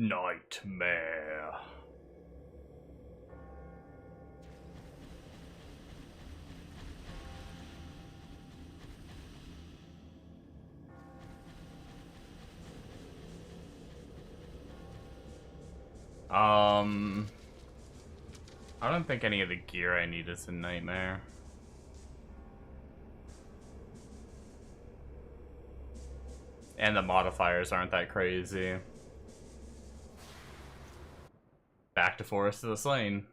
Nightmare. I don't think any of the gear I need is in Nightmare. And the modifiers aren't that crazy. Back to Forest of the Slain.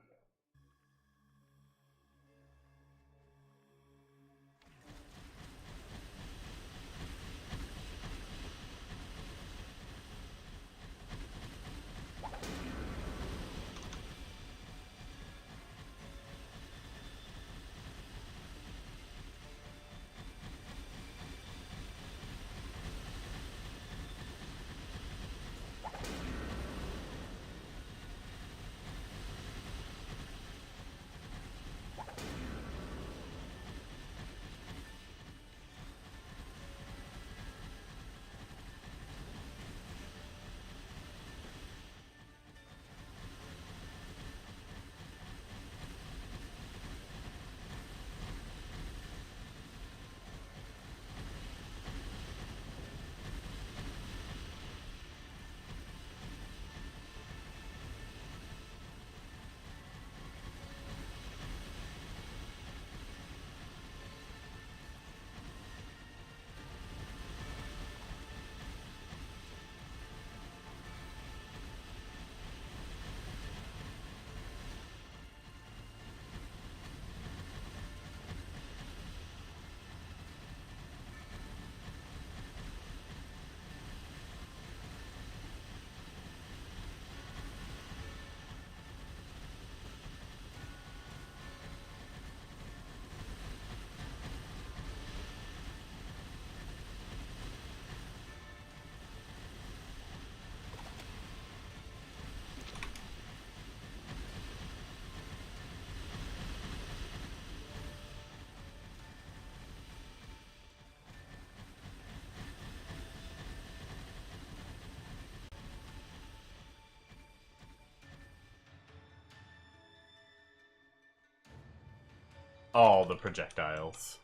All the projectiles.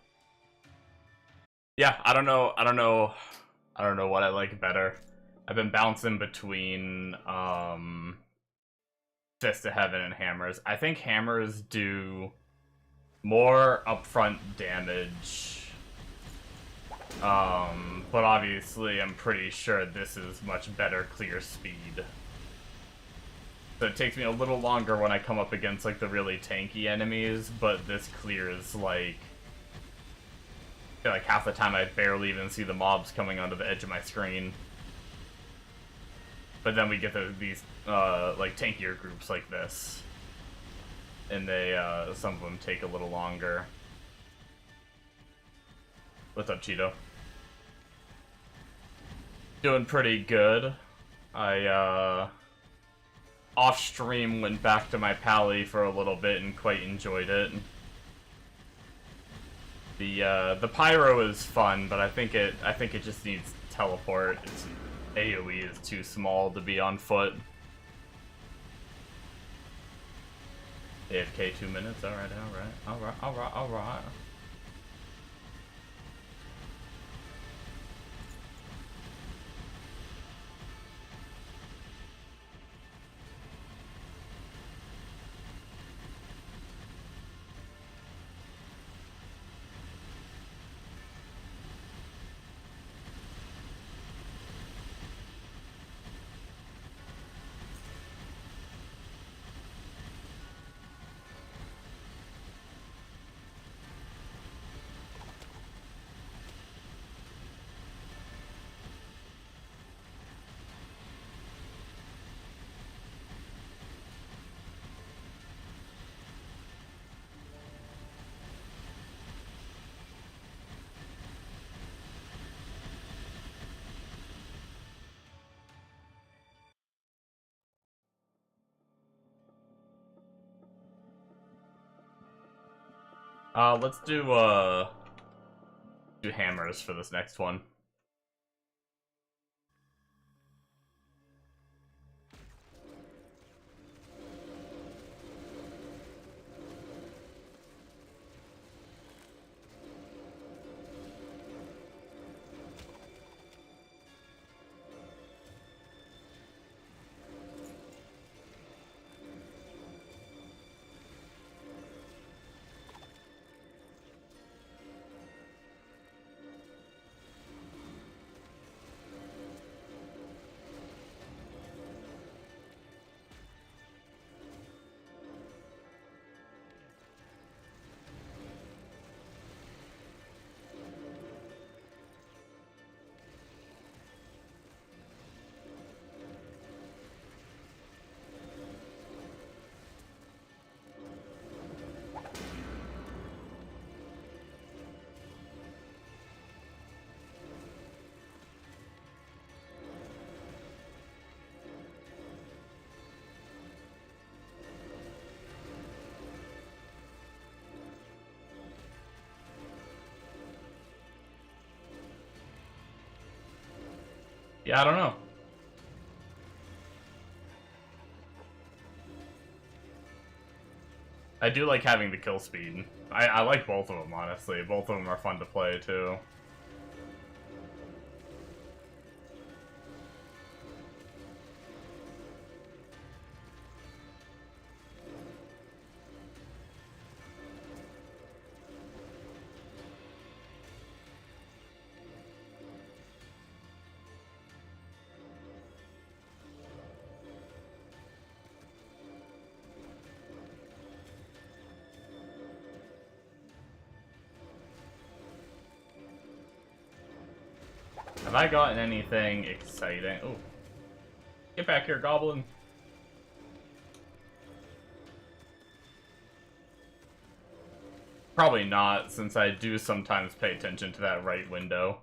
Yeah, I don't know what I like better. I've been bouncing between Fist of Heaven and hammers. I think hammers do more upfront damage. But obviously I'm pretty sure this is much better clear speed. So it takes me a little longer when I come up against, like, the really tanky enemies, but this clears, like... I feel like half the time I barely even see the mobs coming onto the edge of my screen. But then we get these, like, tankier groups like this. And they, some of them take a little longer. What's up, Cheeto? Doing pretty good. Off stream went back to my pally for a little bit and quite enjoyed it. The pyro is fun, but I think it just needs teleport. Its AoE is too small to be on foot. AFK 2 minutes. Alright. Let's do hammers for this next one. Yeah, I don't know. I do like having the kill speed. I like both of them, honestly. Both of them are fun to play, too. Have I gotten anything exciting? Oh. Get back here, Goblin. Probably not, since I do sometimes pay attention to that right window.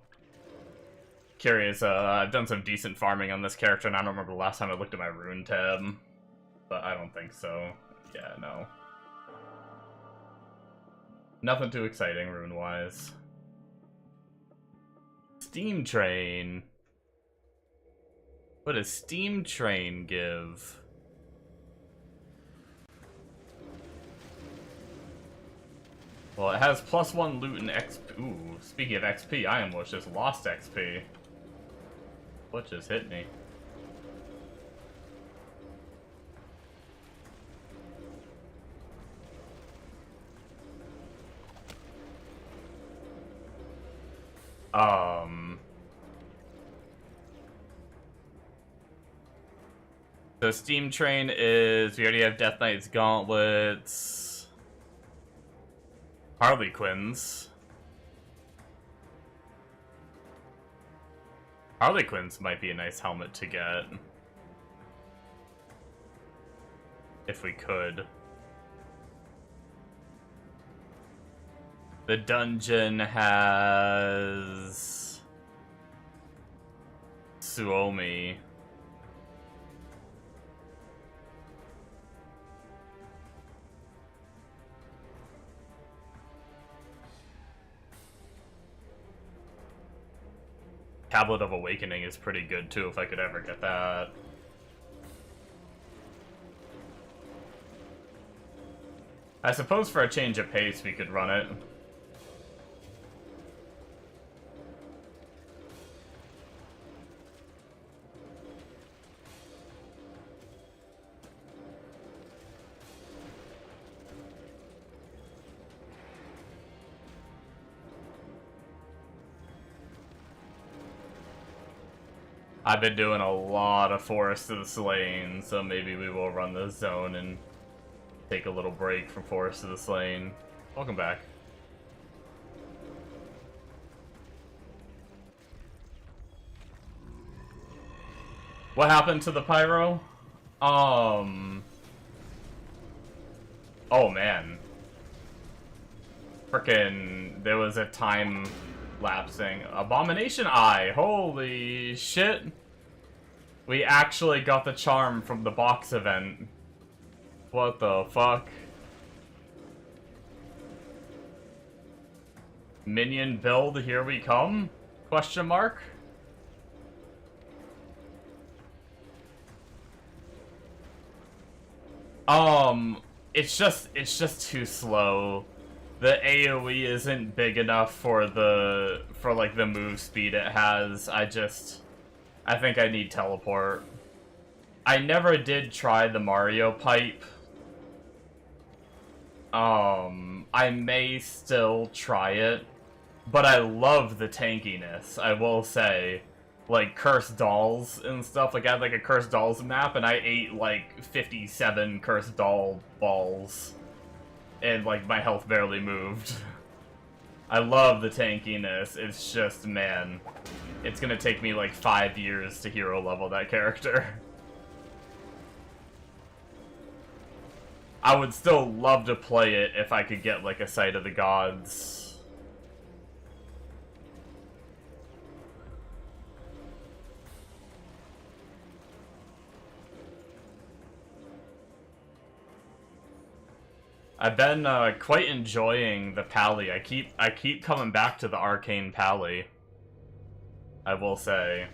Curious, I've done some decent farming on this character, and I don't remember the last time I looked at my rune tab. But I don't think so. Yeah, no. Nothing too exciting, rune-wise. Steam Train. What does Steam Train give? Well, it has +1 loot and XP. Ooh, speaking of XP, I almost just lost XP. What just hit me? The Steam Train is, we already have Death Knight's Gauntlets, Harlequins. Harlequins might be a nice helmet to get. If we could. The dungeon has Suomi. Tablet of Awakening is pretty good too, if I could ever get that. I suppose for a change of pace we could run it. I've been doing a lot of Forest of the Slain, so maybe we will run the zone and take a little break from Forest of the Slain. Welcome back. What happened to the pyro? Oh man. Frickin', there was a time lapsing. Abomination Eye, holy shit. We actually got the charm from the box event. What the fuck? Minion build, here we come? Question mark? It's just too slow. The AoE isn't big enough for like the move speed it has. I think I need teleport. I never did try the Mario pipe. I may still try it, but I love the tankiness, I will say. Like, Cursed Dolls and stuff. Like, I had, like, a Cursed Dolls map, and I ate, like, 57 Cursed Doll balls. And, like, my health barely moved. I love the tankiness. It's just, man, it's gonna take me, like, 5 years to hero level that character. I would still love to play it if I could get, like, a Sight of the Gods. I've been quite enjoying the Pally. I keep coming back to the Arcane Pally, I will say.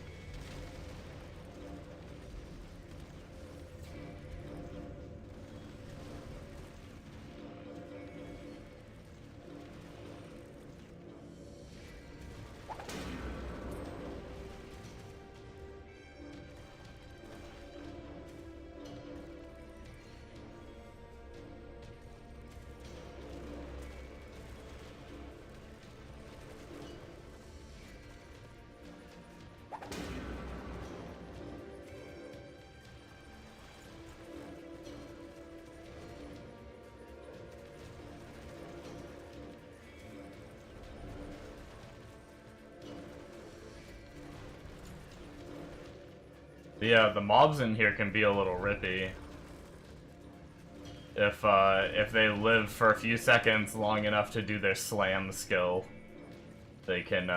Yeah, the mobs in here can be a little rippy. If they live for a few seconds long enough to do their slam skill, they can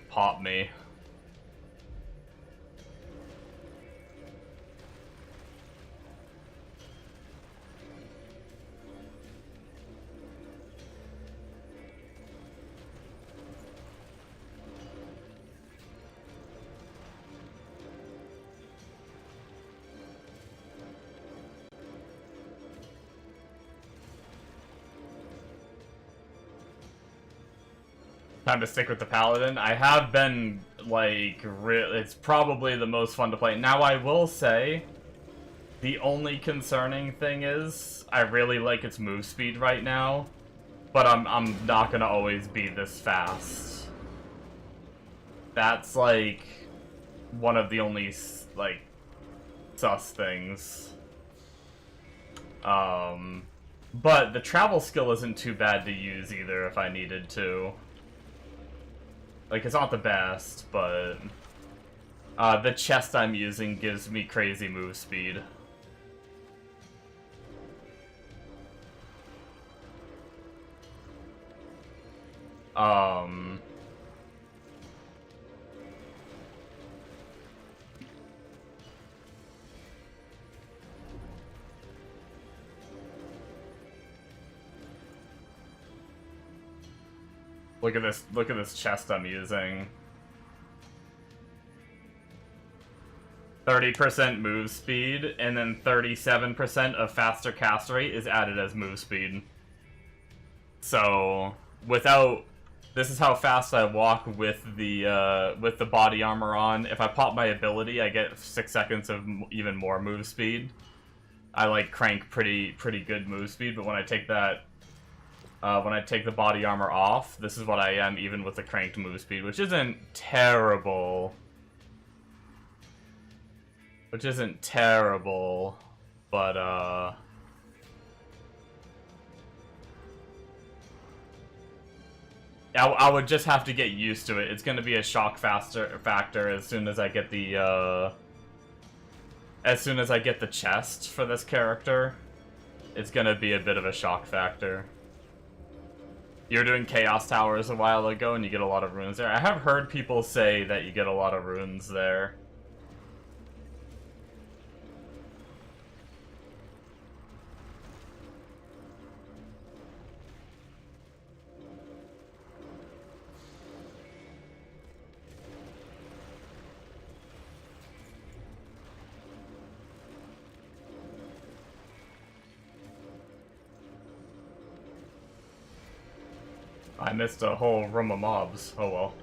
pop me. Time to stick with the Paladin. I have been, like, it's probably the most fun to play. Now, I will say, the only concerning thing is, I really like its move speed right now, but I'm not gonna always be this fast. That's, like, one of the only, like, sus things. But the travel skill isn't too bad to use either if I needed to. Like, it's not the best, but the chest I'm using gives me crazy move speed. Look at this chest I'm using. 30% move speed, and then 37% of faster cast rate is added as move speed. So, this is how fast I walk with the body armor on. If I pop my ability, I get 6 seconds of even more move speed. I like crank pretty good move speed, but when I take that, when I take the body armor off, this is what I am even with the cranked move speed, which isn't terrible. Which isn't terrible, but I would just have to get used to it. It's going to be a shock factor as soon as I get the chest for this character. It's going to be a bit of a shock factor. You were doing Chaos Towers a while ago and you get a lot of runes there. I have heard people say that you get a lot of runes there. I missed a whole room of mobs. Oh well.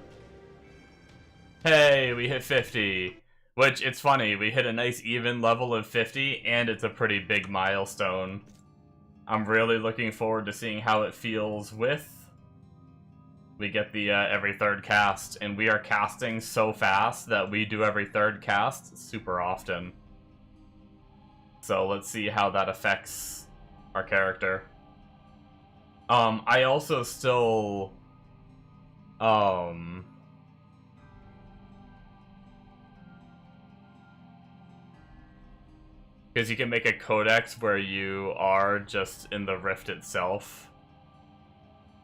Hey, we hit 50. Which, it's funny, we hit a nice even level of 50, and it's a pretty big milestone. I'm really looking forward to seeing how it feels with... We get the every third cast, and we are casting so fast that we do every third cast super often. So let's see how that affects our character. I also still, because you can make a codex where you are just in the rift itself.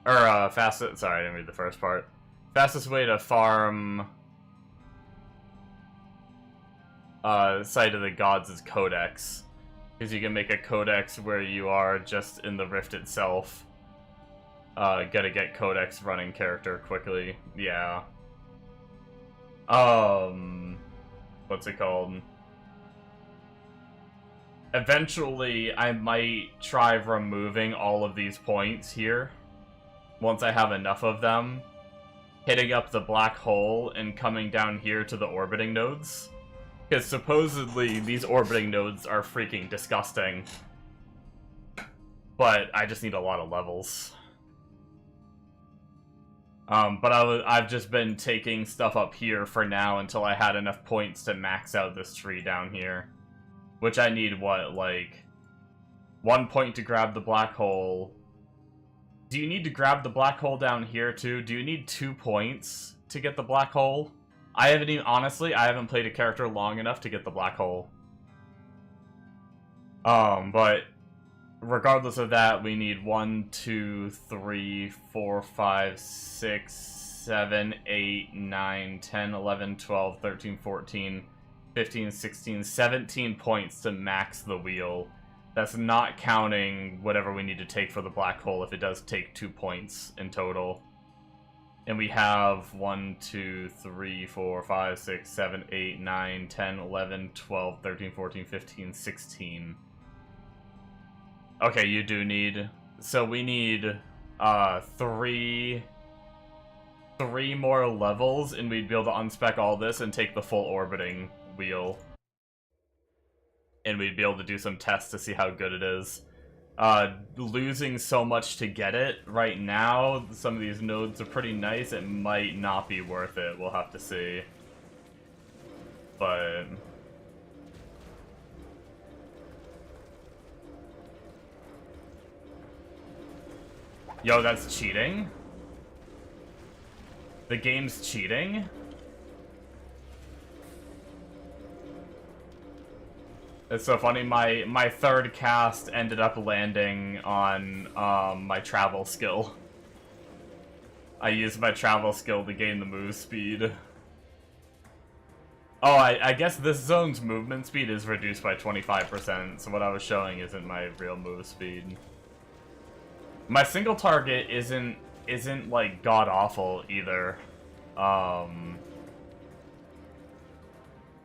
Or, sorry, I didn't read the first part. Fastest way to farm, Sight of the Gods is codex. Because you can make a codex where you are just in the rift itself. Gotta get codex running character quickly. Yeah. What's it called? Eventually, I might try removing all of these points here. Once I have enough of them. Hitting up the black hole and coming down here to the orbiting nodes. Because supposedly, these orbiting nodes are freaking disgusting. But I just need a lot of levels. But I've just been taking stuff up here for now until I had enough points to max out this tree down here. Which I need, what, like... 1 point to grab the black hole. Do you need to grab the black hole down here, too? Do you need 2 points to get the black hole? I haven't even, honestly, I haven't played a character long enough to get the black hole. But regardless of that, we need 1, 2, 3, 4, 5, 6, 7, 8, 9, 10, 11, 12, 13, 14, 15, 16, 17 points to max the wheel. That's not counting whatever we need to take for the black hole if it does take 2 points in total. And we have 1, 2, 3, 4, 5, 6, 7, 8, 9, 10, 11, 12, 13, 14, 15, 16. Okay, you do need... So we need three more levels, and we'd be able to unspec all this and take the full orbiting wheel. And we'd be able to do some tests to see how good it is. Losing so much to get it right now, some of these nodes are pretty nice, it might not be worth it, we'll have to see. But... Yo, that's cheating? The game's cheating? It's so funny, my third cast ended up landing on my travel skill. I used my travel skill to gain the move speed. Oh, I guess this zone's movement speed is reduced by 25%, so what I was showing isn't my real move speed. My single target isn't like god-awful either.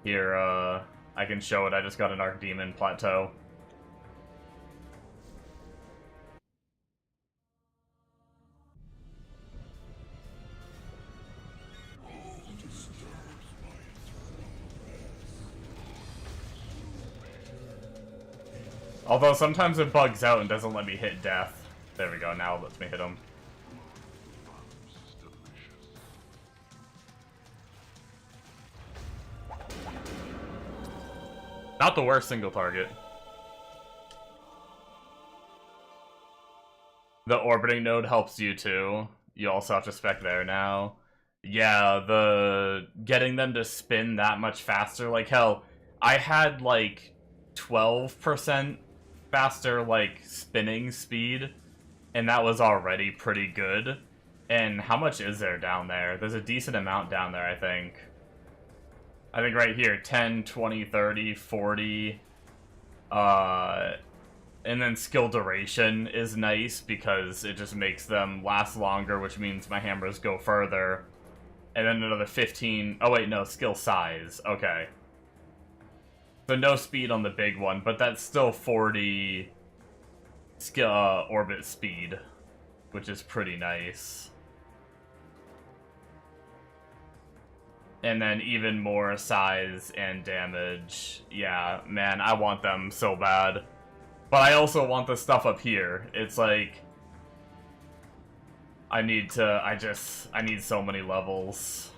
Here, I can show it. I just got an Arcdemon plateau. Although sometimes it bugs out and doesn't let me hit death. There we go, now it lets me hit him. Not the worst single target. The orbiting node helps you too. You also have to spec there now. Yeah, the getting them to spin that much faster, like hell, I had like 12% faster like spinning speed, and that was already pretty good. And how much is there down there? There's a decent amount down there, I think. I think right here, 10, 20, 30, 40, and then skill duration is nice because it just makes them last longer, which means my hammers go further. And then another 15, oh wait, no, skill size, okay. So no speed on the big one, but that's still 40 skill, orbit speed, which is pretty nice. And then even more size and damage. Yeah, man, I want them so bad. But I also want the stuff up here. It's like... I need so many levels.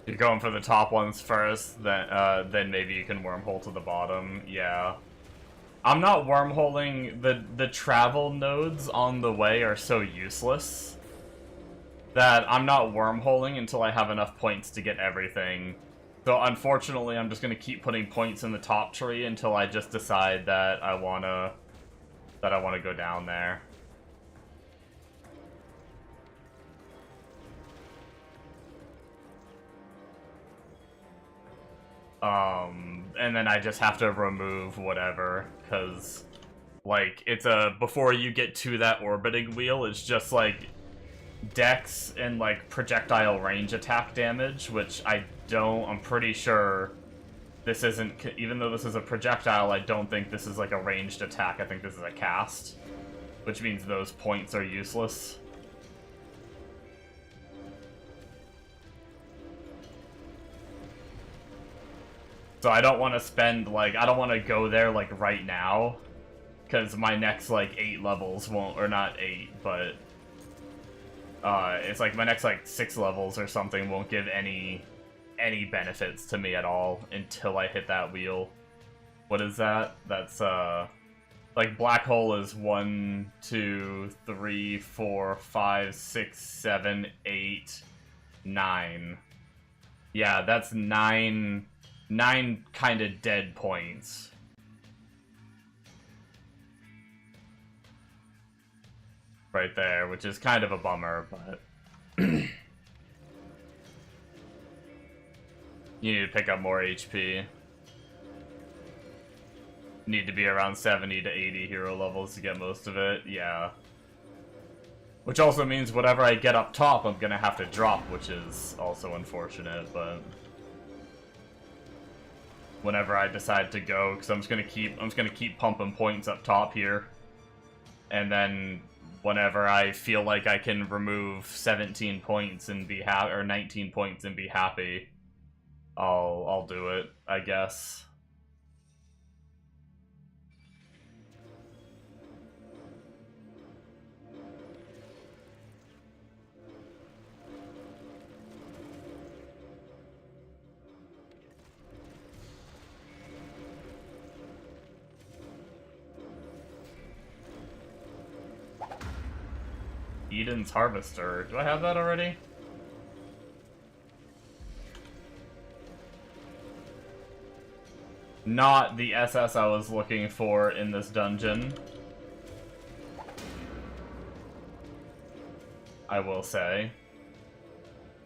You're going for the top ones first, then maybe you can wormhole to the bottom. Yeah. I'm not wormholing. The travel nodes on the way are so useless that I'm not wormholing until I have enough points to get everything. So unfortunately, I'm just gonna keep putting points in the top tree until I just decide that I wanna go down there. And then I just have to remove whatever, because, like, it's before you get to that orbiting wheel, it's just, like, dex and, like, projectile range attack damage, which I'm pretty sure this isn't, even though this is a projectile, I don't think this is like a ranged attack. I think this is a cast, which means those points are useless. So I don't want to spend, like, I don't want to go there, like, right now, because my next, like, 8 levels won't, or not 8, but, it's like my next, like, 6 levels or something won't give any benefits to me at all until I hit that wheel. What is that? That's, like, black hole is 1, 2, 3, 4, 5, 6, 7, 8, 9. Yeah, that's 9 kind of dead points. Right there, which is kind of a bummer, but... you need to pick up more HP. Need to be around 70 to 80 hero levels to get most of it, yeah. Which also means whatever I get up top, I'm gonna have to drop, which is also unfortunate, but... whenever I decide to go, because I'm just gonna keep pumping points up top here, and then whenever I feel like I can remove 17 points and be happy, or 19 points and be happy, I'll do it, I guess. Eden's Harvester. Do I have that already? Not the SS I was looking for in this dungeon, I will say.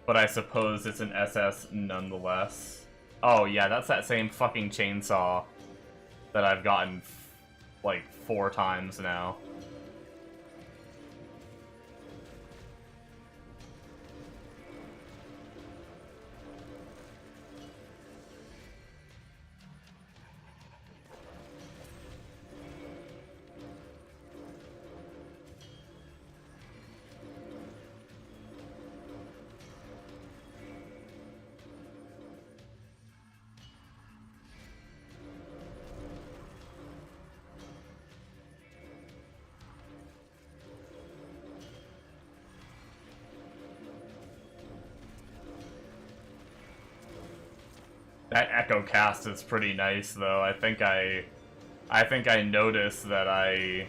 But I suppose it's an SS nonetheless. Oh yeah, that's that same fucking chainsaw that I've gotten like 4 times now. That echo cast is pretty nice, though. I think I noticed that I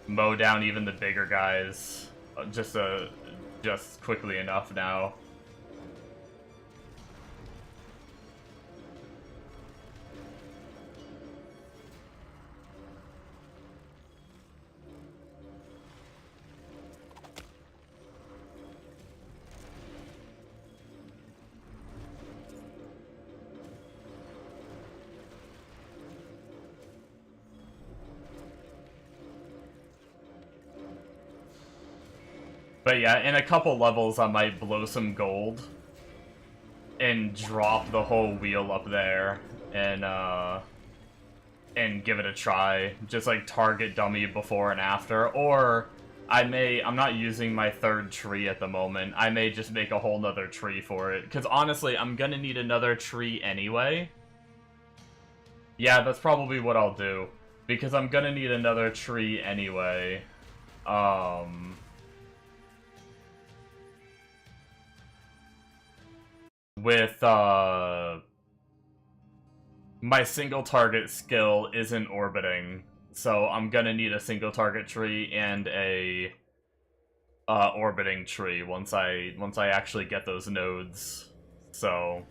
mow down even the bigger guys just quickly enough now. But yeah, in a couple levels I might blow some gold and drop the whole wheel up there and give it a try. Just like target dummy before and after. Or I'm not using my 3rd tree at the moment. I may just make a whole nother tree for it. Because honestly, I'm gonna need another tree anyway. Yeah, that's probably what I'll do. Because I'm gonna need another tree anyway. With, my single target skill isn't orbiting, so I'm gonna need a single target tree and a, orbiting tree once I actually get those nodes, so...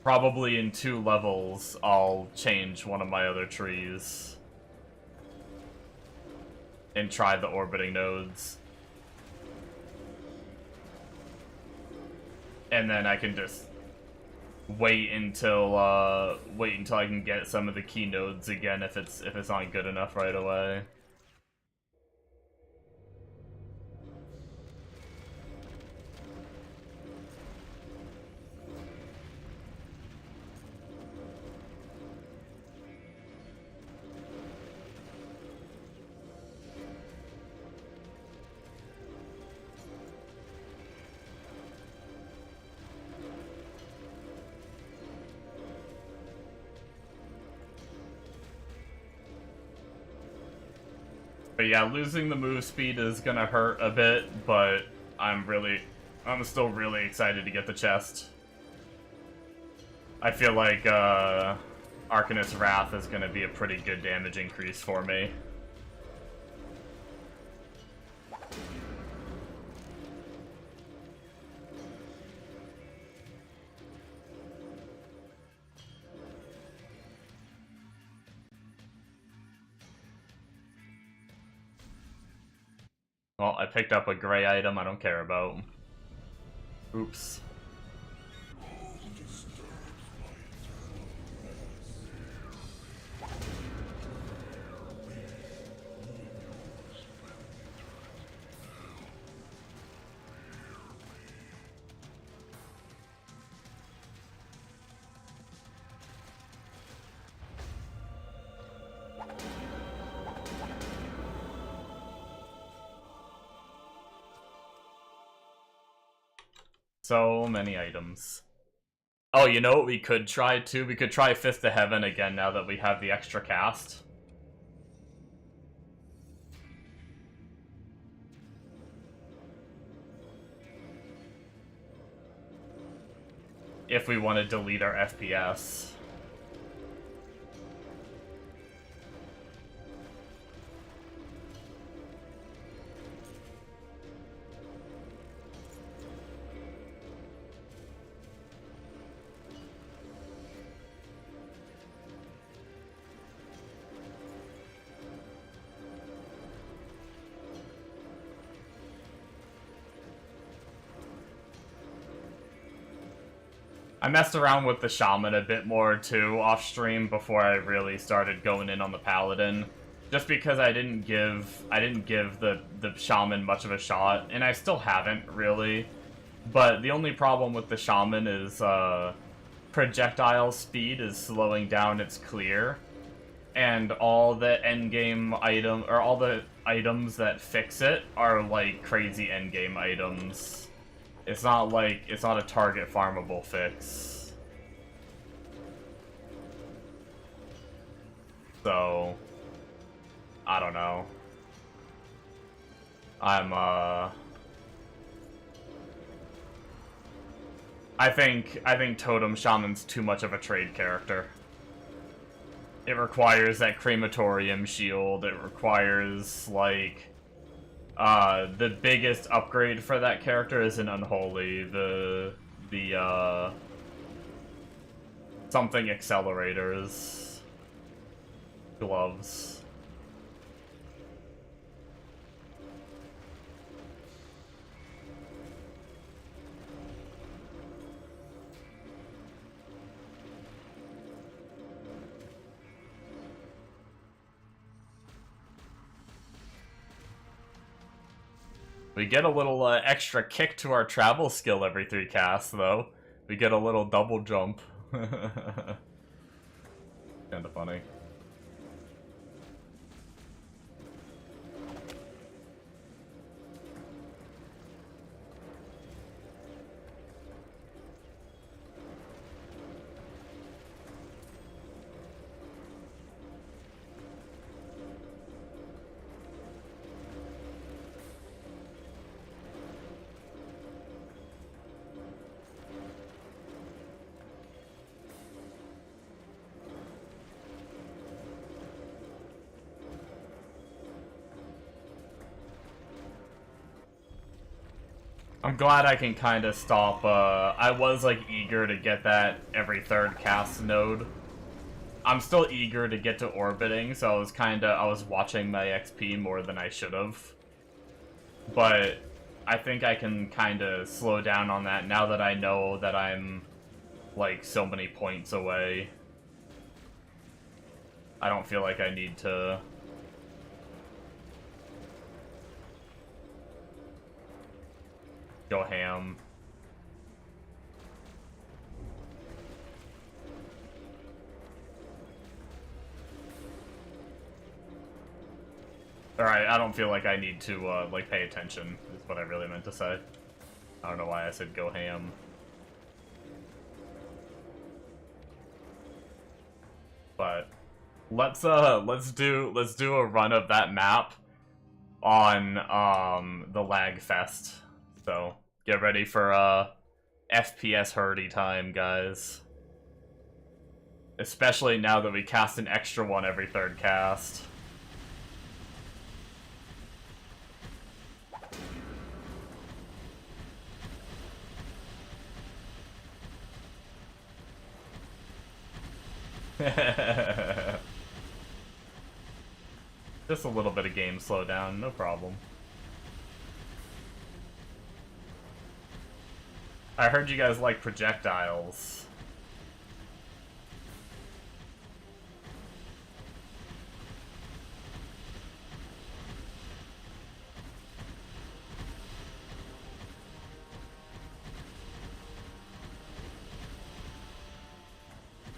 probably in 2 levels, I'll change one of my other trees and try the orbiting nodes. And then I can just wait until I can get some of the key nodes again if it's not good enough right away. But yeah, losing the move speed is gonna hurt a bit, but I'm still really excited to get the chest. I feel like Arcanist's Wrath is gonna be a pretty good damage increase for me. Well, I picked up a gray item I don't care about. Oops. So many items. Oh, you know what we could try too? We could try Fifth to Heaven again now that we have the extra cast. If we want to delete our FPS. I messed around with the Shaman a bit more too off stream before I really started going in on the Paladin. Just because I didn't give the Shaman much of a shot, and I still haven't really. But the only problem with the Shaman is projectile speed is slowing down its clear. And all the endgame item or all the items that fix it are like crazy endgame items. It's not a target farmable fix. So, I don't know. I think Totem Shaman's too much of a trade character. It requires that crematorium shield, it requires, like, the biggest upgrade for that character is an Unholy, something accelerators. Gloves. We get a little extra kick to our travel skill every 3 casts, though. We get a little double jump. Kinda funny. I'm glad I can kind of stop, I was, like, eager to get that every 3rd cast node. I'm still eager to get to orbiting, so I was watching my XP more than I should have. But I think I can kind of slow down on that now that I know that I'm, like, so many points away. I don't feel like I need to... go ham. Alright, I don't feel like I need to, like, pay attention, is what I really meant to say. I don't know why I said go ham. But let's do a run of that map on the lag fest. So get ready for FPS hurdy time, guys. Especially now that we cast an extra one every third cast. Just a little bit of game slowdown, no problem. I heard you guys like projectiles.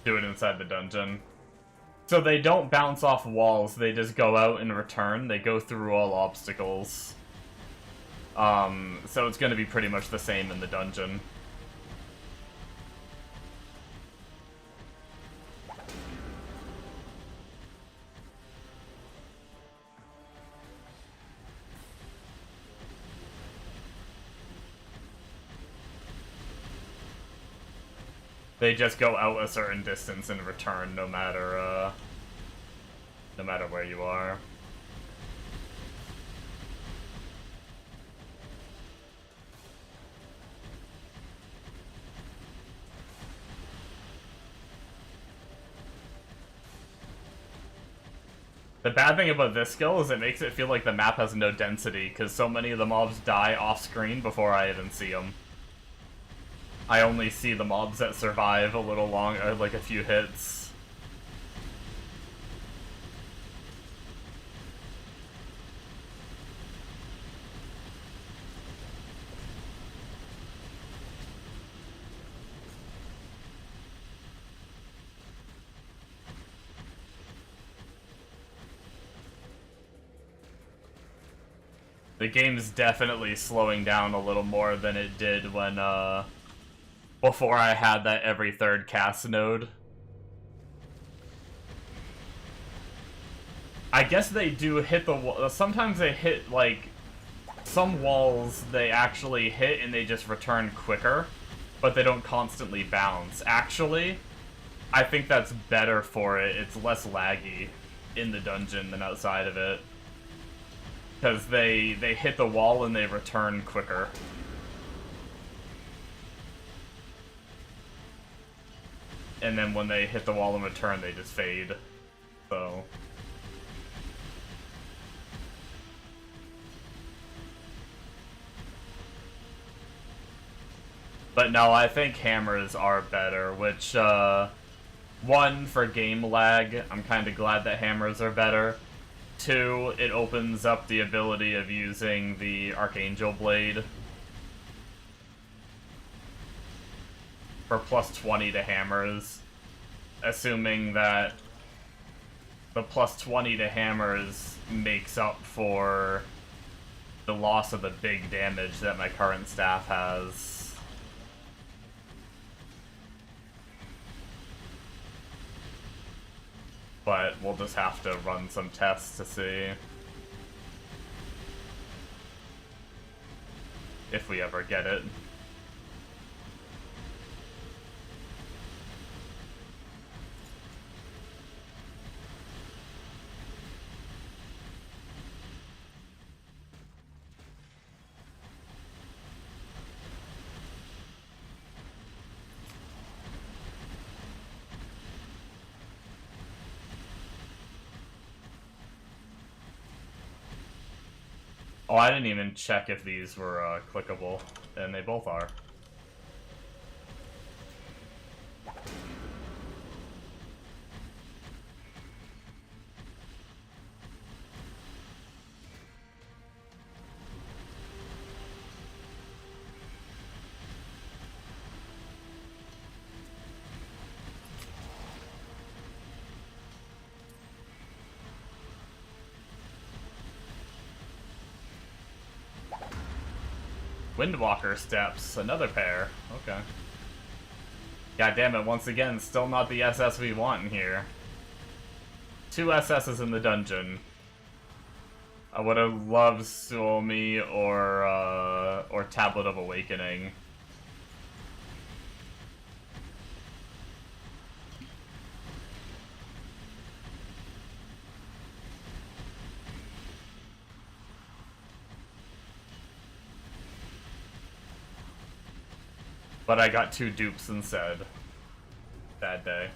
Do it inside the dungeon. So they don't bounce off walls, they just go out and return. They go through all obstacles. So it's gonna be pretty much the same in the dungeon. They just go out a certain distance and return no matter where you are. The bad thing about this skill is it makes it feel like the map has no density, because so many of the mobs die off-screen before I even see them. I only see the mobs that survive a little long, like a few hits. The game's definitely slowing down a little more than it did when, before I had that every third cast node. I guess they do hit the wall. Sometimes they hit, like, some walls they actually hit and they just return quicker, but they don't constantly bounce. Actually, I think that's better for it. It's less laggy in the dungeon than outside of it. Because they hit the wall and they return quicker. And then when they hit the wall and return, they just fade. So... But no, I think hammers are better, which, one, for game lag, I'm kind of glad that hammers are better. Two, it opens up the ability of using the Archangel Blade for plus 20 to hammers, assuming that the plus 20 to hammers makes up for the loss of the big damage that my current staff has. But we'll just have to run some tests to see if we ever get it. Oh, I didn't even check if these were clickable, and they both are. Windwalker steps, another pair. Okay. God damn it, once again, still not the SS we want in here. 2 SS's in the dungeon. I would have loved Suomi or Tablet of Awakening. But I got 2 dupes instead. Bad day.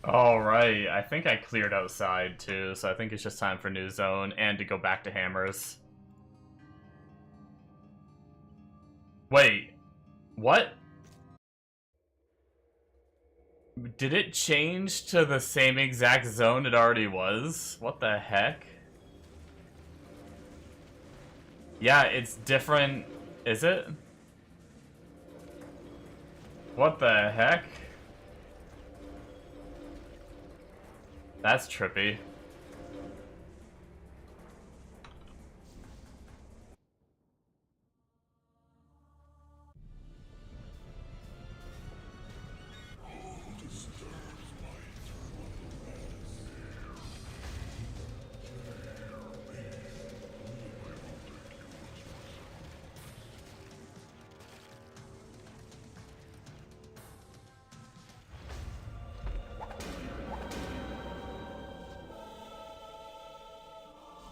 Alright, I think I cleared outside too, so I think it's just time for new zone and to go back to hammers. Wait, what? Did it change to the same exact zone it already was? What the heck? Yeah, it's different. Is it? What the heck? That's trippy.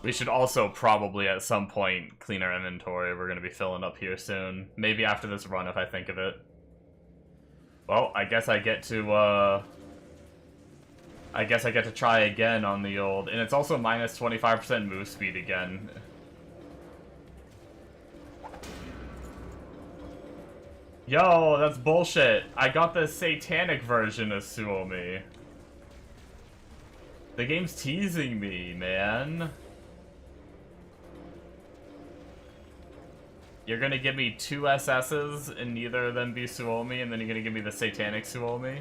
We should also probably at some point clean our inventory. We're going to be filling up here soon. Maybe after this run if I think of it. Well, I guess I get to try again on the old, and it's also minus 25% move speed again. Yo, that's bullshit. I got the satanic version of Suomi. The game's teasing me, man. You're gonna give me 2 SS's and neither of them be Suomi, and then you're gonna give me the satanic Suomi?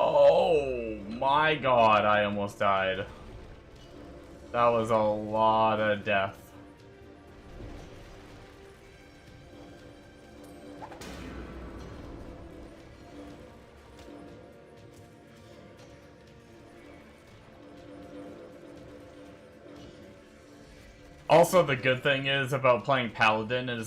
Oh my god, I almost died. That was a lot of death. Also, the good thing is about playing Paladin is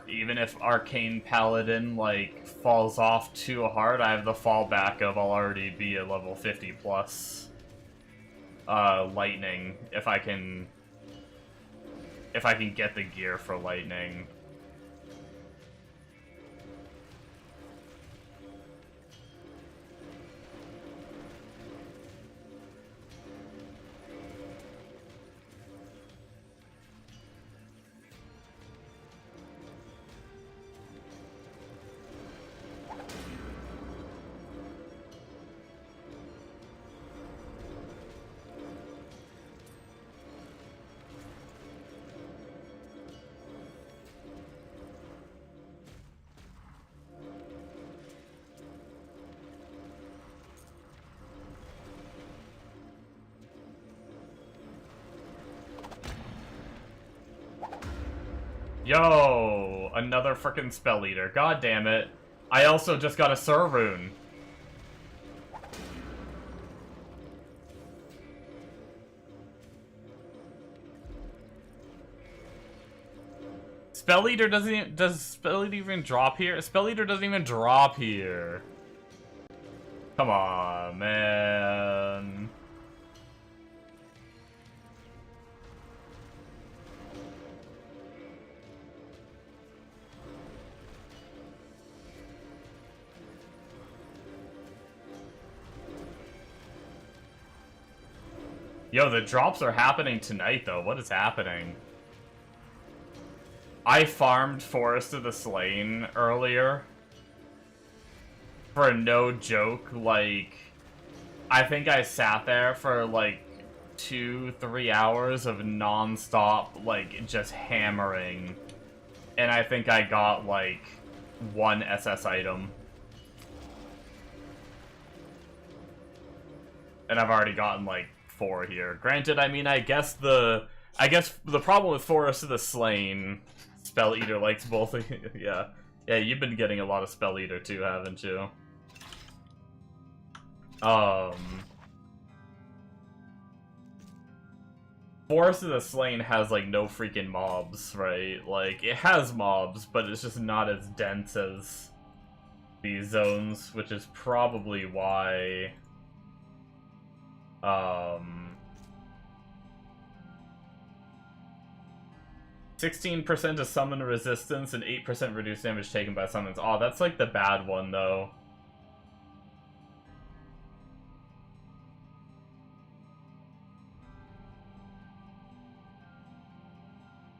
even if Arcane Paladin like falls off too hard, I have the fallback of I'll already be a level 50 plus Lightning if I can get the gear for Lightning. Yo! Another frickin' Spell Eater. God damn it. I also just got a Sur Rune. Spell Eater doesn't even, does Spell Eater even drop here? Spell Eater doesn't even drop here. Come on, man. Yo, the drops are happening tonight, though. What is happening? I farmed Forest of the Slain earlier. For no joke, like... I think I sat there for, like, 2-3 hours of non-stop, like, just hammering. And I think I got, like, 1 SS item. And I've already gotten, like, 4 here. Granted, I mean, I guess the problem with Forest of the Slain, Spell Eater likes both. Yeah, you've been getting a lot of Spell Eater too, haven't you? Forest of the Slain has like no freaking mobs, right? Like it has mobs, but it's just not as dense as these zones, which is probably why. 16% of summon resistance and 8% reduced damage taken by summons. Oh, that's like the bad one, though.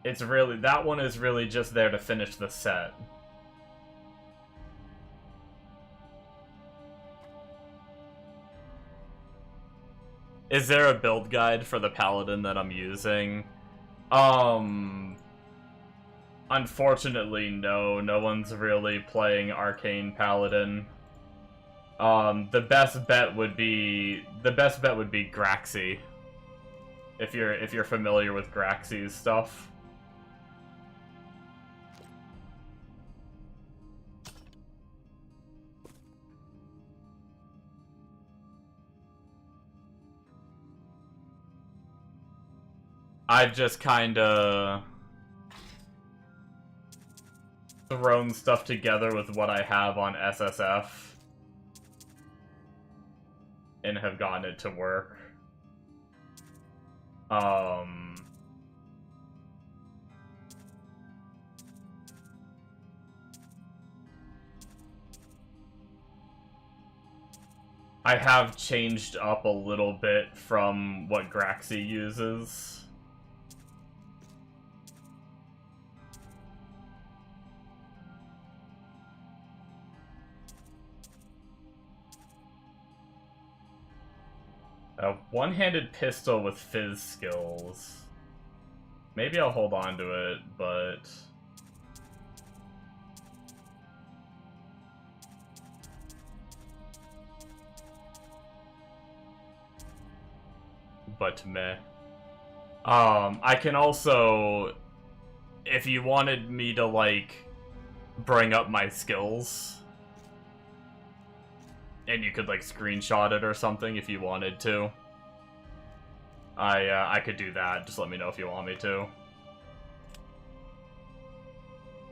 It's really... that one is really just there to finish the set. Is there a build guide for the Paladin that I'm using? Unfortunately, no. No one's really playing Arcane Paladin. The best bet would be Graxy. If you're familiar with Graxy's stuff. I've just kinda thrown stuff together with what I have on SSF and have gotten it to work. I have changed up a little bit from what Graxy uses. A one-handed pistol with fizz skills. Maybe I'll hold on to it, but... meh. I can also... if you wanted me to, like, bring up my skills... and you could, like, screenshot it or something if you wanted to. I could do that. Just let me know if you want me to.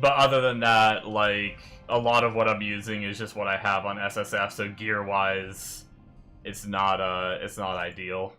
But other than that, like, a lot of what I'm using is just what I have on SSF, so gear-wise, it's not ideal.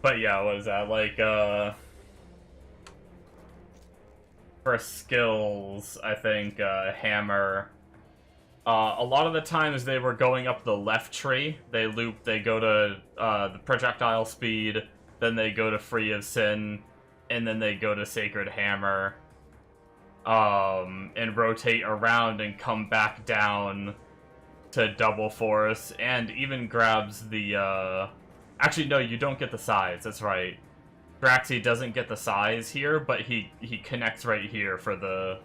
But yeah, what was that? Like, for skills, I think, Hammer... a lot of the times they were going up the left tree. They loop, they go to the projectile speed, then they go to Free of Sin, and then they go to Sacred Hammer, and rotate around and come back down to Double Force, and even grabs the, actually, no, you don't get the size, that's right. Braxy doesn't get the size here, but he connects right here for the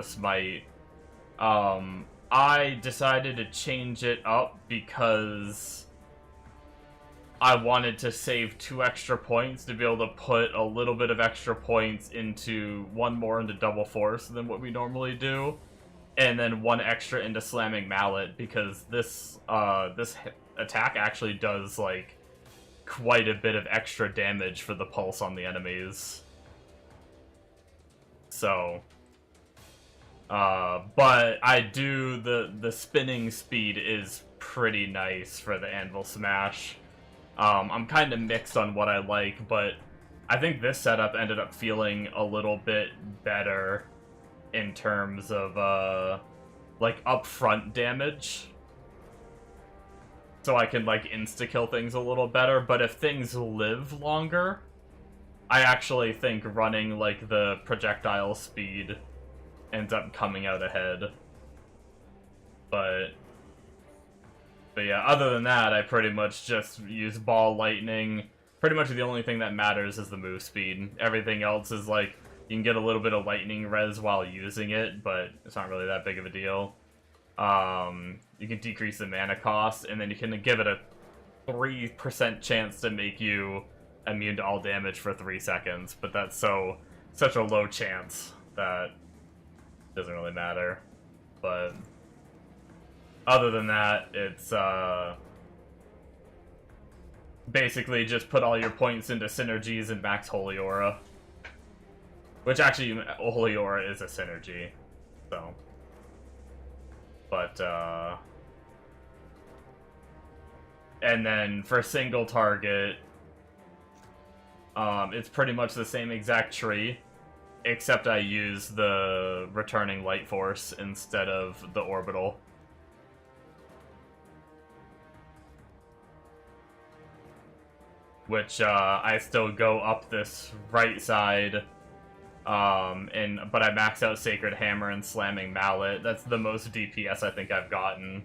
smite. I decided to change it up because I wanted to save 2 extra points to be able to put a little bit of extra points into, 1 more into Double Force than what we normally do, and then 1 extra into Slamming Mallet, because this attack actually does, like, quite a bit of extra damage for the pulse on the enemies. So... but I do, the spinning speed is pretty nice for the Anvil Smash. I'm kind of mixed on what I like, but I think this setup ended up feeling a little bit better in terms of, like, upfront damage. So I can, like, insta-kill things a little better, but if things live longer, I actually think running, like, the projectile speed ends up coming out ahead. But yeah, other than that, I pretty much just use Ball Lightning. Pretty much the only thing that matters is the move speed. Everything else is like, you can get a little bit of lightning res while using it, but it's not really that big of a deal. You can decrease the mana cost, and then you can give it a 3% chance to make you immune to all damage for 3 seconds, but that's such a low chance that doesn't really matter. But other than that, it's basically just put all your points into synergies and max Holy Aura, which actually Holy Aura is a synergy, so. But and then for single target, it's pretty much the same exact tree, except I use the Returning Light Force instead of the Orbital. Which, I still go up this right side, but I max out Sacred Hammer and Slamming Mallet. That's the most DPS I think I've gotten.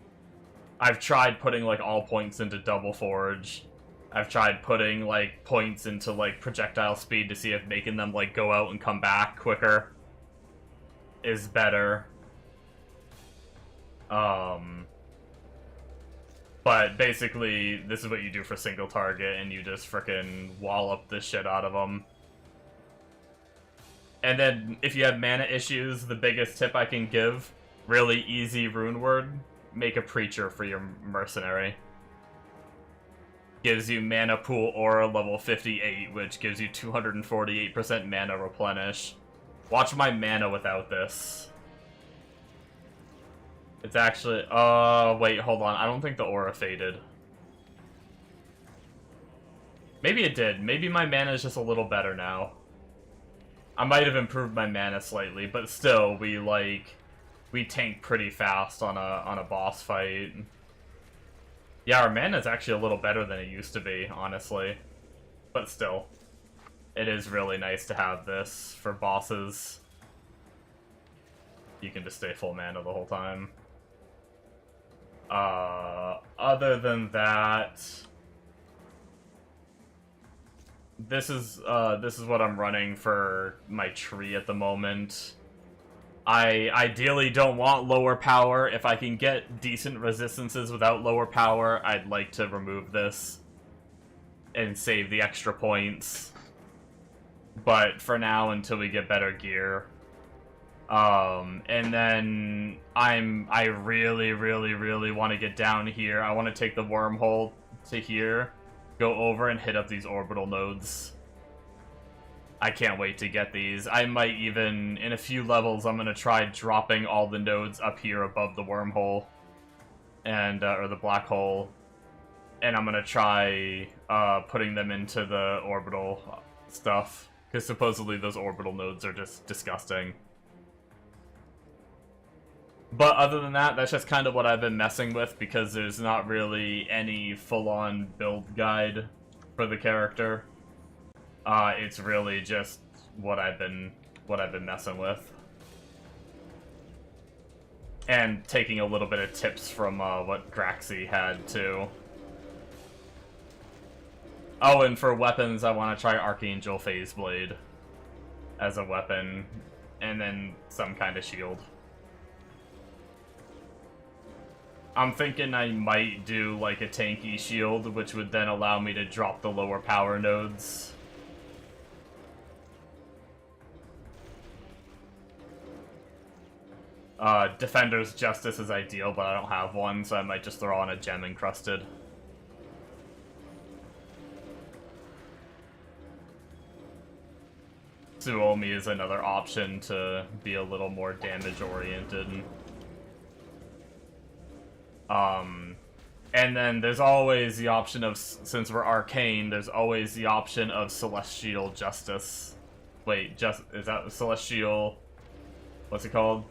I've tried putting, like, all points into Double Forge. I've tried putting, like, points into, like, projectile speed to see if making them, like, go out and come back quicker is better. But basically, this is what you do for single target, and you just frickin' wallop the shit out of them. And then, if you have mana issues, the biggest tip I can give, really easy rune word, make a Preacher for your Mercenary. Gives you Mana Pool Aura level 58, which gives you 248% mana replenish. Watch my mana without this. It's actually, wait, hold on, I don't think the aura faded. Maybe it did. Maybe my mana is just a little better now. I might have improved my mana slightly, but still, we tank pretty fast on a boss fight. Yeah, our mana is actually a little better than it used to be, honestly. But still, it is really nice to have this for bosses. You can just stay full mana the whole time. Other than that, this is what I'm running for my tree at the moment. I ideally don't want lower power. If I can get decent resistances without lower power, I'd like to remove this and save the extra points. But for now, until we get better gear. And then I really, really, really want to get down here. I want to take the wormhole to here, go over and hit up these orbital nodes. I can't wait to get these. I might even, in a few levels, I'm going to try dropping all the nodes up here above the wormhole, and, or the black hole, And I'm gonna try putting them into the orbital stuff, because supposedly those orbital nodes are just disgusting. But other than that, that's just kind of what I've been messing with, because there's not really any full-on build guide for the character. It's really just what I've been messing with. And taking a little bit of tips from what Graxy had, too. Oh, and for weapons, I want to try Archangel Phase Blade as a weapon, and then some kind of shield. I'm thinking I might do like a tanky shield, which would then allow me to drop the lower power nodes. Defender's Justice is ideal, but I don't have one, so I might just throw on a Gem Encrusted. Suomi is another option to be a little more damage-oriented. And then there's always the option of, since we're Arcane, there's always the option of Celestial Justice. Wait, is that Celestial... what's it called?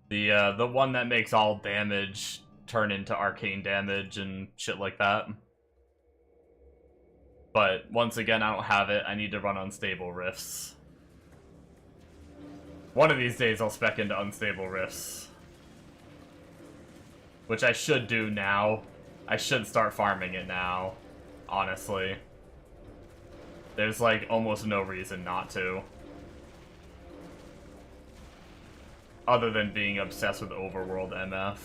The one that makes all damage turn into arcane damage and shit like that. But once again, I don't have it. I need to run Unstable Rifts. One of these days I'll spec into Unstable Rifts. Which I should do now. I should start farming it now, honestly. There's like almost no reason not to. Other than being obsessed with Overworld MF.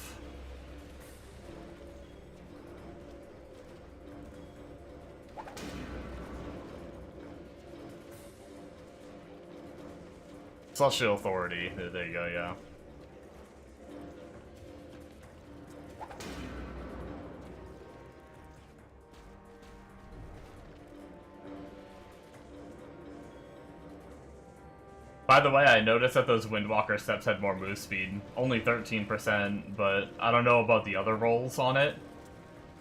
Celestial Authority. There you go, yeah. By the way, I noticed that those Windwalker steps had more move speed. Only 13%, but I don't know about the other rolls on it.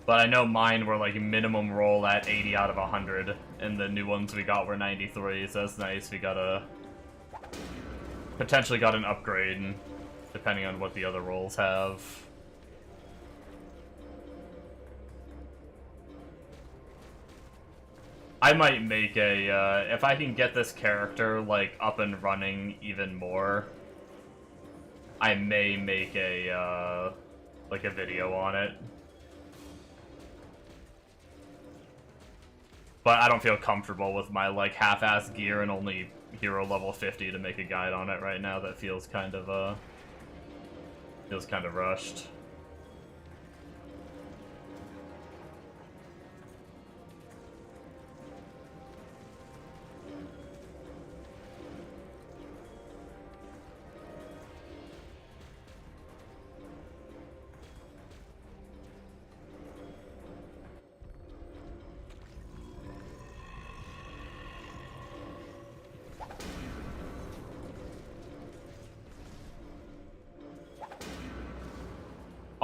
But I know mine were like minimum roll at 80 out of 100, and the new ones we got were 93, so that's nice. We got a... potentially got an upgrade, depending on what the other rolls have. I might make a, if I can get this character, like, up and running even more, I may make a, like, a video on it. But I don't feel comfortable with my, like, half-ass gear and only hero level 50 to make a guide on it right now. That feels kind of, rushed.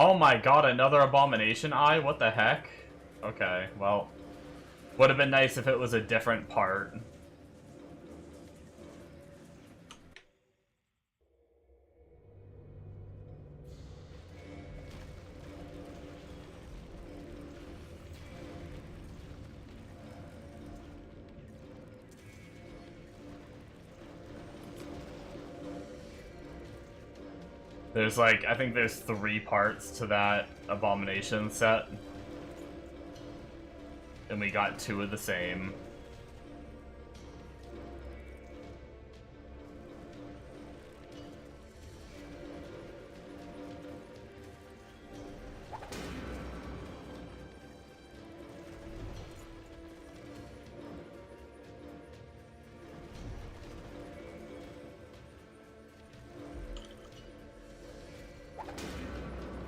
Oh my god, another Abomination Eye? What the heck? Okay, well, would have been nice if it was a different part. There's like, I think there's 3 parts to that Abomination set. And we got 2 of the same.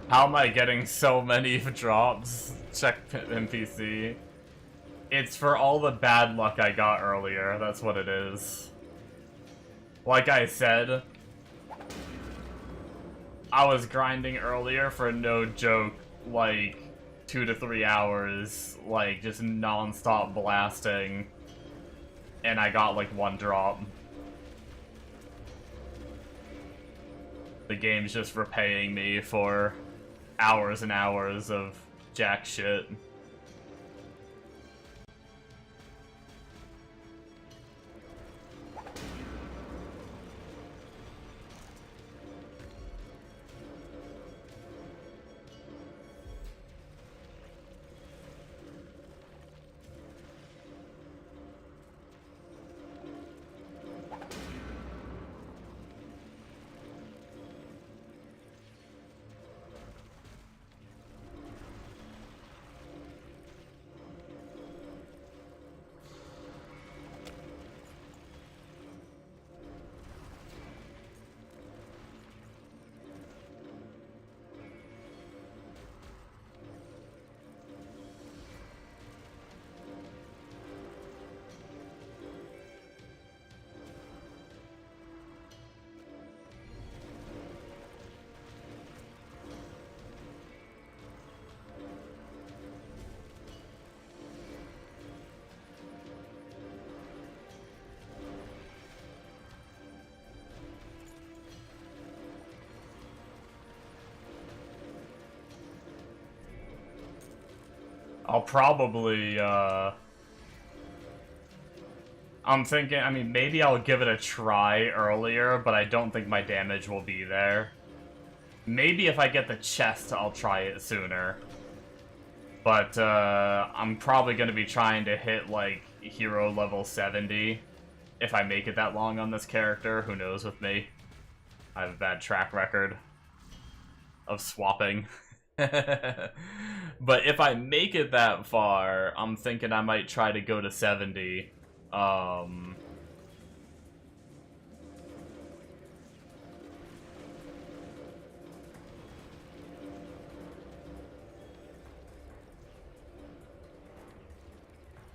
How am I getting so many drops? Check NPC. It's for all the bad luck I got earlier, that's what it is. Like I said, I was grinding earlier for no joke, like 2 to 3 hours, like just non-stop blasting, and I got like 1 drop. The game's just repaying me for hours and hours of jack shit. I'll probably, I'm thinking, I mean, maybe I'll give it a try earlier, but I don't think my damage will be there. Maybe if I get the chest, I'll try it sooner. But, I'm probably gonna be trying to hit, like, hero level 70. If I make it that long on this character, who knows with me. I have a bad track record of swapping. But if I make it that far, I'm thinking I might try to go to 70.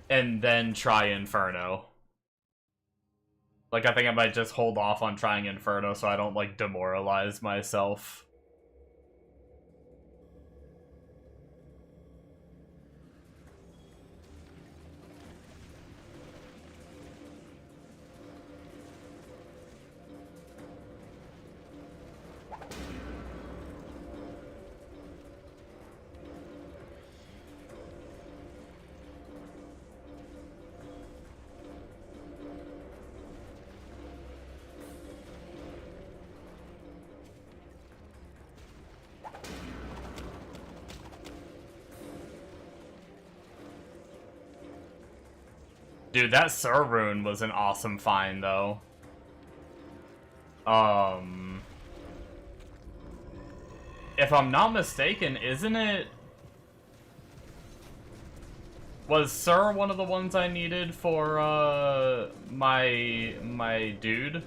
And then try Inferno. Like, I think I might just hold off on trying Inferno so I don't, like, demoralize myself. Dude, that Sur rune was an awesome find, though. If I'm not mistaken, isn't it... Was Sur one of the ones I needed for, my dude?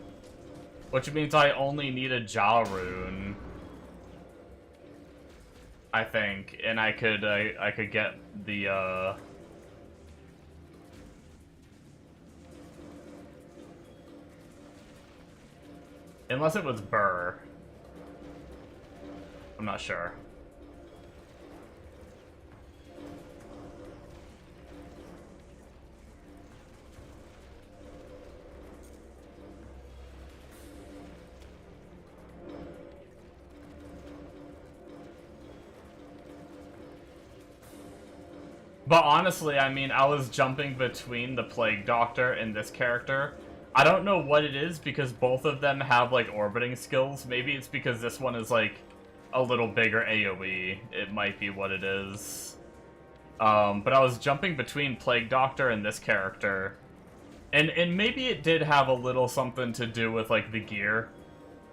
Which means I only need a Ja rune. I think. And I could get the, Unless it was Burr. I'm not sure. But honestly, I mean, I was jumping between the Plague Doctor and this character. I don't know what it is, because both of them have, like, orbiting skills. Maybe it's because this one is, like, a little bigger AoE. It might be what it is. But I was jumping between Plague Doctor and this character. And maybe it did have a little something to do with, like, the gear.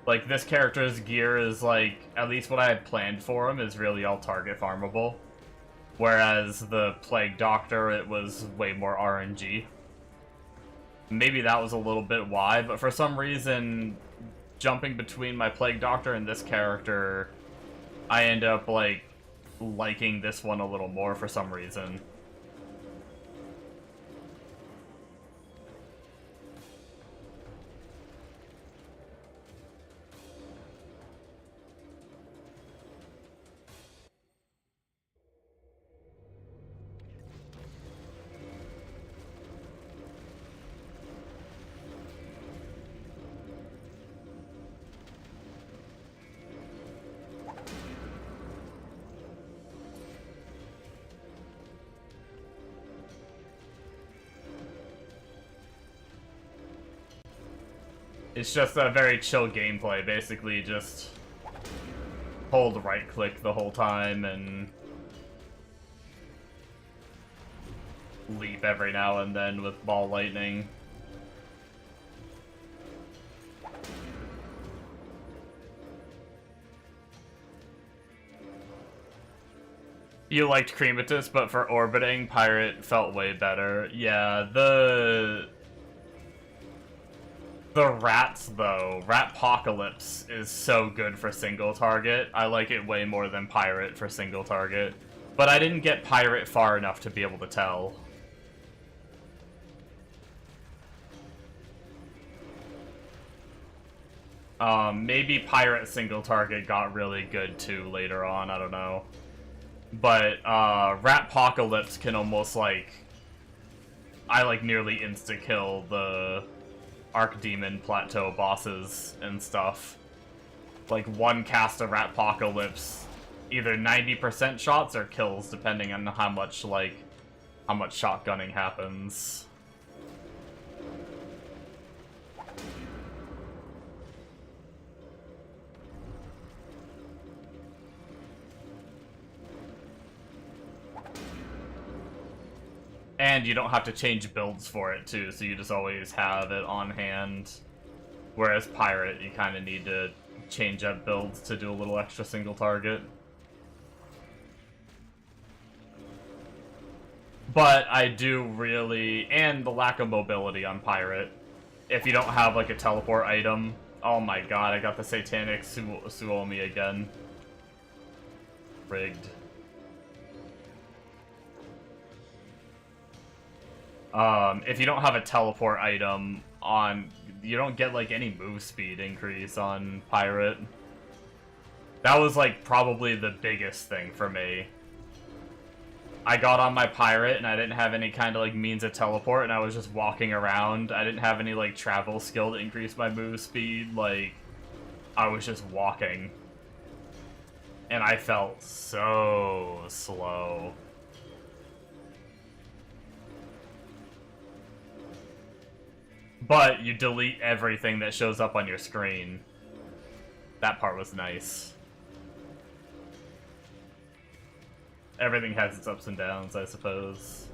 Like, this character's gear is, like, at least what I had planned for him is really all target farmable. Whereas the Plague Doctor, it was way more RNG. Maybe that was a little bit why, but for some reason, jumping between my Plague Doctor and this character, I end up, like, liking this one a little more for some reason. It's just a very chill gameplay, basically just hold right click the whole time and leap every now and then with ball lightning. You liked Crematus, but for orbiting, Pirate felt way better. Yeah, the rats, though. Ratpocalypse is so good for single target. I like it way more than Pirate for single target. But I didn't get Pirate far enough to be able to tell. Maybe Pirate single target got really good too later on, I don't know. But, Ratpocalypse can almost, like... I, like, nearly insta-kill the Arcdemon Plateau bosses and stuff. Like, one cast of Ratpocalypse, either 90% shots or kills, depending on how much, like, how much shotgunning happens. And you don't have to change builds for it, too, so you just always have it on hand. Whereas Pirate, you kind of need to change up builds to do a little extra single target. But I do really... And the lack of mobility on Pirate. If you don't have, like, a teleport item... Oh my god, I got the Satanic Suomi again. Rigged. If you don't have a teleport item on... You don't get, like, any move speed increase on Pirate. That was, like, probably the biggest thing for me. I got on my Pirate, and I didn't have any kind of, like, means of teleport, and I was just walking around. I didn't have any, like, travel skill to increase my move speed. Like, I was just walking. And I felt so slow. But you delete everything that shows up on your screen. That part was nice. Everything has its ups and downs, I suppose.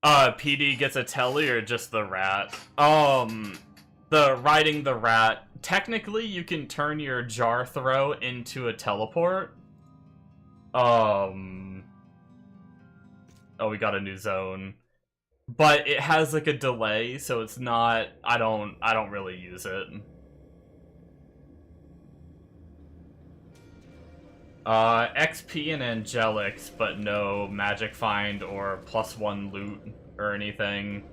PD gets a telly or just the rat? The riding the rat. Technically, you can turn your jar throw into a teleport. Oh, we got a new zone. But it has like a delay, so it's not... I don't really use it. XP and Angelics, but no Magic Find or +1 loot or anything.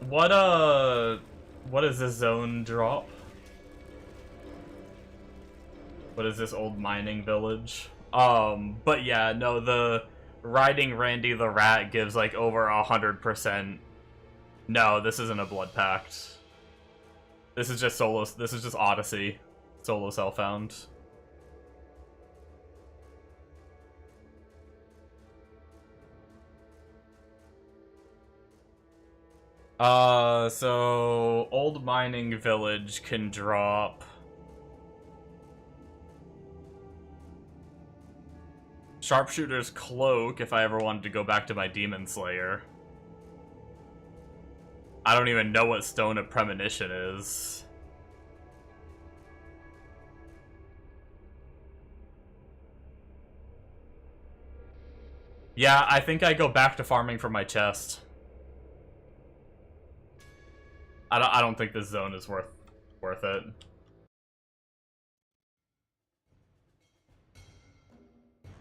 What is this zone drop? What is this old mining village? But yeah, no, the riding Randy the Rat gives like over 100%. No, this isn't a Blood Pact. This is just solo. This is just Odyssey. Solo self-found. So old mining village can drop Sharpshooter's Cloak if I ever wanted to go back to my Demon Slayer. I don't even know what Stone of Premonition is. Yeah, I think I go back to farming for my chest. I don't think this zone is worth it.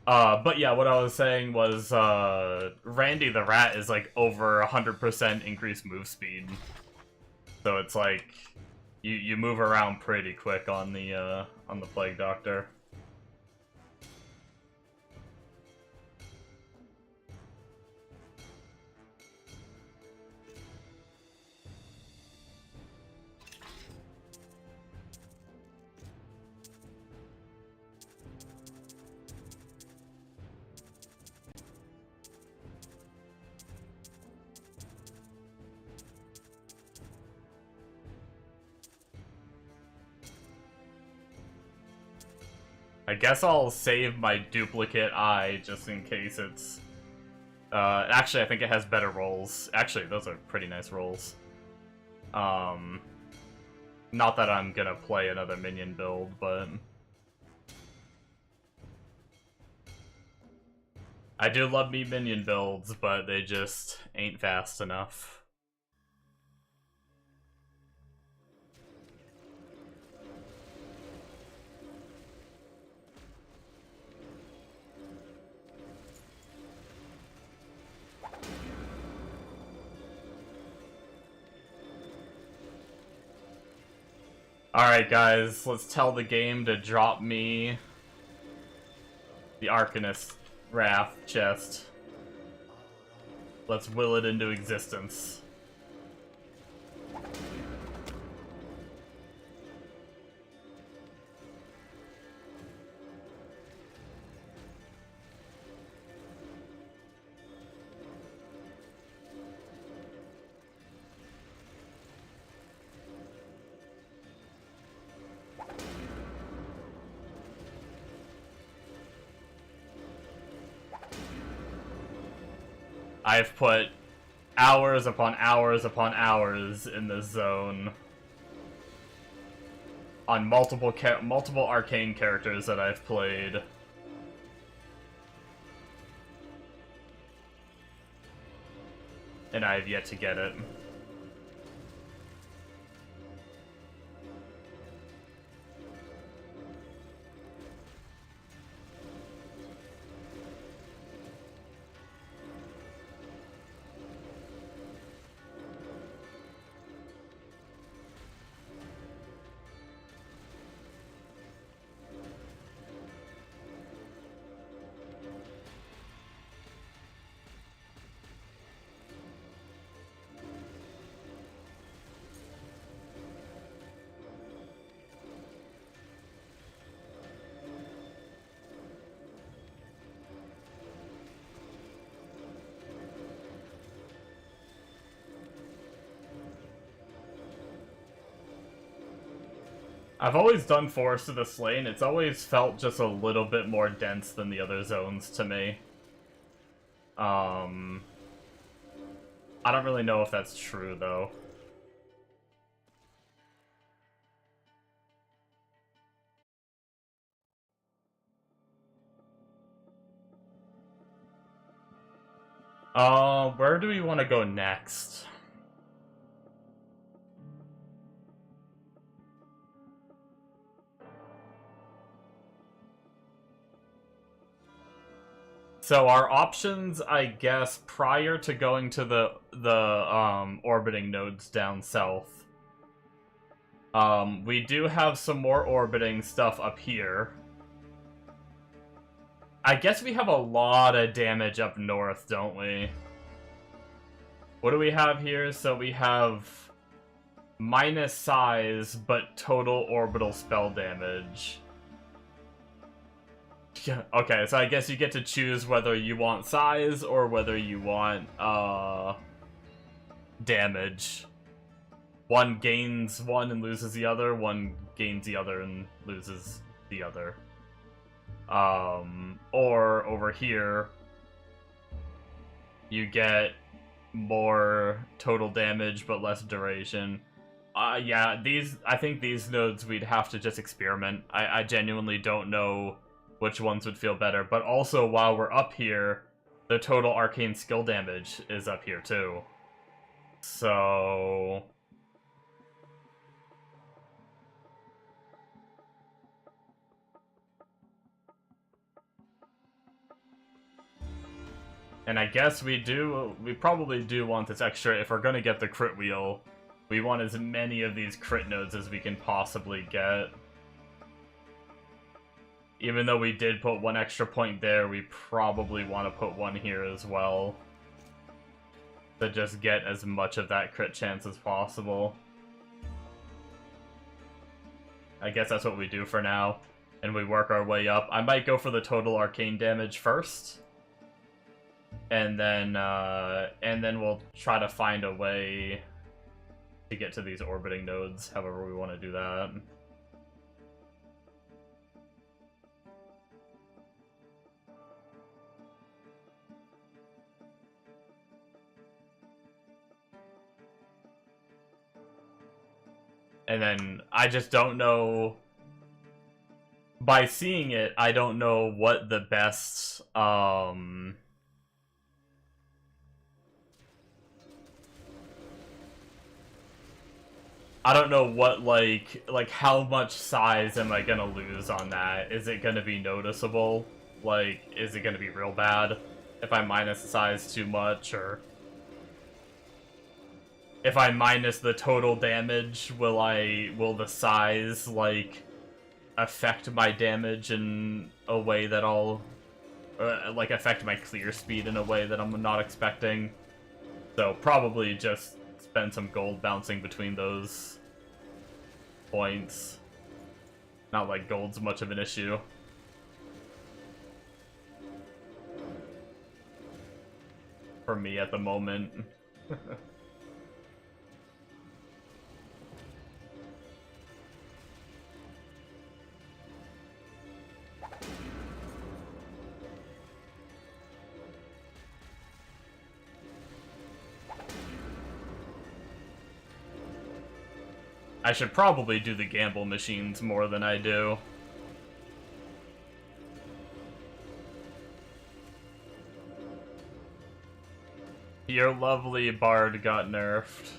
But yeah, what I was saying was, Randy the Rat is like over 100% increased move speed. So it's like, you move around pretty quick on the Plague Doctor. I guess I'll save my duplicate eye just in case it's... actually, I think it has better rolls. Actually, those are pretty nice rolls. Not that I'm gonna play another minion build, but... I do love me minion builds, but they just ain't fast enough. Alright guys, let's tell the game to drop me the Arcanist Wrath chest. Let's will it into existence. I've put hours upon hours upon hours in this zone on multiple Arcane characters that I've played. And I have yet to get it. I've always done Forest of the Slain. It's always felt just a little bit more dense than the other zones to me. I don't really know if that's true, though. Where do we want to go next? So our options, I guess, prior to going to the orbiting nodes down south. We do have some more orbiting stuff up here. I guess we have a lot of damage up north, don't we? What do we have here? So we have minus size, but total orbital spell damage. Okay, so I guess you get to choose whether you want size or whether you want damage. One gains one and loses the other, one gains the other and loses the other. Or over here, you get more total damage but less duration. Yeah, I think these nodes we'd have to just experiment. I genuinely don't know which ones would feel better, but also while we're up here, the total arcane skill damage is up here too. So... And I guess we probably do want this extra, if we're gonna get the crit wheel, we want as many of these crit nodes as we can possibly get. Even though we did put one extra point there, we probably want to put one here as well. To just get as much of that crit chance as possible. I guess that's what we do for now. And we work our way up. I might go for the total arcane damage first. And then we'll try to find a way to get to these orbiting nodes, however we want to do that. And then I just don't know... By seeing it, I don't know what the best, I don't know what, like, how much size am I gonna lose on that? Is it gonna be noticeable? Like, is it gonna be real bad if I minus the size too much, or... If I minus the total damage, will the size, like, affect my damage in a way that I'll... like, affect my clear speed in a way that I'm not expecting? So, probably just spend some gold bouncing between those points. Not like gold's much of an issue. For me at the moment. I should probably do the gamble machines more than I do. Your lovely bard got nerfed.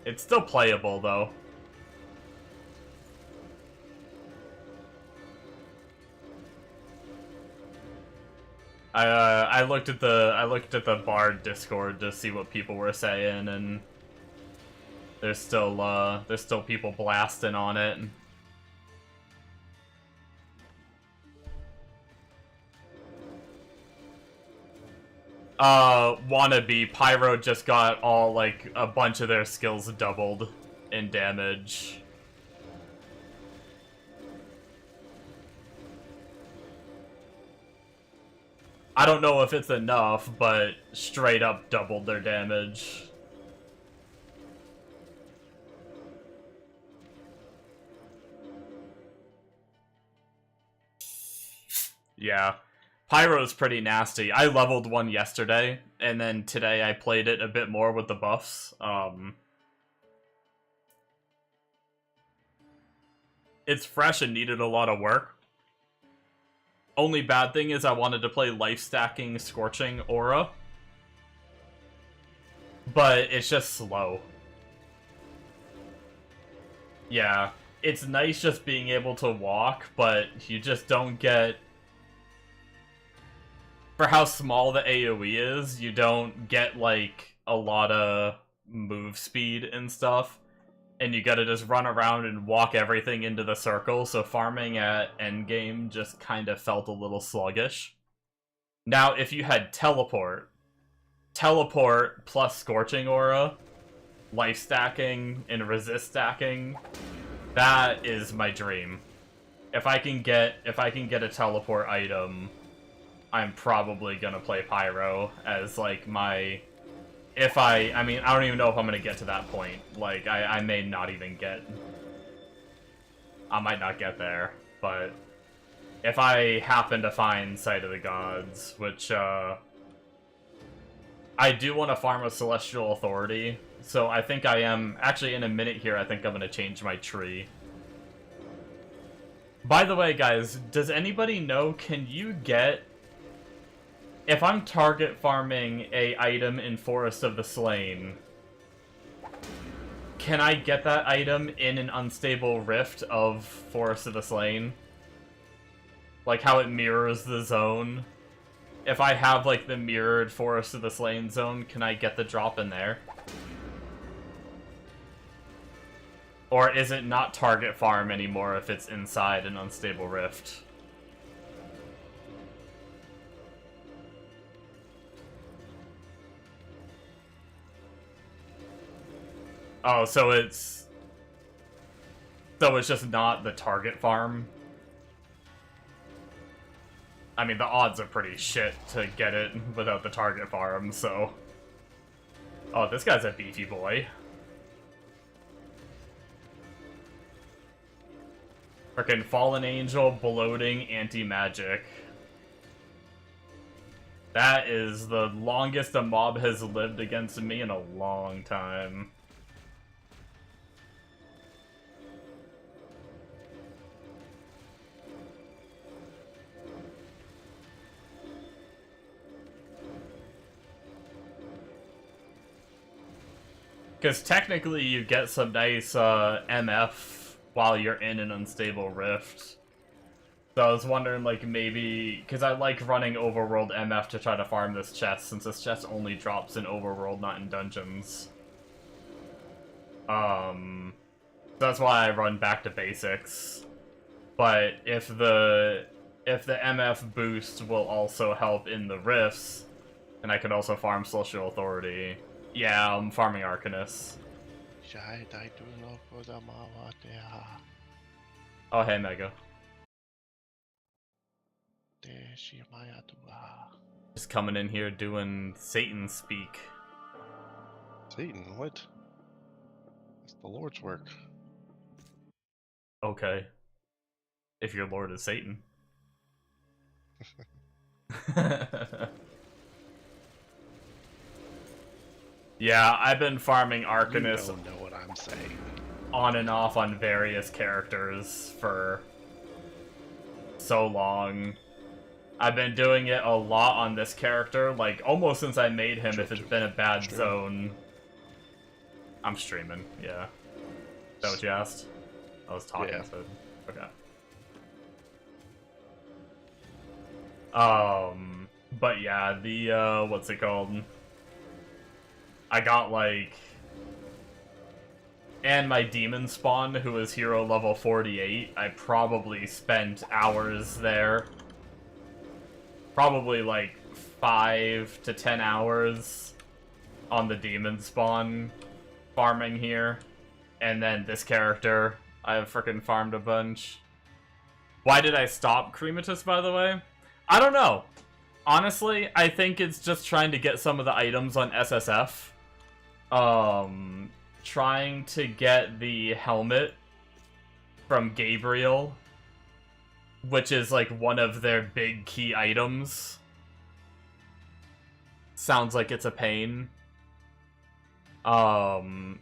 It's still playable, though. I looked at the Bard Discord to see what people were saying, and there's still people blasting on it. Wannabe Pyro just got all, like, a bunch of their skills doubled in damage. I don't know if it's enough, but straight up doubled their damage. Yeah. Pyro's pretty nasty. I leveled one yesterday, and then today I played it a bit more with the buffs. It's fresh and needed a lot of work. Only bad thing is I wanted to play life stacking Scorching Aura, but it's just slow. Yeah, it's nice just being able to walk, but you just don't get... For how small the AoE is, you don't get, like, a lot of move speed and stuff. And you gotta just run around and walk everything into the circle, so farming at endgame just kind of felt a little sluggish. Now, if you had Teleport plus Scorching Aura, life stacking, and resist stacking, that is my dream. If I can get a Teleport item, I'm probably gonna play Pyro as, like, my... I mean, I don't even know if I'm gonna get to that point. Like, I may not even get... I might not get there, but... If I happen to find Sight of the Gods, which, I do want to farm a Celestial Authority, so I think I am... Actually, in a minute here, I think I'm gonna change my tree. By the way, guys, does anybody know, can you get... If I'm target farming a item in Forest of the Slain, can I get that item in an unstable rift of Forest of the Slain? Like how it mirrors the zone? If I have, like, the mirrored Forest of the Slain zone, can I get the drop in there? Or is it not target farm anymore if it's inside an unstable rift? Oh, so it's just not the target farm? I mean, the odds are pretty shit to get it without the target farm, so... Oh, this guy's a beefy boy. Frickin' Fallen Angel, bloating, anti-magic. That is the longest a mob has lived against me in a long time. Because technically you get some nice MF while you're in an unstable rift. So I was wondering, like, maybe... Because I like running overworld MF to try to farm this chest, since this chest only drops in overworld, not in dungeons. That's why I run back to basics. But if the MF boost will also help in the rifts, and I could also farm Celestial Authority... Yeah, I'm farming Arcanus. Oh, hey, Mega. Just coming in here doing Satan speak. Satan? What? It's the Lord's work. Okay. If your lord is Satan. Yeah, I've been farming Arcanus. You don't know what I'm saying. On and off on various characters for so long. I've been doing it a lot on this character, like almost since I made him. If it's been a bad zone, I'm streaming. Yeah. Is that what you asked? I was talking. Yeah. So okay. But yeah, the what's it called? I got like, and my demon spawn, who is hero level 48. I probably spent hours there. Probably like 5 to 10 hours on the demon spawn farming here. And then this character, I've freaking farmed a bunch. Why did I stop Crematus, by the way? I don't know. Honestly, I think it's just trying to get some of the items on SSF. Trying to get the helmet from Gabriel, which is like one of their big key items. Sounds like it's a pain. And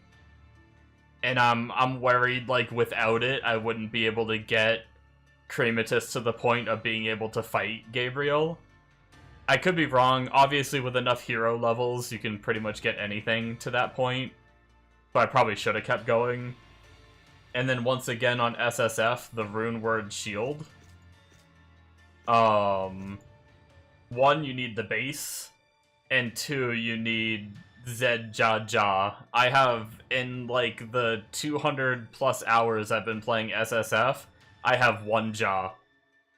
I'm worried, like, without it, I wouldn't be able to get Crematus to the point of being able to fight Gabriel. I could be wrong. Obviously, with enough hero levels, you can pretty much get anything to that point. So I probably should have kept going. And then once again on SSF, the rune word shield. One, you need the base. And two, you need Zed Ja Ja. I have, in like the 200 plus hours I've been playing SSF, I have one Ja.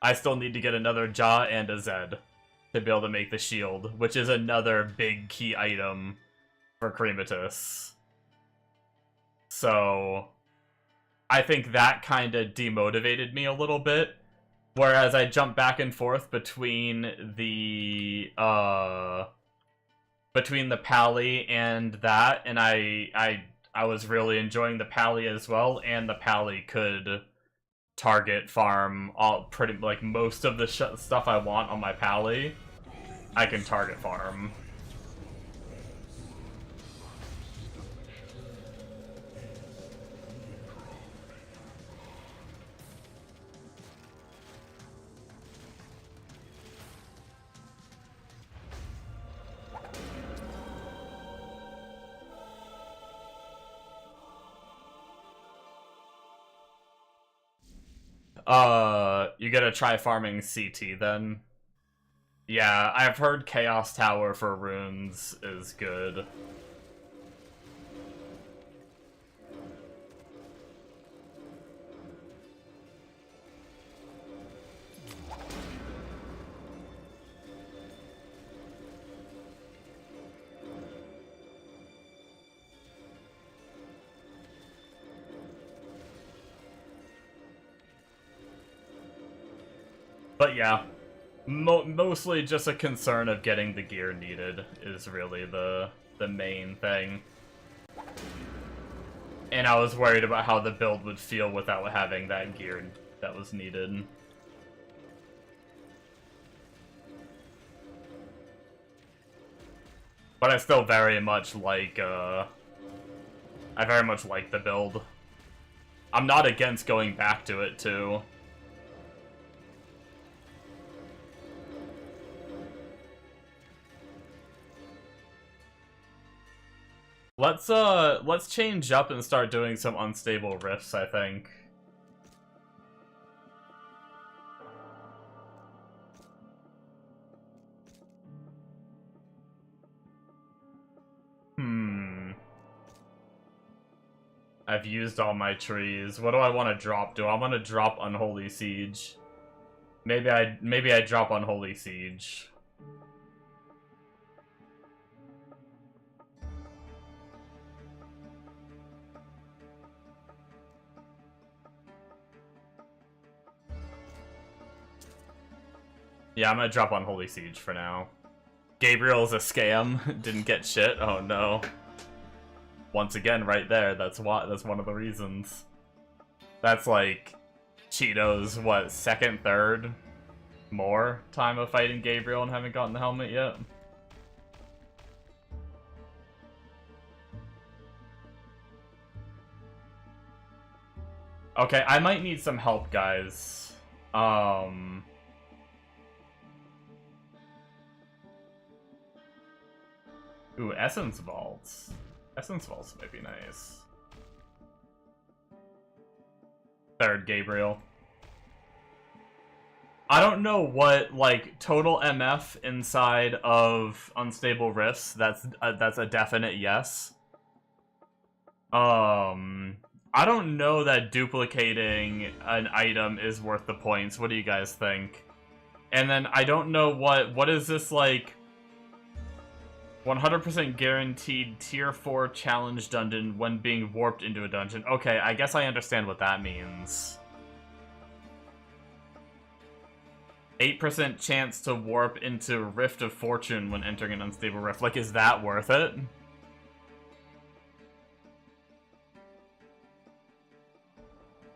I still need to get another Ja and a Zed to be able to make the shield, which is another big key item for Crematus. So I think that kind of demotivated me a little bit. Whereas I jumped back and forth between the Pally and that, and I was really enjoying the Pally as well, and the Pally could target farm all pretty like most of the stuff I want on my Pally. I can target farm. You gotta try farming CT then. Yeah, I've heard Chaos Tower for runes is good. But yeah, mostly just a concern of getting the gear needed is really the main thing. And I was worried about how the build would feel without having that gear that was needed. But I still very much like, I very much like the build. I'm not against going back to it, too. Let's change up and start doing some unstable rifts, I think. I've used all my trees. What do I want to drop? Do I want to drop Unholy Siege? Maybe I drop Unholy Siege. Yeah, I'm gonna drop Unholy Siege for now. Gabriel's a scam. Didn't get shit. Oh no. Once again, right there. That's one of the reasons. That's like Cheeto's what, second, third, more time of fighting Gabriel and haven't gotten the helmet yet. Okay, I might need some help, guys. Ooh, Essence Vaults. Essence Vaults might be nice. Third, Gabriel. I don't know what, like, total MF inside of Unstable Rifts. That's a definite yes. I don't know that duplicating an item is worth the points. What do you guys think? And then I don't know what is this, like, 100% guaranteed tier 4 challenge dungeon when being warped into a dungeon. Okay, I guess I understand what that means. 8% chance to warp into Rift of Fortune when entering an unstable rift. Like, is that worth it?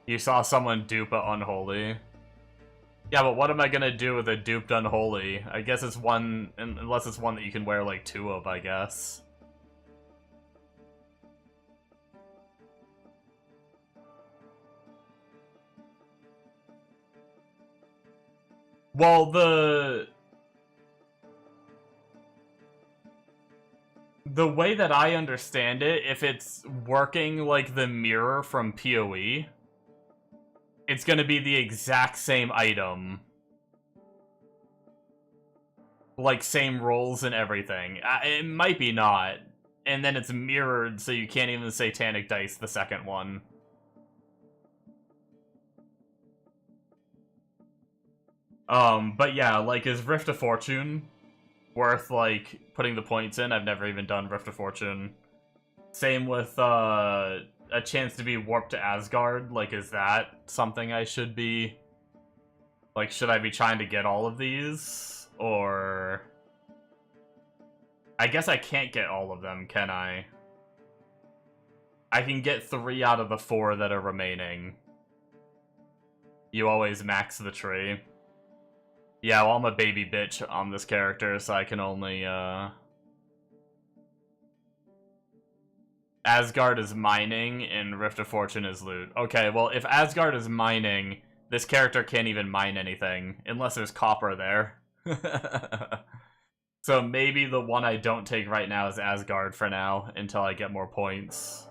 You saw someone dupe a Unholy. Yeah, but what am I gonna do with a duped Unholy? I guess it's one, unless it's one that you can wear like 2 of, I guess. Well, the way that I understand it, if it's working like the mirror from PoE, it's gonna be the exact same item. Like, same rolls and everything. It might be not. And then it's mirrored, so you can't even Satanic Dice the second one. But yeah, like, is Rift of Fortune worth, like, putting the points in? I've never even done Rift of Fortune. Same with, a chance to be warped to Asgard. Like, is that something I should be... Like, should I be trying to get all of these? Or... I guess I can't get all of them, can I? I can get 3 out of the 4 that are remaining. You always max the tree. Yeah, well, I'm a baby bitch on this character, so I can only, Asgard is mining, and Rift of Fortune is loot. Okay, well, if Asgard is mining, this character can't even mine anything, unless there's copper there. So maybe the one I don't take right now is Asgard for now, until I get more points.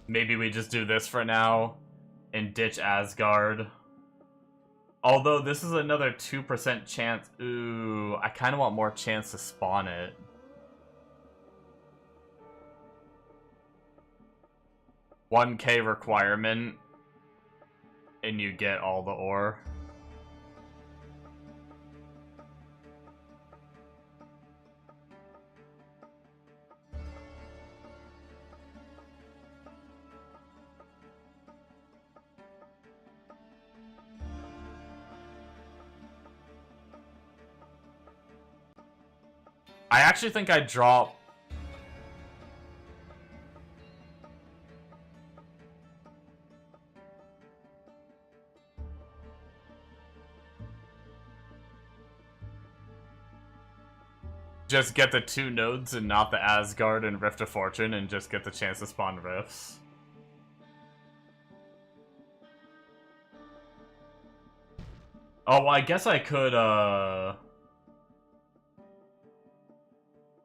Maybe we just do this for now, and ditch Asgard. Although this is another 2% chance. Ooh, I kind of want more chance to spawn it. $1K requirement, and you get all the ore. I actually think I drop... Just get the 2 nodes and not the Asgard and Rift of Fortune and just get the chance to spawn rifts. Oh, well, I guess I could,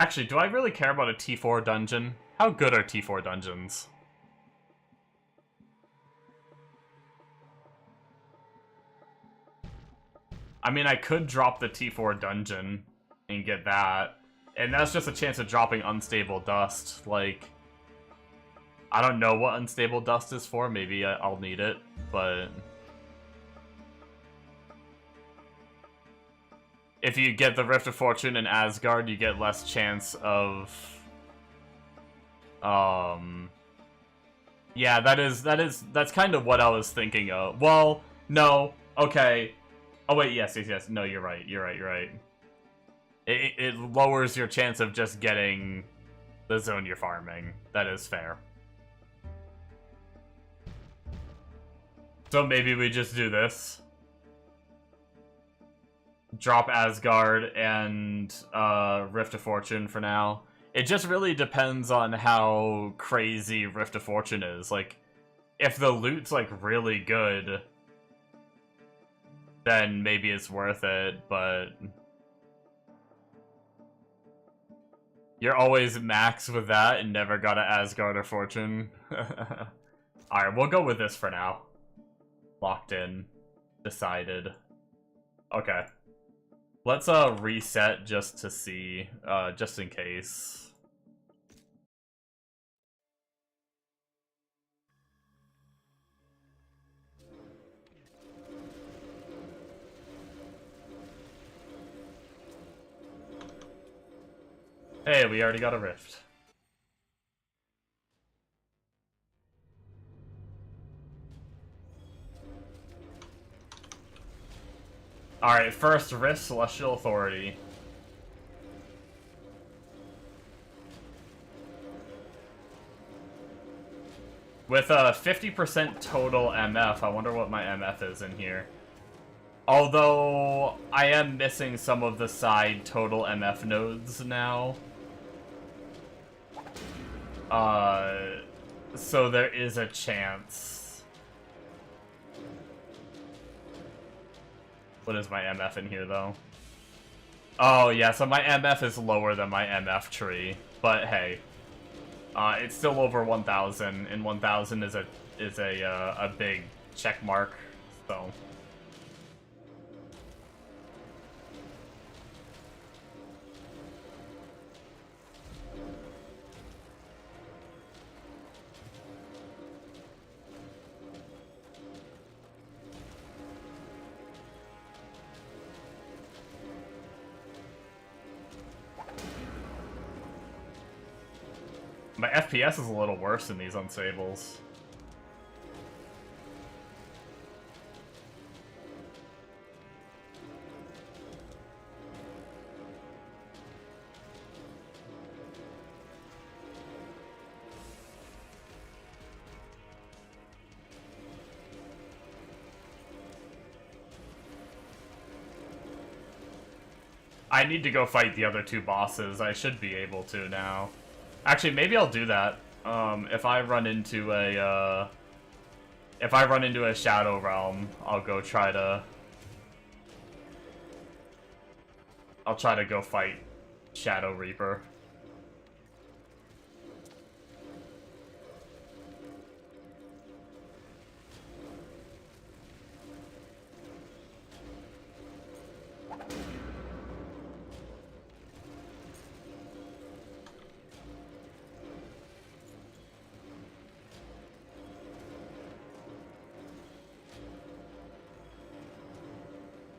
Actually, do I really care about a T4 dungeon? How good are T4 dungeons? I mean, I could drop the T4 dungeon and get that. And that's just a chance of dropping Unstable Dust. Like, I don't know what Unstable Dust is for. Maybe I'll need it, but... if you get the Rift of Fortune in Asgard, you get less chance of... Yeah, that's kind of what I was thinking of. Well, no, okay. Oh wait, yes. No, you're right. It lowers your chance of just getting the zone you're farming. That is fair. So maybe we just do this. Drop Asgard and Rift of Fortune for now. It just really depends on how crazy Rift of Fortune is. Like, if the loot's like really good, then maybe it's worth it, but you're always max with that and never got an Asgard or Fortune. Alright, we'll go with this for now. Locked in. Decided. Okay. Let's reset just to see, just in case. Hey, we already got a rift. Alright, first rift, Celestial Authority. With a 50% total MF, I wonder what my MF is in here. Although, I am missing some of the side total MF nodes now. So there is a chance. What is my MF in here, though? Oh, yeah, so my MF is lower than my MF tree. But, hey. It's still over 1,000, and 1,000 is a big check mark, so... My FPS is a little worse in these unstables. I need to go fight the other 2 bosses. I should be able to now. Actually, maybe I'll do that. If I run into a Shadow Realm, I'll try to go fight Shadow Reaper.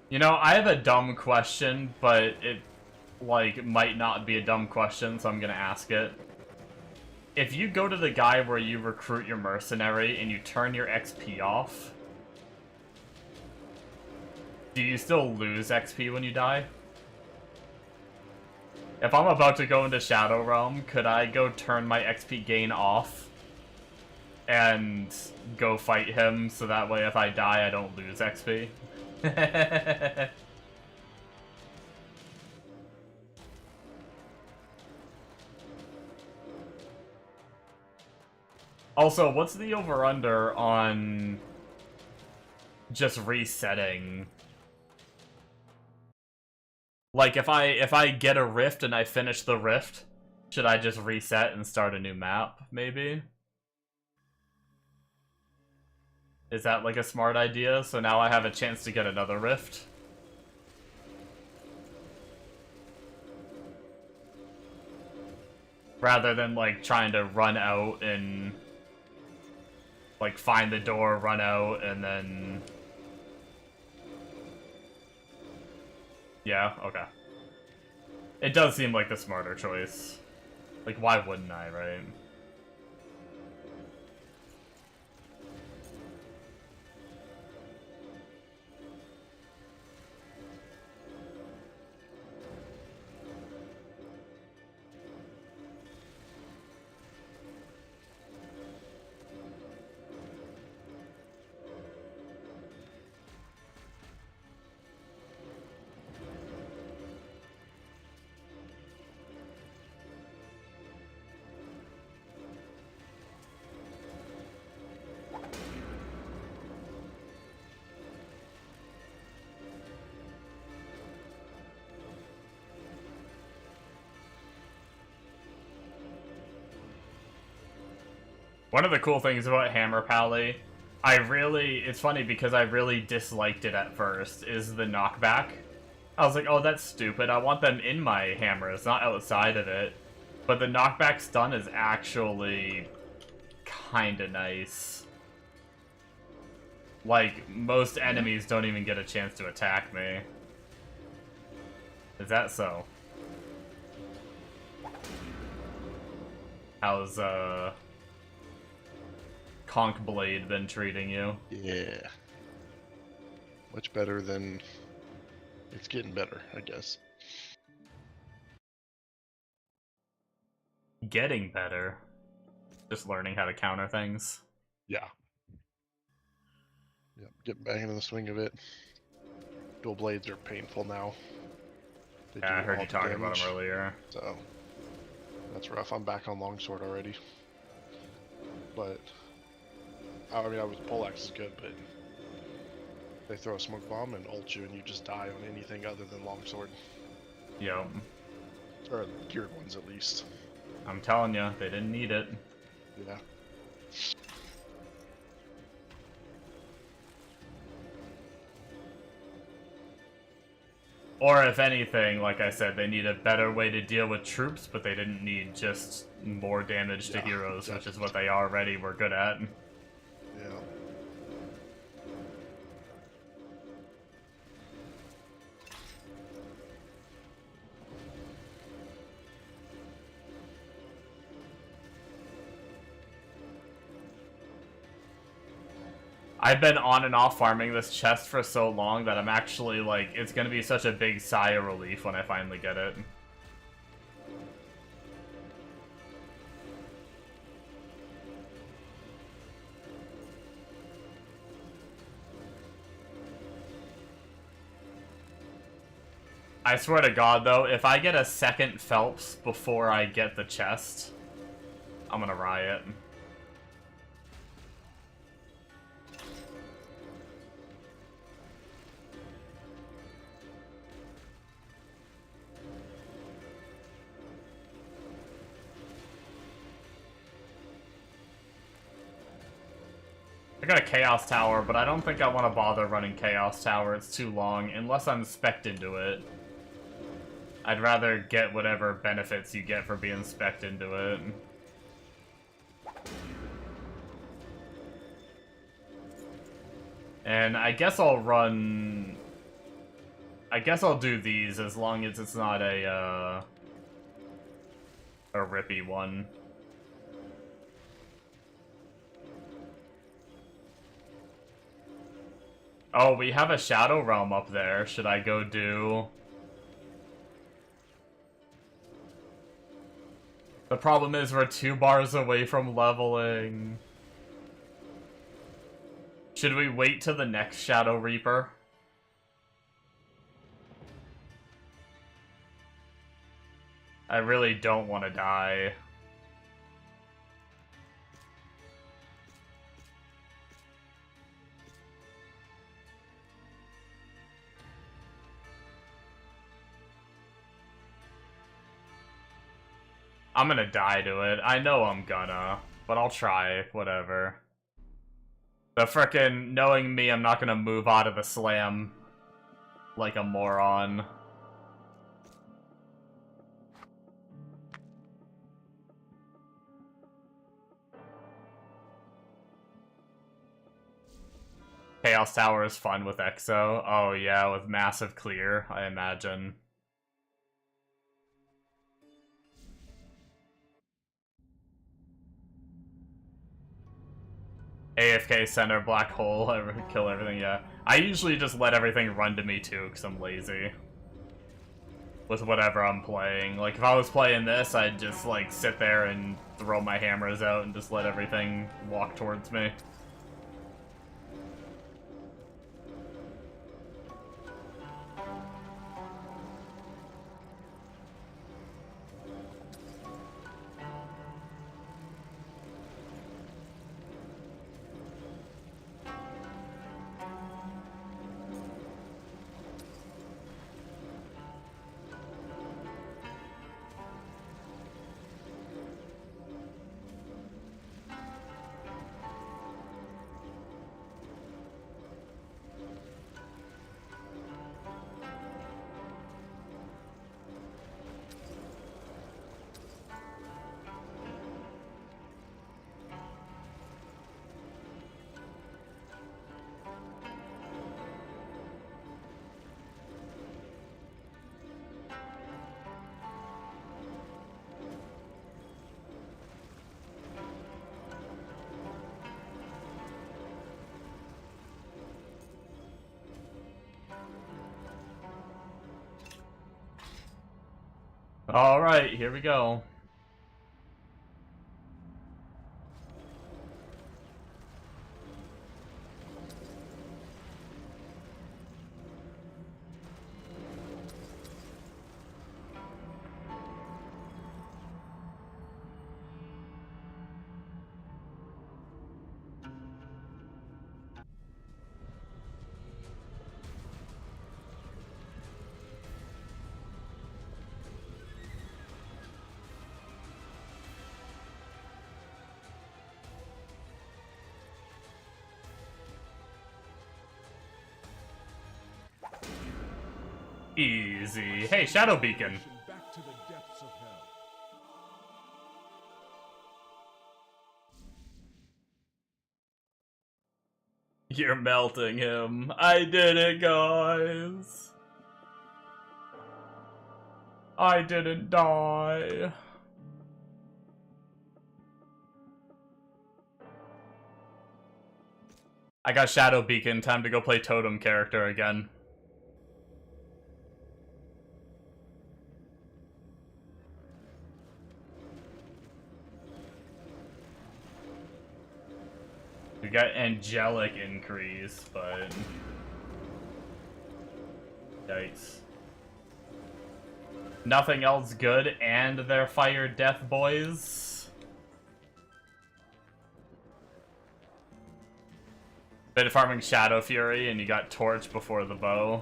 You know, I have a dumb question, but it, like, might not be a dumb question, so I'm gonna ask it. If you go to the guy where you recruit your mercenary and you turn your XP off, do you still lose XP when you die? If I'm about to go into Shadow Realm, could I go turn my XP gain off and go fight him so that way if I die I don't lose XP? Also, what's the over-under on just resetting? Like, if I get a rift and I finish the rift, should I just reset and start a new map, maybe? Is that, like, a smart idea? So now I have a chance to get another rift? Rather than, like, trying to run out and, like, find the door, run out, and then... Yeah, okay. It does seem like the smarter choice. Like, why wouldn't I, right? One of the cool things about Hammer Pally, it's funny because I really disliked it at first, is the knockback. I was like, oh, that's stupid. I want them in my hammers, not outside of it. But the knockback stun is actually kinda nice. Like, most enemies don't even get a chance to attack me. Is that so? How's, Conch Blade been treating you? Yeah. Much better than... It's getting better, I guess. Getting better. Just learning how to counter things. Yeah. Yep, getting back into the swing of it. Dual blades are painful now. They Yeah, I do heard all you the talking about damage, them earlier. So, that's rough. I'm back on longsword already. But, I mean, I was poleaxe is good, but they throw a smoke bomb and ult you and you just die on anything other than longsword. Yo. Or geared ones at least. I'm telling you, they didn't need it. Yeah. Or if anything, like I said, they need a better way to deal with troops, but they didn't need just more damage to heroes, which is what they already were good at. Yeah. I've been on and off farming this chest for so long that I'm actually, like, it's gonna be such a big sigh of relief when I finally get it. I swear to God, though, if I get a second Phelps before I get the chest, I'm gonna riot. I got a Chaos Tower, but I don't think I want to bother running Chaos Tower. It's too long, unless I'm spec'd into it. I'd rather get whatever benefits you get for being spec'd into it. And I guess I'll run... I guess I'll do these as long as it's not a rippy one. Oh, we have a Shadow Realm up there. Should I go do... The problem is we're 2 bars away from leveling. Should we wait till the next Shadow Reaper? I really don't want to die. I'm gonna die to it. I know I'm gonna, but I'll try. Whatever. The frickin' knowing me, I'm not gonna move out of the slam like a moron. Chaos Tower is fun with Exo. Oh yeah, with massive clear, I imagine. AFK center, black hole, kill everything, yeah. I usually just let everything run to me too, because I'm lazy. With whatever I'm playing. Like, if I was playing this, I'd just, like, sit there and throw my hammers out and just let everything walk towards me. Alright, here we go. Easy. Hey, Shadow Beacon. Back to the depths of hell. You're melting him. I did it, guys. I didn't die. I got Shadow Beacon. Time to go play Totem character again. We got angelic increase, but yikes. Nothing else good, and they're fire death boys. Bit of farming Shadow Fury, and you got Torch before the bow.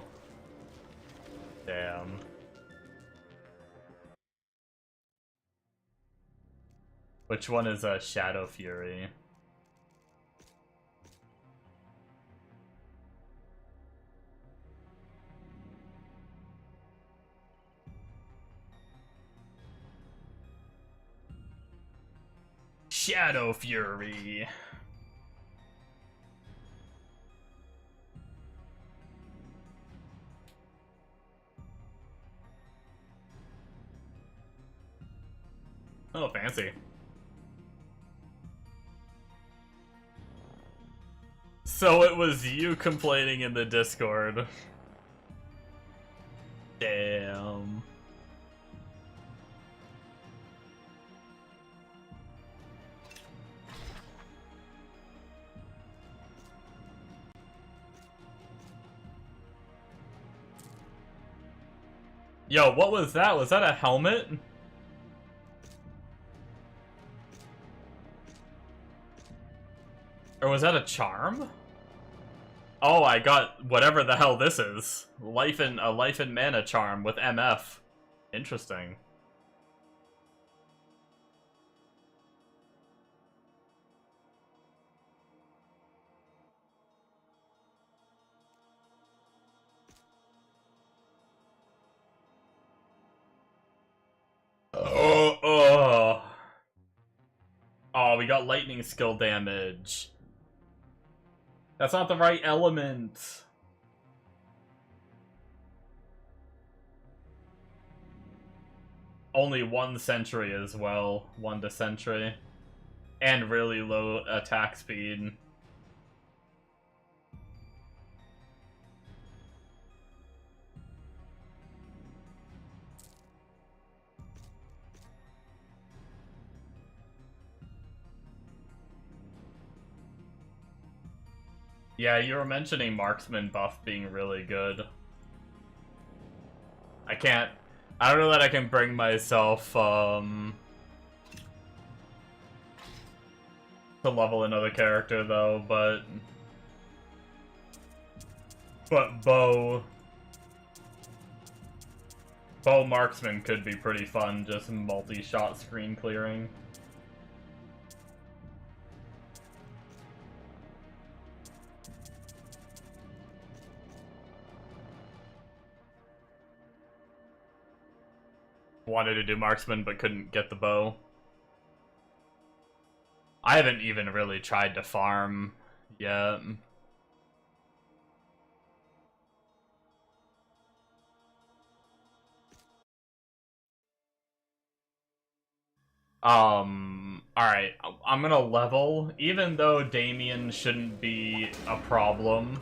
Damn. Which one is a Shadow Fury? Shadow Fury. Oh, fancy. So it was you complaining in the Discord. Damn. Yo, what was that? Was that a helmet? Or was that a charm? Oh, I got whatever the hell this is. A life and mana charm with MF. Interesting. Oh, oh. Oh, we got lightning skill damage. That's not the right element. Only 1 sentry as well. 1 to sentry. And really low attack speed. Yeah, you were mentioning marksman buff being really good. I don't know that I can bring myself, to level another character, though, but bow marksman could be pretty fun, just multi-shot screen clearing. Wanted to do marksman but couldn't get the bow. I haven't even really tried to farm yet. Alright, I'm gonna level, even though Damien shouldn't be a problem.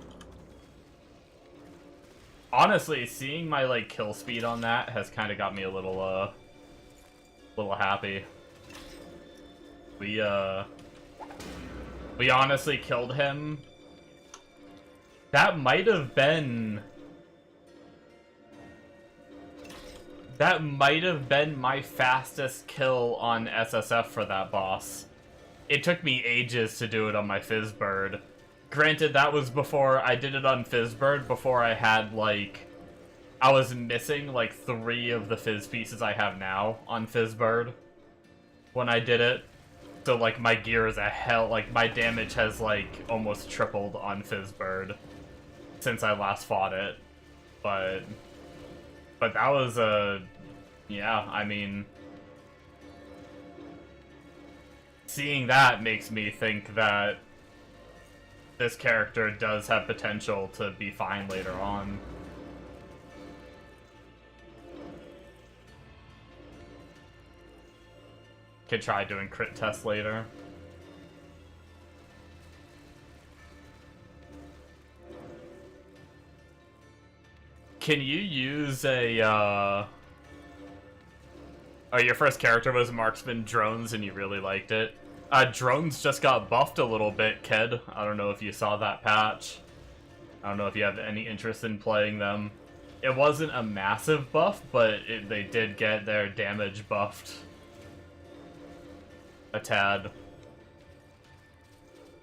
Honestly, seeing my, like, kill speed on that has kind of got me a little happy. We honestly killed him. That might have been my fastest kill on SSF for that boss. It took me ages to do it on my Fizzbird. Granted, that was before I did it on Fizzbird, before I had, like... I was missing, like, 3 of the Fizz pieces I have now on Fizzbird when I did it. So, like, my gear is a hell... Like, my damage has, like, almost tripled on Fizzbird since I last fought it. But that was a... Yeah, I mean... Seeing that makes me think that this character does have potential to be fine later on. Could try doing crit tests later. Can you use a, Oh, your first character was Marksman Drones and you really liked it? Drones just got buffed a little bit, Ked. I don't know if you saw that patch. I don't know if you have any interest in playing them. It wasn't a massive buff, but they did get their damage buffed a tad.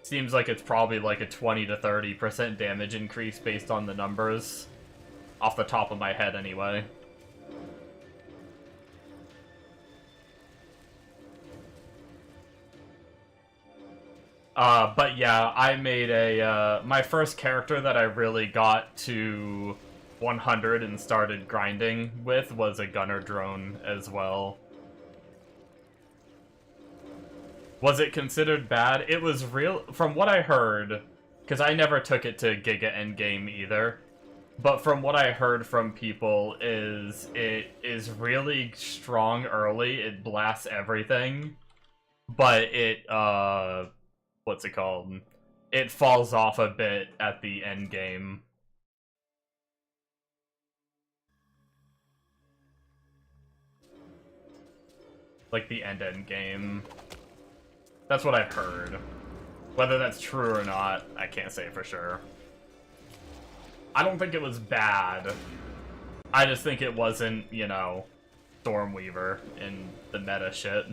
Seems like it's probably like a 20 to 30% damage increase based on the numbers. Off the top of my head, anyway. But yeah, I made a, my first character that I really got to 100 and started grinding with was a gunner drone as well. Was it considered bad? It was real, from what I heard, because I never took it to Giga Endgame either, but from what I heard from people is it is really strong early, it blasts everything, but it, what's it called? It falls off a bit at the end game. Like the end game. That's what I've heard. Whether that's true or not, I can't say for sure. I don't think it was bad. I just think it wasn't, you know, Stormweaver in the meta shit.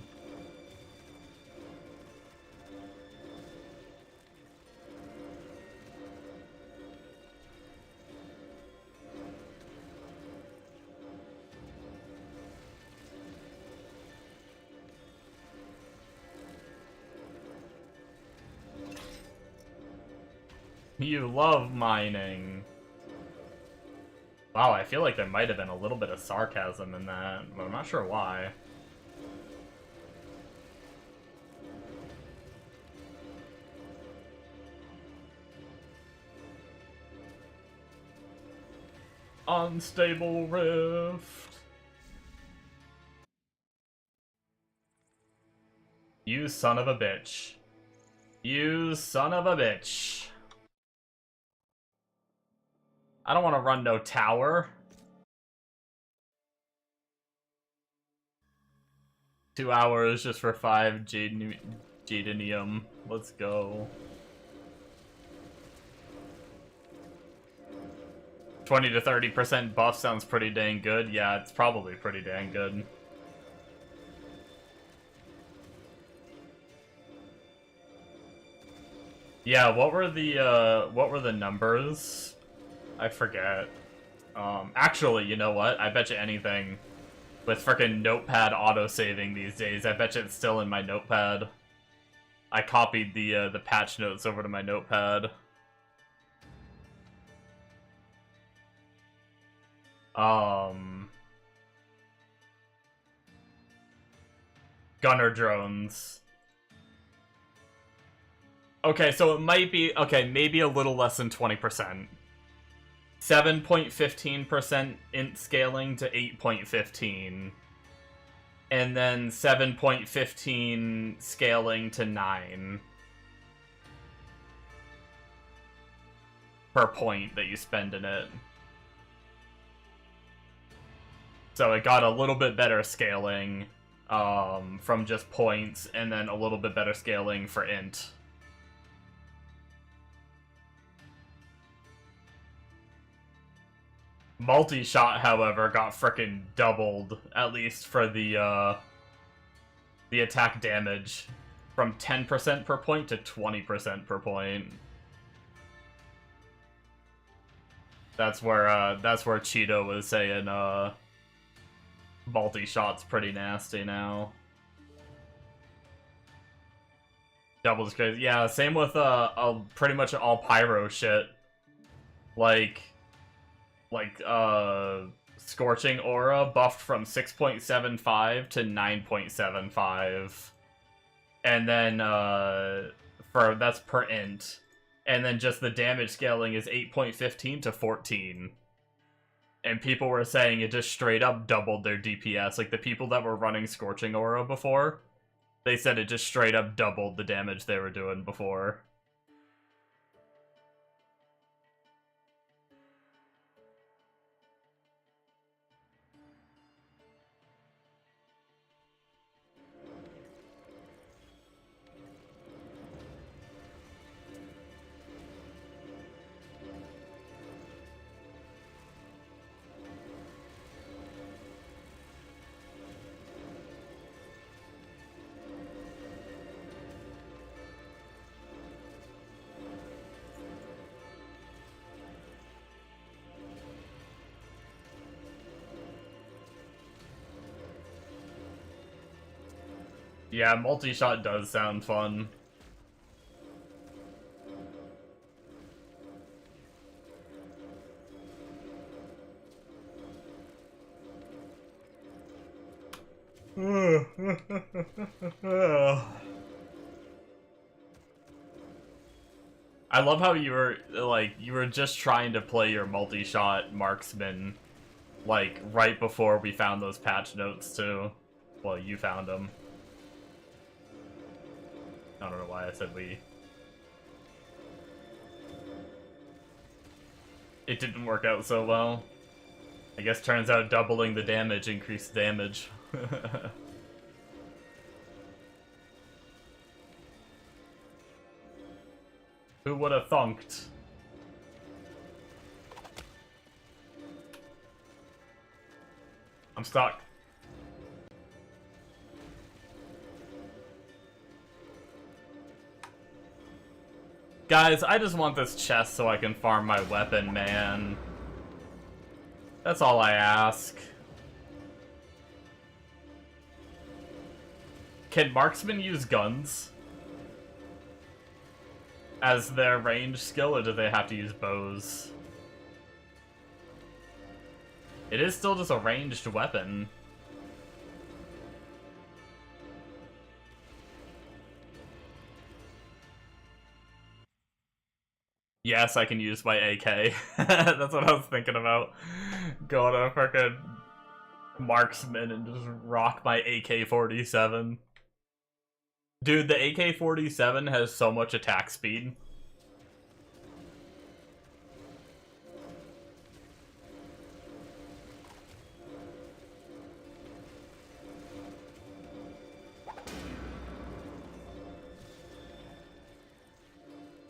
You love mining. Wow, I feel like there might have been a little bit of sarcasm in that, but I'm not sure why. Unstable rift. You son of a bitch. You son of a bitch. I don't want to run no tower. 2 hours just for 5 Jadinium. Let's go. 20 to 30% buff sounds pretty dang good. Yeah, it's probably pretty dang good. Yeah, what were the numbers? I forget. Actually, you know what? I bet you anything. With frickin' Notepad auto-saving these days, I bet you it's still in my Notepad. I copied the patch notes over to my Notepad. Gunner drones. Okay, so it might be, okay, maybe a little less than 20%. 7.15% int scaling to 8.15. And then 7.15 scaling to 9. Per point that you spend in it. So it got a little bit better scaling from just points, and then a little bit better scaling for int. Multi-shot, however, got frickin' doubled, at least for the attack damage, from 10% per point to 20% per point. That's where Cheeto was saying multi-shot's pretty nasty now. Doubles crazy. Yeah, same with pretty much all pyro shit. Like Scorching Aura buffed from 6.75 to 9.75. And then, that's per int. And then just the damage scaling is 8.15 to 14. And people were saying it just straight up doubled their DPS. Like, the people that were running Scorching Aura before, they said it just straight up doubled the damage they were doing before. Yeah, multi-shot does sound fun. I love how you were just trying to play your multi-shot marksman, like, right before we found those patch notes, too. Well, you found them. I don't know why I said we. It didn't work out so well. I guess turns out doubling the damage increased damage. Who would have thunked? I'm stuck. Guys, I just want this chest so I can farm my weapon, man. That's all I ask. Can marksmen use guns as their range skill, or do they have to use bows? It is still just a ranged weapon. Yes, I can use my AK. That's what I was thinking about. Go to fucking marksman and just rock my AK-47. Dude, the AK-47 has so much attack speed.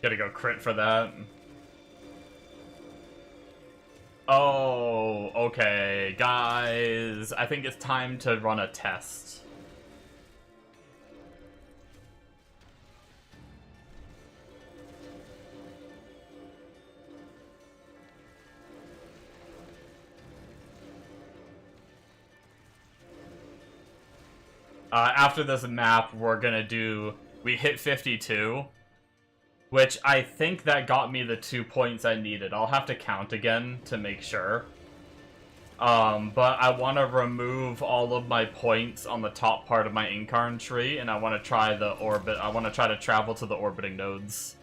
Gotta go crit for that. Oh, okay, guys. I think it's time to run a test. After this map, we're gonna do... We hit 52. Which I think that got me the 2 points I needed. I'll have to count again to make sure. But I want to remove all of my points on the top part of my Incarn tree, and I want to try the orbit. I want to try to travel to the orbiting nodes.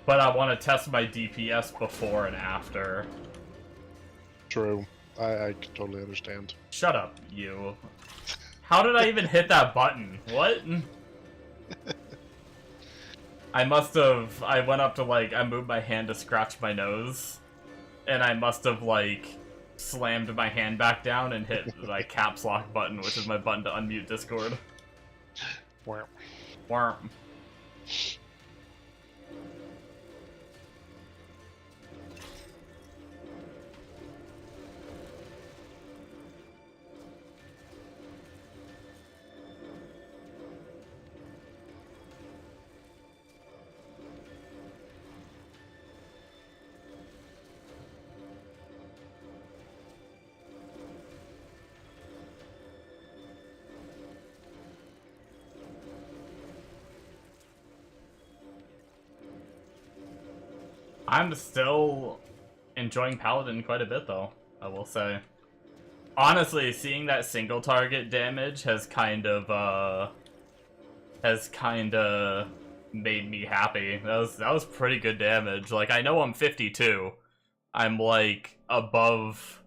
But I want to test my DPS before and after. True. I can totally understand. Shut up, you. How did I even hit that button? What? I must have... I went up to, like... I moved my hand to scratch my nose. And I must have, like... slammed my hand back down and hit my caps lock button, which is my button to unmute Discord. Wow. Worm. I'm still enjoying Paladin quite a bit, though, I will say. Honestly, seeing that single target damage has kind of made me happy. That was pretty good damage. Like, I know I'm 52. I'm, like, above...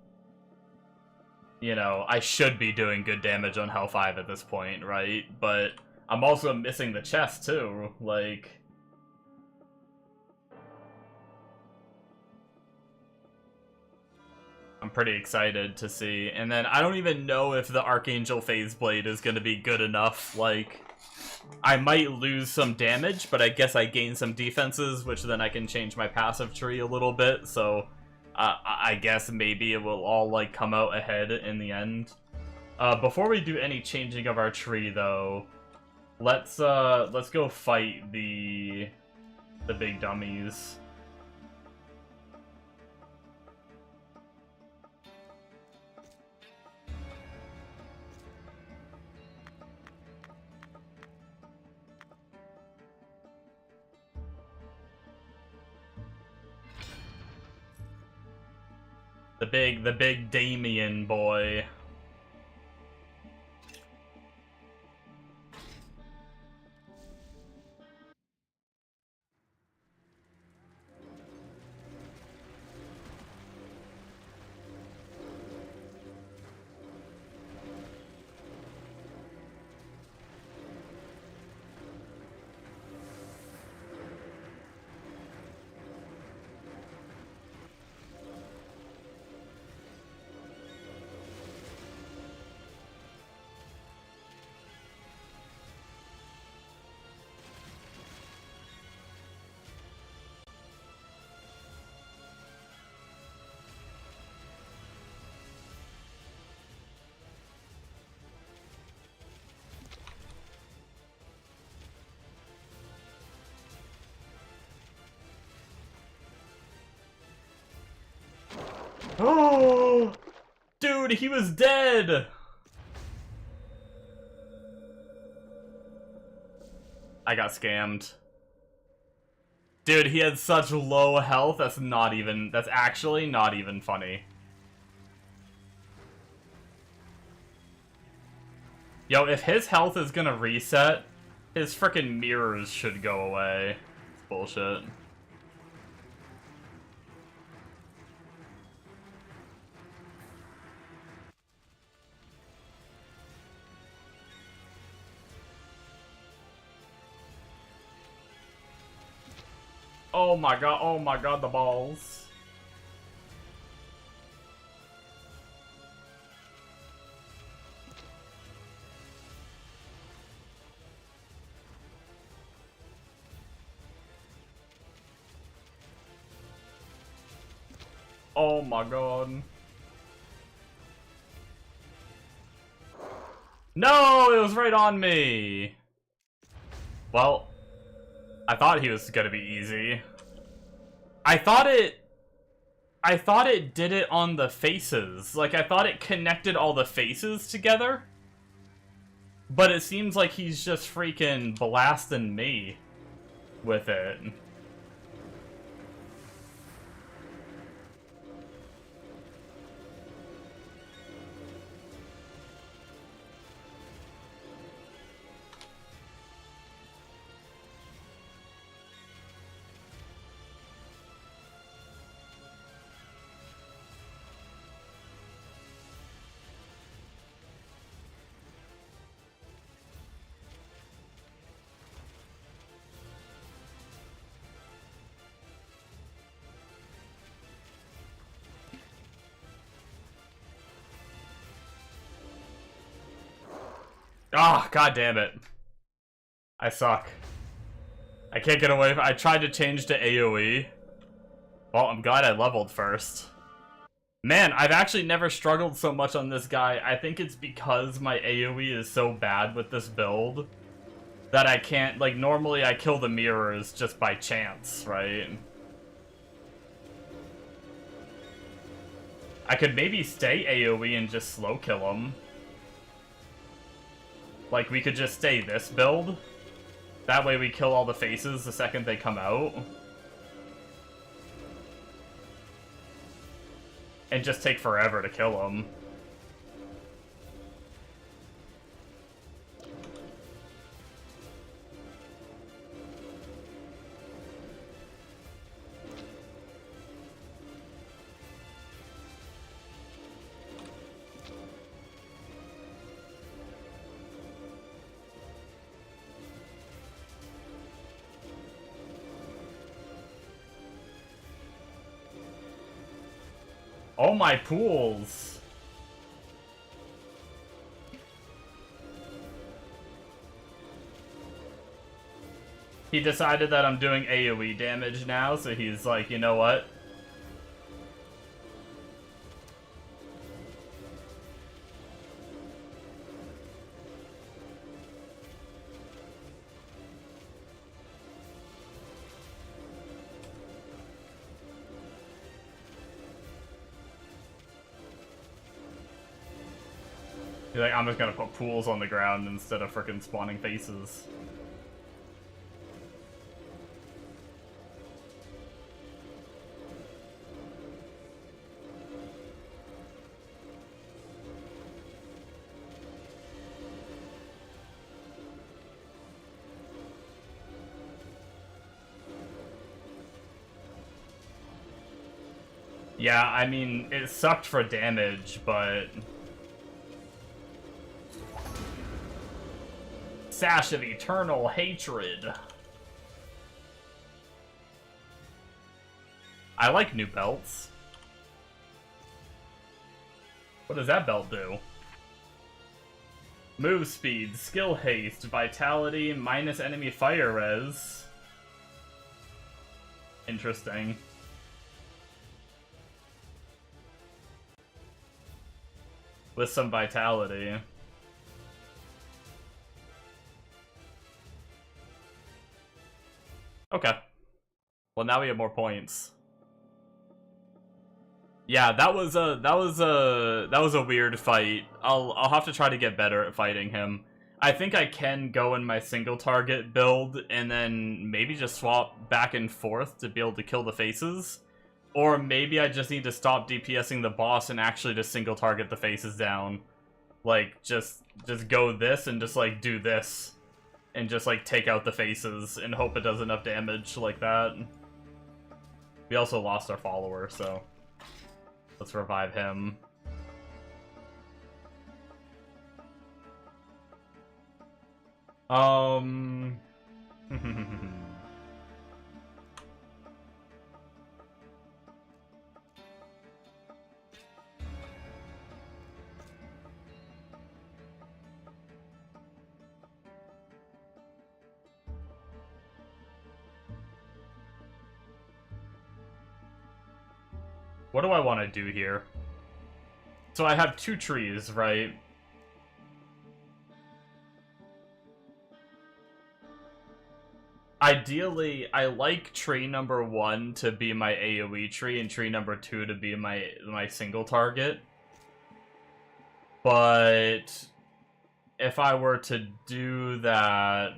You know, I should be doing good damage on Hell 5 at this point, right? But I'm also missing the chest, too. Like... I'm pretty excited to see. And then I don't even know if the Archangel Phase Blade is going to be good enough. Like, I might lose some damage, but I guess I gain some defenses, which then I can change my passive tree a little bit. So I guess maybe it will all, like, come out ahead in the end. Before we do any changing of our tree, though, let's go fight the big dummies. The big Damien boy. Oh, dude, he was dead. I got scammed. Dude, he had such low health, that's actually not even funny. Yo, if his health is gonna reset, his frickin' mirrors should go away. It's bullshit. Oh my god, the balls. Oh my god. No, it was right on me. Well, I thought he was gonna be easy. I thought it did it on the faces. Like, I thought it connected all the faces together. But it seems like he's just freaking blasting me with it. Ah, god damn it. I suck. I can't get away from— I tried to change to AoE. Well, I'm glad I leveled first. Man, I've actually never struggled so much on this guy. I think it's because my AoE is so bad with this build that I can't— like, normally I kill the mirrors just by chance, right? I could maybe stay AoE and just slow kill him. Like, we could just stay this build. That way we kill all the faces the second they come out. And just take forever to kill them. Oh my pools! He decided that I'm doing AoE damage now, so he's like, you know what? He's like, I'm just gonna put pools on the ground instead of frickin' spawning faces. Yeah, I mean, it sucked for damage, but... Sash of Eternal Hatred. I like new belts. What does that belt do? Move speed, skill haste, vitality, minus enemy fire res. Interesting. With some vitality. Okay. Well, now we have more points. Yeah, that was a weird fight. I'll have to try to get better at fighting him. I think I can go in my single target build and then maybe just swap back and forth to be able to kill the faces. Or maybe I just need to stop DPSing the boss and actually just single target the faces down. Like, just go this and just, like, do this. And just, like, take out the faces and hope it does enough damage like that. We also lost our follower, so let's revive him. What do I want to do here? So I have 2 trees, right? Ideally, I like tree number 1 to be my AoE tree and tree number 2 to be my single target. But if I were to do that,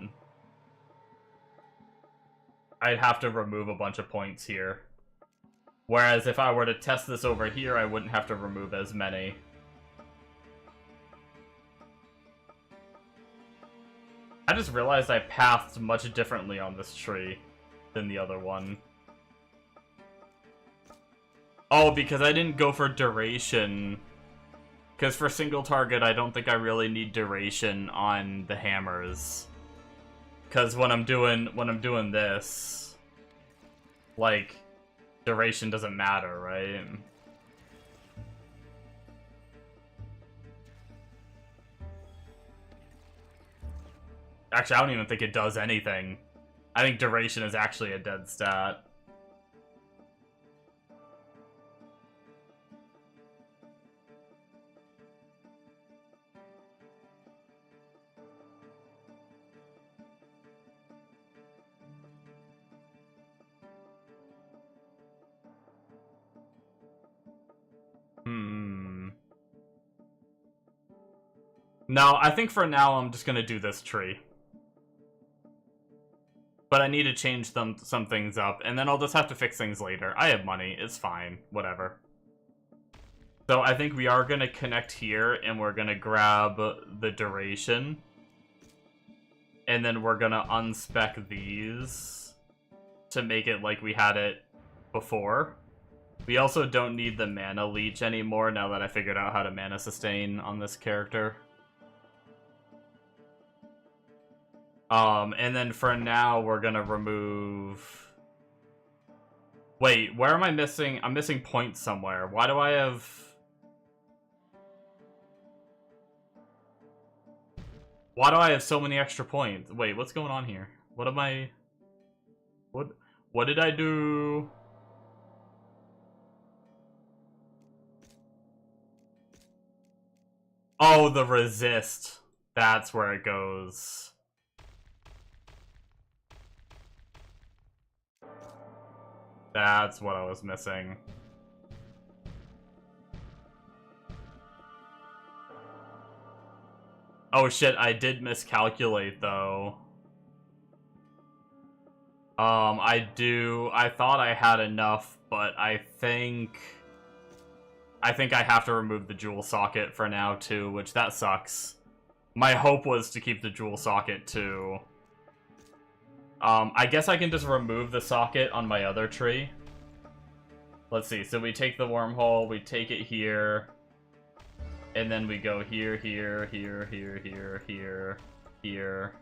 I'd have to remove a bunch of points here. Whereas if I were to test this over here, I wouldn't have to remove as many. I just realized I pathed much differently on this tree than the other one. Oh, because I didn't go for duration. Because for single target, I don't think I really need duration on the hammers. Because when I'm doing this, like, duration doesn't matter, right? Actually, I don't even think it does anything. I think duration is actually a dead stat. No, I think for now I'm just gonna do this tree. But I need to change some things up, and then I'll just have to fix things later. I have money, it's fine, whatever. So I think we are gonna connect here, and we're gonna grab the duration. And then we're gonna unspec these to make it like we had it before. We also don't need the mana leech anymore now that I figured out how to mana sustain on this character. And then for now, we're gonna remove... Wait, where am I missing? I'm missing points somewhere. Why do I have... Why do I have so many extra points? Wait, what's going on here? What am I... What did I do? Oh, the resist. That's where it goes. That's what I was missing. Oh shit, I did miscalculate though. I thought I had enough, but I think I have to remove the jewel socket for now too, which that sucks. My hope was to keep the jewel socket too. I guess I can just remove the socket on my other tree. Let's see, so we take the wormhole, we take it here, and then we go here, here, here, here, here, here, here.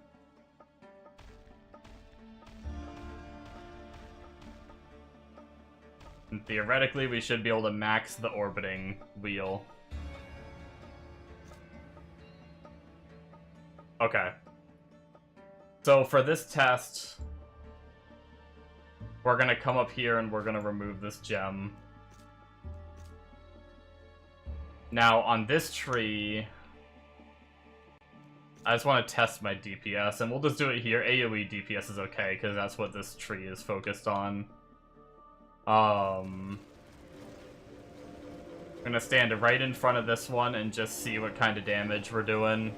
And theoretically, we should be able to max the orbiting wheel. Okay. So for this test, we're gonna come up here and we're gonna remove this gem. Now on this tree, I just want to test my DPS, and we'll just do it here. AoE DPS is okay, because that's what this tree is focused on. I'm gonna stand right in front of this one and just see what kind of damage we're doing.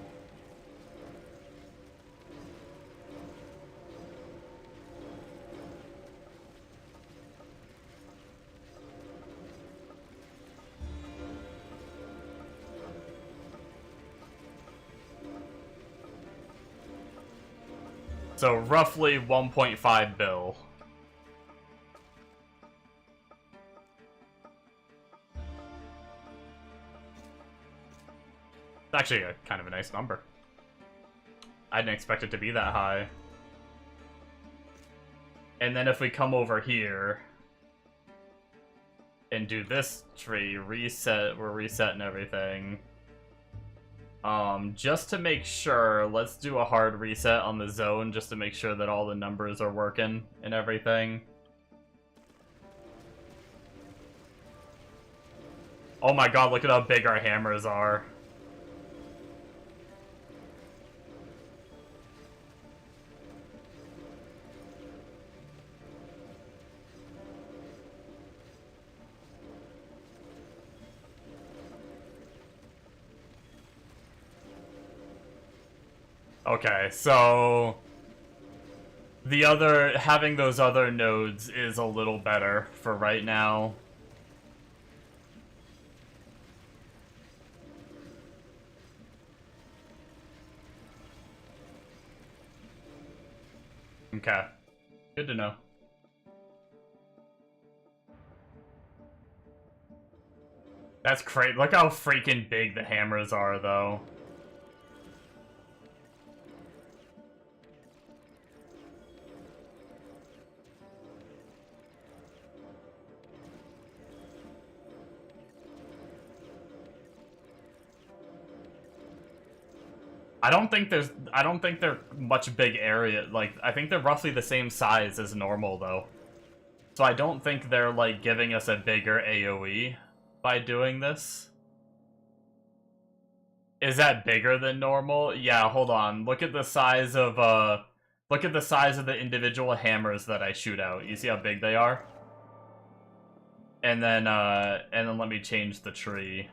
So roughly 1.5 bill. It's actually a kind of a nice number. I didn't expect it to be that high. And then if we come over here and do this tree, reset, we're resetting everything. Just to make sure, let's do a hard reset on the zone just to make sure that all the numbers are working and everything. Oh my god, look at how big our hammers are. Okay, so having those other nodes is a little better for right now. Okay, good to know. That's crazy. Look how freaking big the hammers are, though. I don't think they're much big area. Like, I think they're roughly the same size as normal, though. So I don't think they're, like, giving us a bigger AoE by doing this. Is that bigger than normal? Yeah, hold on. Look at the size of, look at the size of the individual hammers that I shoot out. You see how big they are? And then let me change the tree.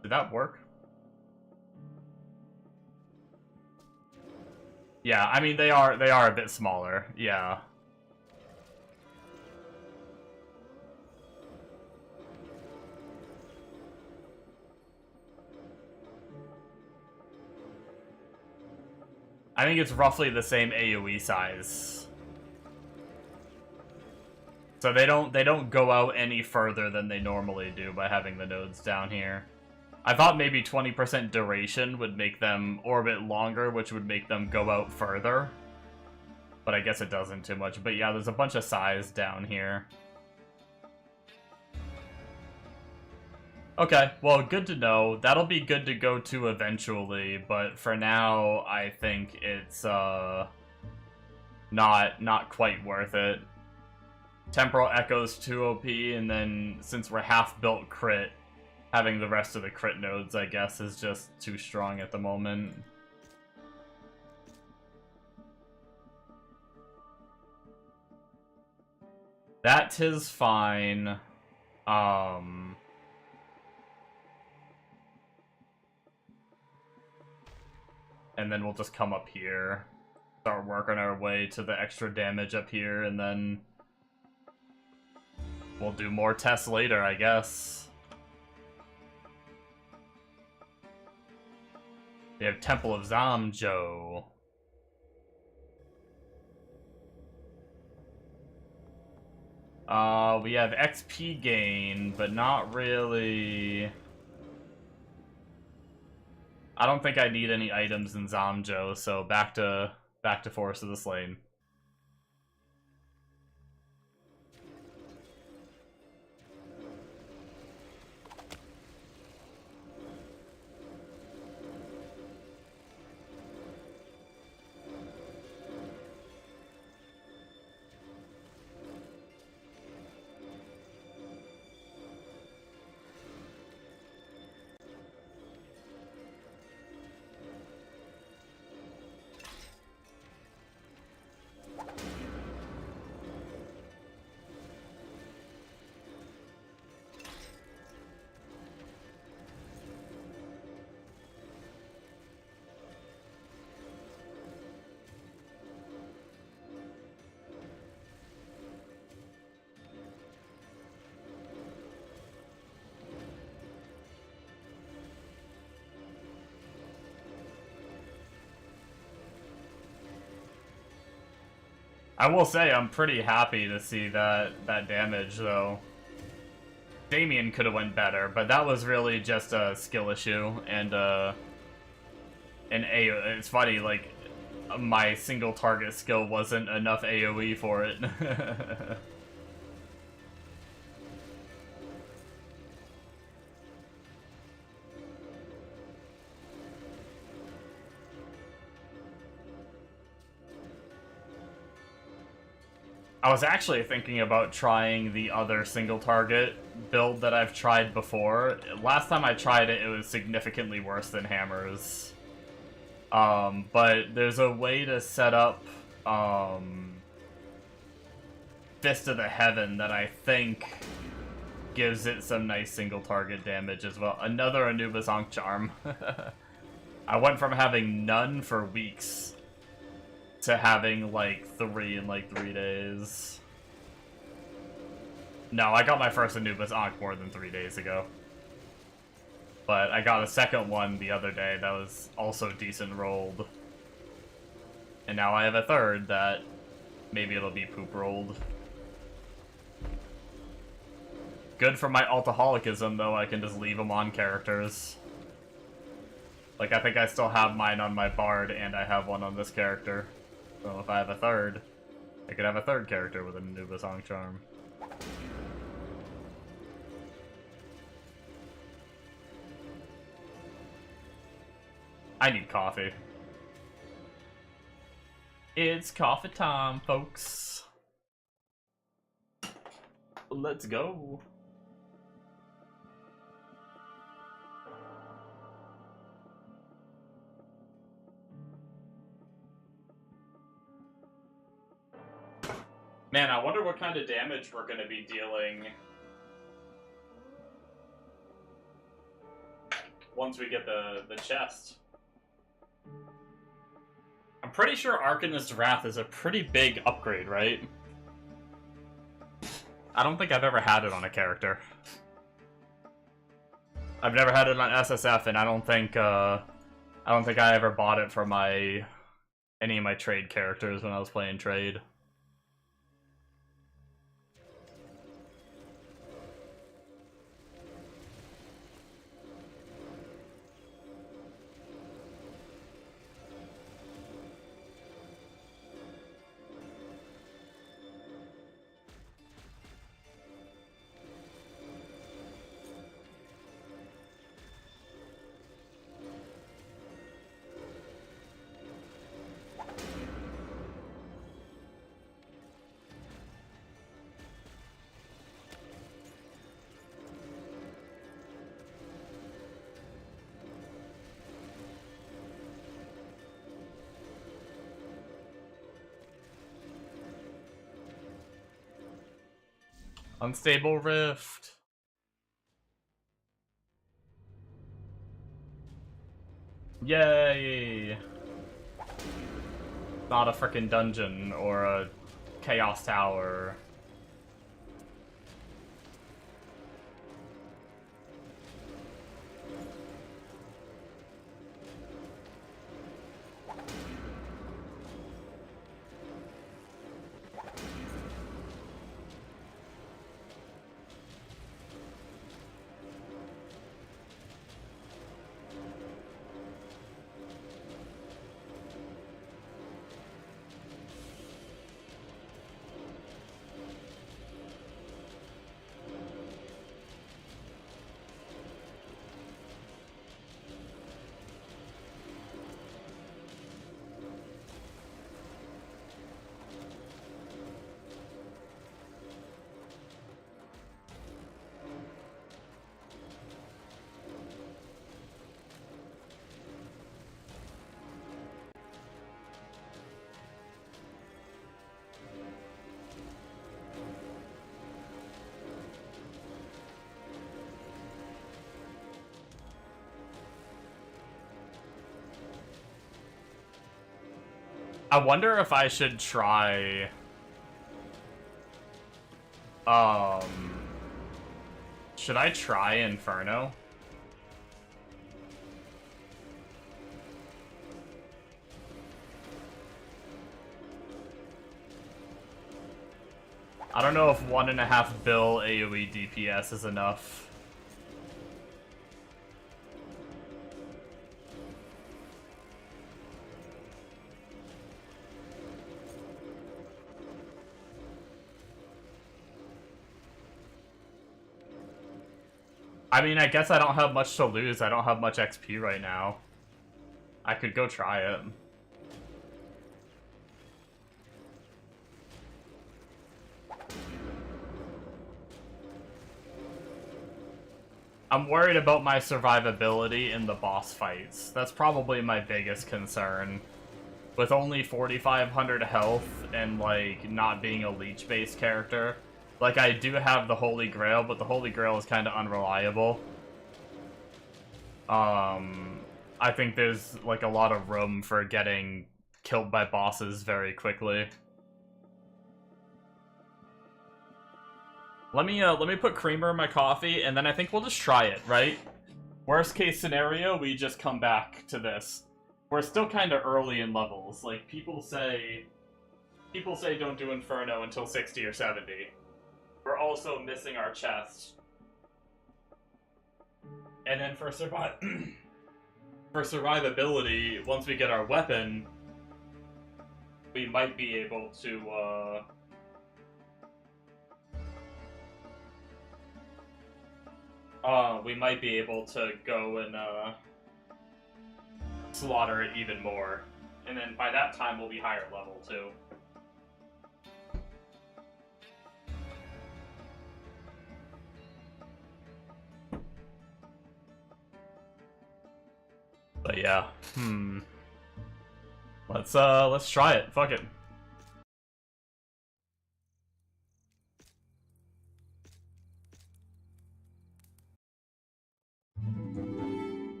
Did that work? Yeah, I mean they are a bit smaller. Yeah. I think it's roughly the same AoE size. So they don't go out any further than they normally do by having the nodes down here. I thought maybe 20% duration would make them orbit longer, which would make them go out further. But I guess it doesn't too much. But yeah, there's a bunch of size down here. Okay, well, good to know. That'll be good to go to eventually, but for now, I think it's not quite worth it. Temporal Echo's too OP, and then since we're half-built crit, having the rest of the crit nodes, I guess, is just too strong at the moment. That 'tis fine. And then we'll just come up here, start working our way to the extra damage up here, and then we'll do more tests later, I guess. We have Temple of Zamjo. We have XP gain, but not really. I don't think I need any items in Zamjo, so back to Forest of the Slain. I will say I'm pretty happy to see that damage, though. Damien could have went better, but that was really just a skill issue, and it's funny, like, my single target skill wasn't enough AoE for it. I was actually thinking about trying the other single target build that I've tried before. Last time I tried it, it was significantly worse than Hammers. But there's a way to set up Fist of the Heaven that I think gives it some nice single target damage as well. Another Anubis Ankh Charm. I went from having none for weeks to having like 3 in like 3 days. No, I got my first Anubis Ankh more than 3 days ago. But I got a second one the other day that was also decent rolled. And now I have a third that maybe it'll be poop rolled. Good for my alcoholicism, though. I can just leave them on characters. Like, I think I still have mine on my Bard, and I have one on this character. So if I have a third, I could have a third character with an Anubis Ankh Charm. I need coffee. It's coffee time, folks. Let's go. Man, I wonder what kind of damage we're going to be dealing once we get the chest. I'm pretty sure Arcanist's Wrath is a pretty big upgrade, right? I don't think I've ever had it on a character. I've never had it on SSF, and I don't think I ever bought it for any of my trade characters when I was playing trade. Unstable Rift. Yay! Not a frickin' dungeon or a Chaos Tower. I wonder if I should try... Should I try Inferno? I don't know if 1.5 bill AoE DPS is enough. I mean, I guess I don't have much to lose. I don't have much XP right now. I could go try it. I'm worried about my survivability in the boss fights. That's probably my biggest concern. With only 4,500 health and, like, not being a leech-based character. Like, I do have the Holy Grail, but the Holy Grail is kind of unreliable. I think there's, like, a lot of room for getting killed by bosses very quickly. Let me put creamer in my coffee, and then I think we'll just try it, right? Worst case scenario, we just come back to this. We're still kind of early in levels. Like, people say don't do Inferno until 60 or 70. We're also missing our chest. And then for survivability, once we get our weapon, we might be able to, go and, slaughter it even more. And then by that time, we'll be higher level, too. But yeah, let's try it. Fuck it.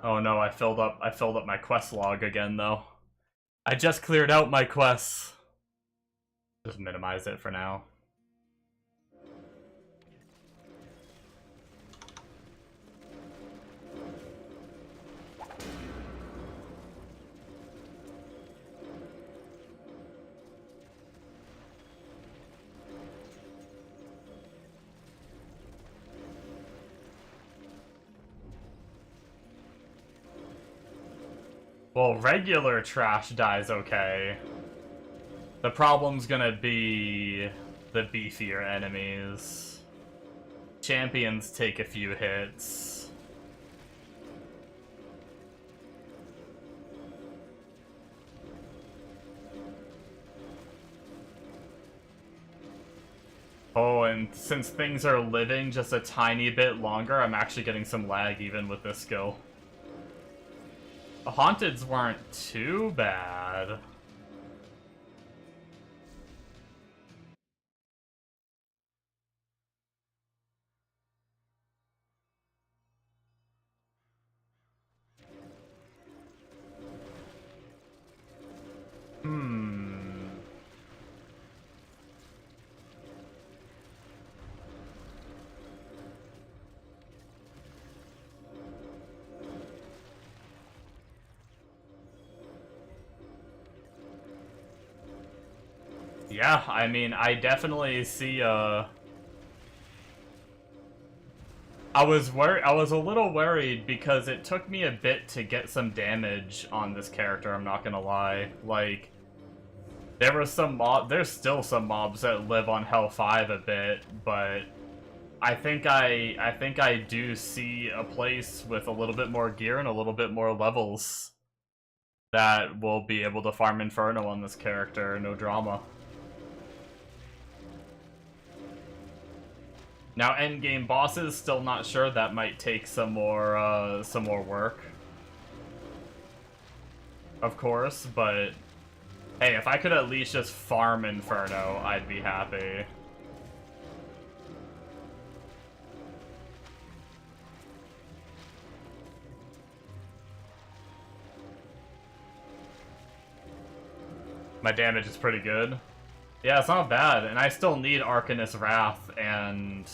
Oh no, I filled up my quest log again though. I just cleared out my quests. Just minimize it for now. Well, regular trash dies okay. The problem's gonna be the beefier enemies. Champions take a few hits. Oh, and since things are living just a tiny bit longer, I'm actually getting some lag even with this skill. The Haunteds weren't too bad. Yeah, I mean, I definitely see, I was a little worried because it took me a bit to get some damage on this character, I'm not gonna lie. Like, there's still some mobs that live on Hell 5 a bit, but I think I do see a place with a little bit more gear and a little bit more levels that will be able to farm Inferno on this character, no drama. Now, endgame bosses, still not sure. That might take some more work, of course. But hey, if I could at least just farm Inferno, I'd be happy. My damage is pretty good. Yeah, it's not bad, and I still need Arcanist Wrath and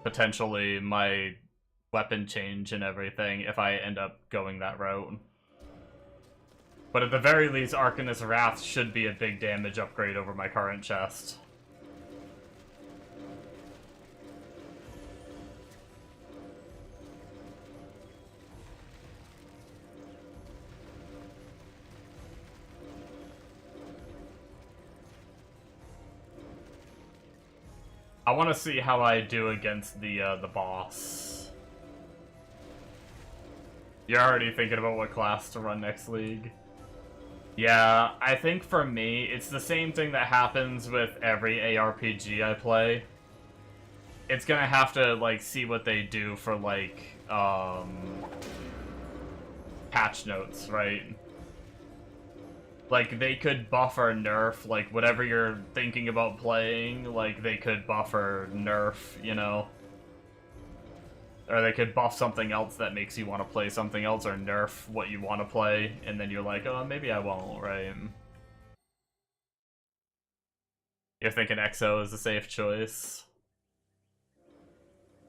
potentially my weapon change and everything if I end up going that route. But at the very least, Arcanist Wrath should be a big damage upgrade over my current chest. I want to see how I do against the boss. You're already thinking about what class to run next league? Yeah, I think for me, it's the same thing that happens with every ARPG I play. It's gonna have to, like, see what they do for, like, patch notes, right? Like, they could buff or nerf, like, whatever you're thinking about playing, like, they could buff or nerf, you know? Or they could buff something else that makes you want to play something else, or nerf what you want to play, and then you're like, oh, maybe I won't, right? You're thinking EXO is a safe choice.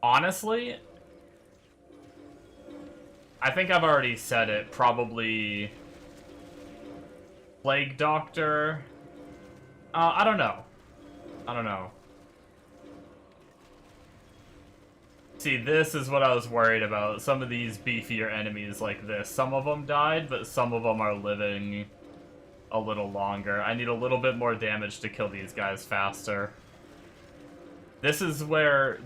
Honestly, I think I've already said it, probably Plague Doctor. I don't know. I don't know. See, this is what I was worried about. Some of these beefier enemies like this. Some of them died, but some of them are living a little longer. I need a little bit more damage to kill these guys faster. This is where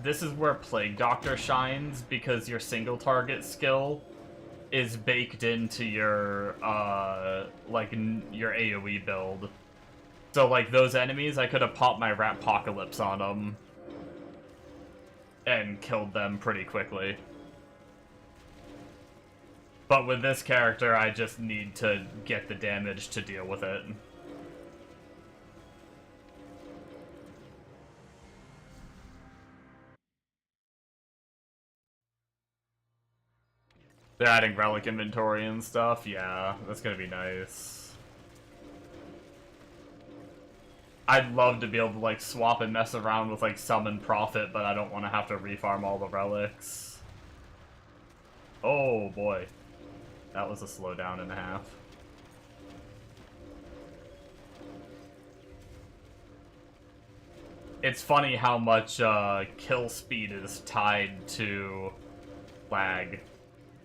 Plague Doctor shines, because your single target skill is baked into your like your AoE build. So like those enemies, I could have popped my Ratpocalypse on them and killed them pretty quickly. But with this character, I just need to get the damage to deal with it. They're adding relic inventory and stuff. Yeah, that's gonna be nice. I'd love to be able to, like, swap and mess around with, like, Summon Prophet, but I don't want to have to refarm all the relics. Oh, boy. That was a slowdown and a half. It's funny how much kill speed is tied to lag.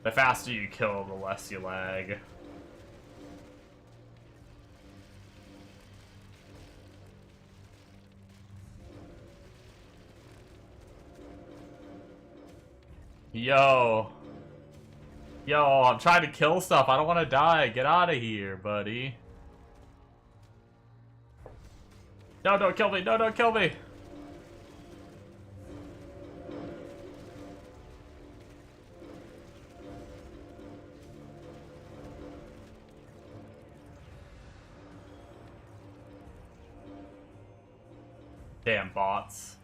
The faster you kill, the less you lag. Yo. Yo, I'm trying to kill stuff. I don't want to die. Get out of here, buddy. No, don't kill me. No, don't kill me. Damn bots.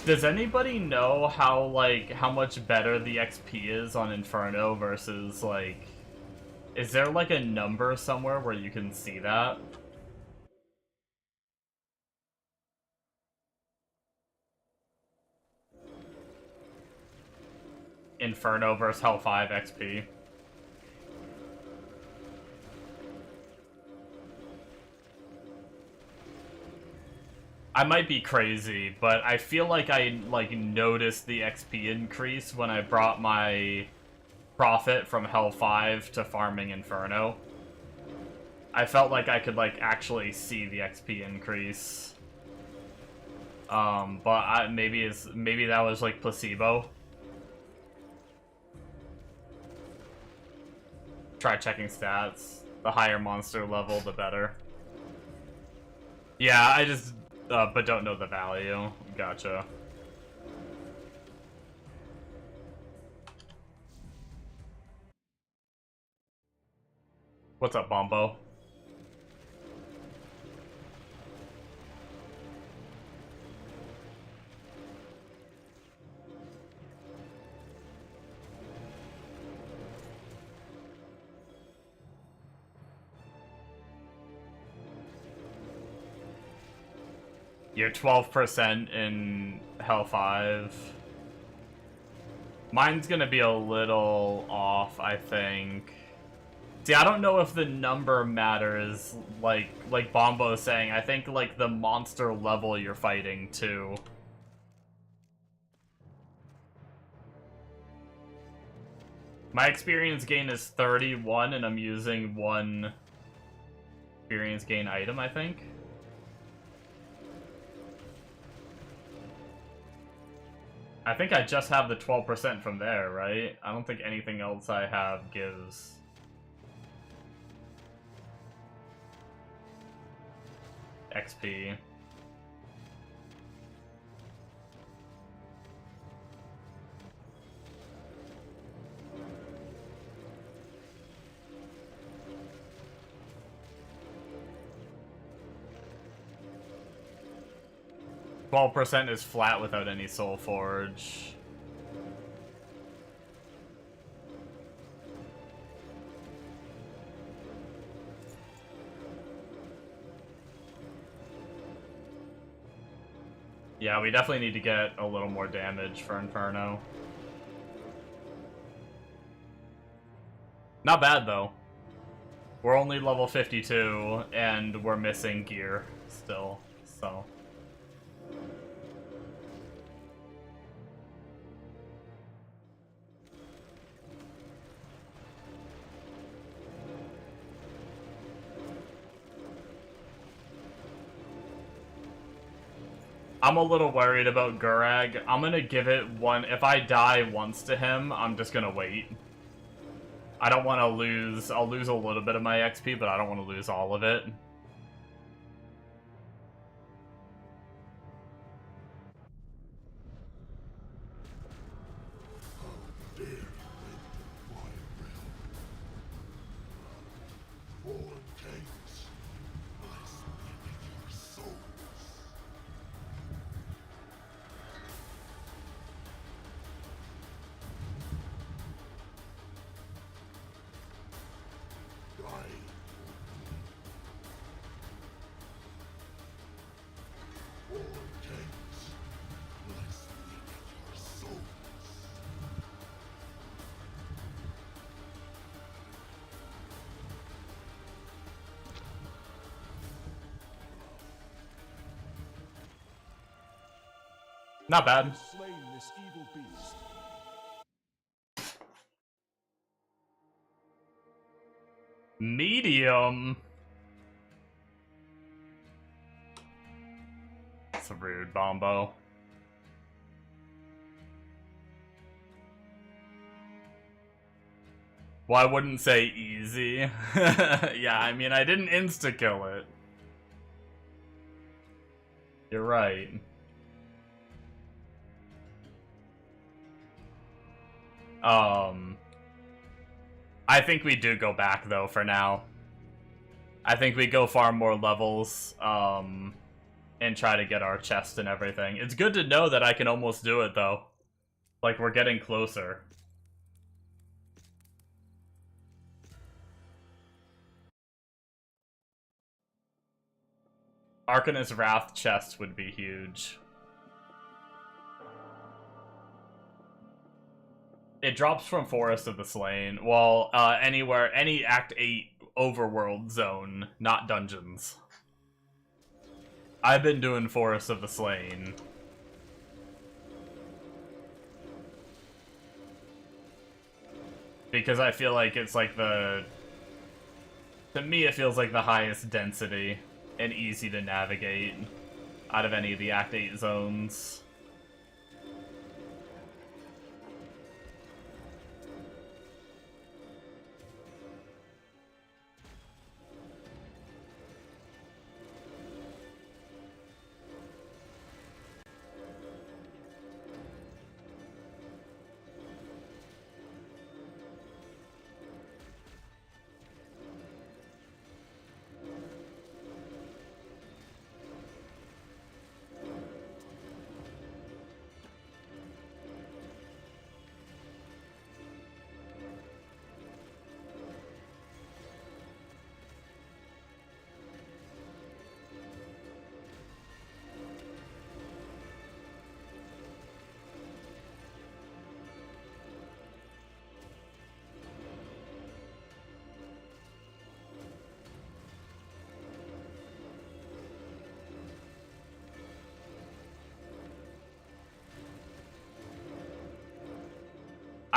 Does anybody know how, like, how much better the XP is on Inferno versus, like... Is there, like, a number somewhere where you can see that? Inferno versus Hell 5 XP. I might be crazy, but I feel like I, like, noticed the XP increase when I brought my Prophet from Hell 5 to farming Inferno. I felt like I could, like, actually see the XP increase. But maybe that was, like, placebo. Try checking stats. The higher monster level, the better. Yeah, I just... but don't know the value. Gotcha. What's up, Bombo? You're 12% in Hell 5. Mine's gonna be a little off, I think. See, I don't know if the number matters, like Bombo is saying. I think, like, the monster level you're fighting, too. My experience gain is 31, and I'm using one experience gain item, I think. I think I just have the 12% from there, right? I don't think anything else I have gives... XP. %12 is flat without any Soul Forge. Yeah, we definitely need to get a little more damage for Inferno. Not bad, though. We're only level 52, and we're missing gear still, so... I'm a little worried about Gurag. I'm gonna give it one... If I die once to him, I'm just gonna wait. I don't want to lose... I'll lose a little bit of my XP, but I don't want to lose all of it. Not bad. Slain this evil beast. Medium. That's a rude, Bombo. Well, I wouldn't say easy. Yeah, I mean, I didn't insta-kill it. You're right. I think we do go back, though, for now. I think we go farm more levels, and try to get our chest and everything. It's good to know that I can almost do it, though. Like, we're getting closer. Arcanist Wrath chest would be huge. It drops from Forest of the Slain. Well, anywhere, any Act 8 overworld zone, not dungeons. I've been doing Forest of the Slain. Because I feel like it's like the... To me, it feels like the highest density and easy to navigate out of any of the Act 8 zones.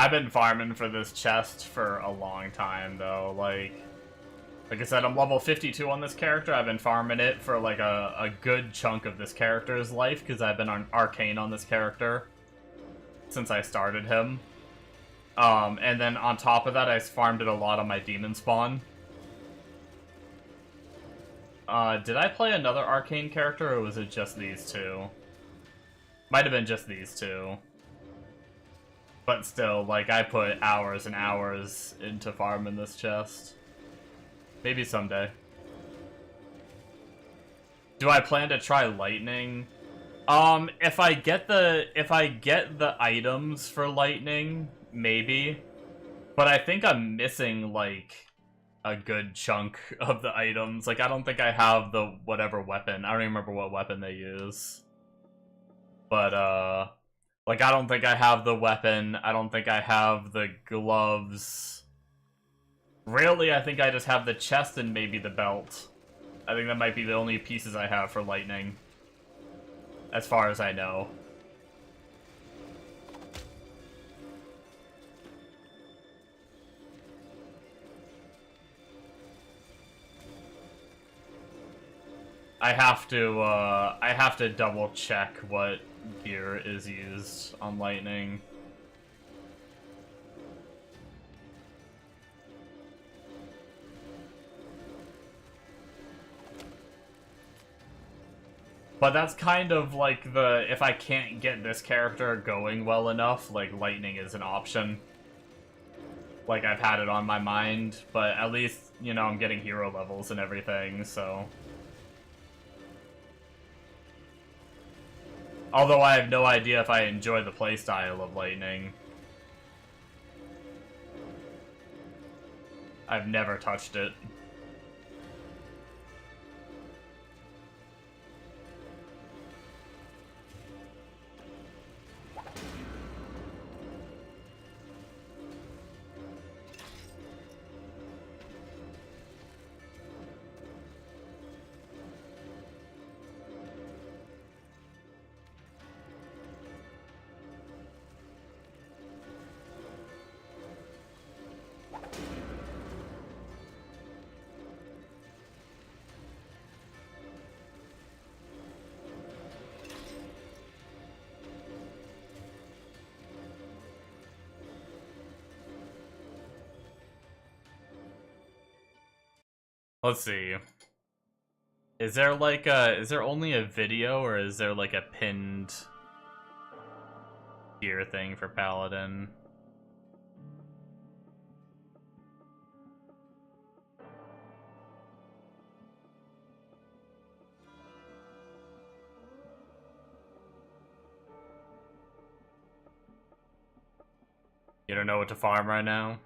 I've been farming for this chest for a long time, though. Like I said, I'm level 52 on this character. I've been farming it for, like, a good chunk of this character's life, because I've been on Arcane on this character since I started him. And then on top of that, I farmed it a lot on my demon spawn. Did I play another Arcane character, or was it just these two? Might have been just these two. But still, like, I put hours and hours into farming this chest. Maybe someday. Do I plan to try lightning? If I get the items for lightning, maybe. But I think I'm missing, like, a good chunk of the items. Like, I don't think I have the whatever weapon. I don't even remember what weapon they use. But, like, I don't think I have the weapon. I don't think I have the gloves. Really, I think I just have the chest and maybe the belt. I think that might be the only pieces I have for lightning. As far as I know. I have to double check what gear is used on lightning. But that's kind of like the, if I can't get this character going well enough, like, lightning is an option. Like, I've had it on my mind, but at least, you know, I'm getting hero levels and everything, so. Although I have no idea if I enjoy the playstyle of lightning. I've never touched it. Let's see. Is there like is there only a video, or is there like a pinned gear thing for Paladin? You don't know what to farm right now?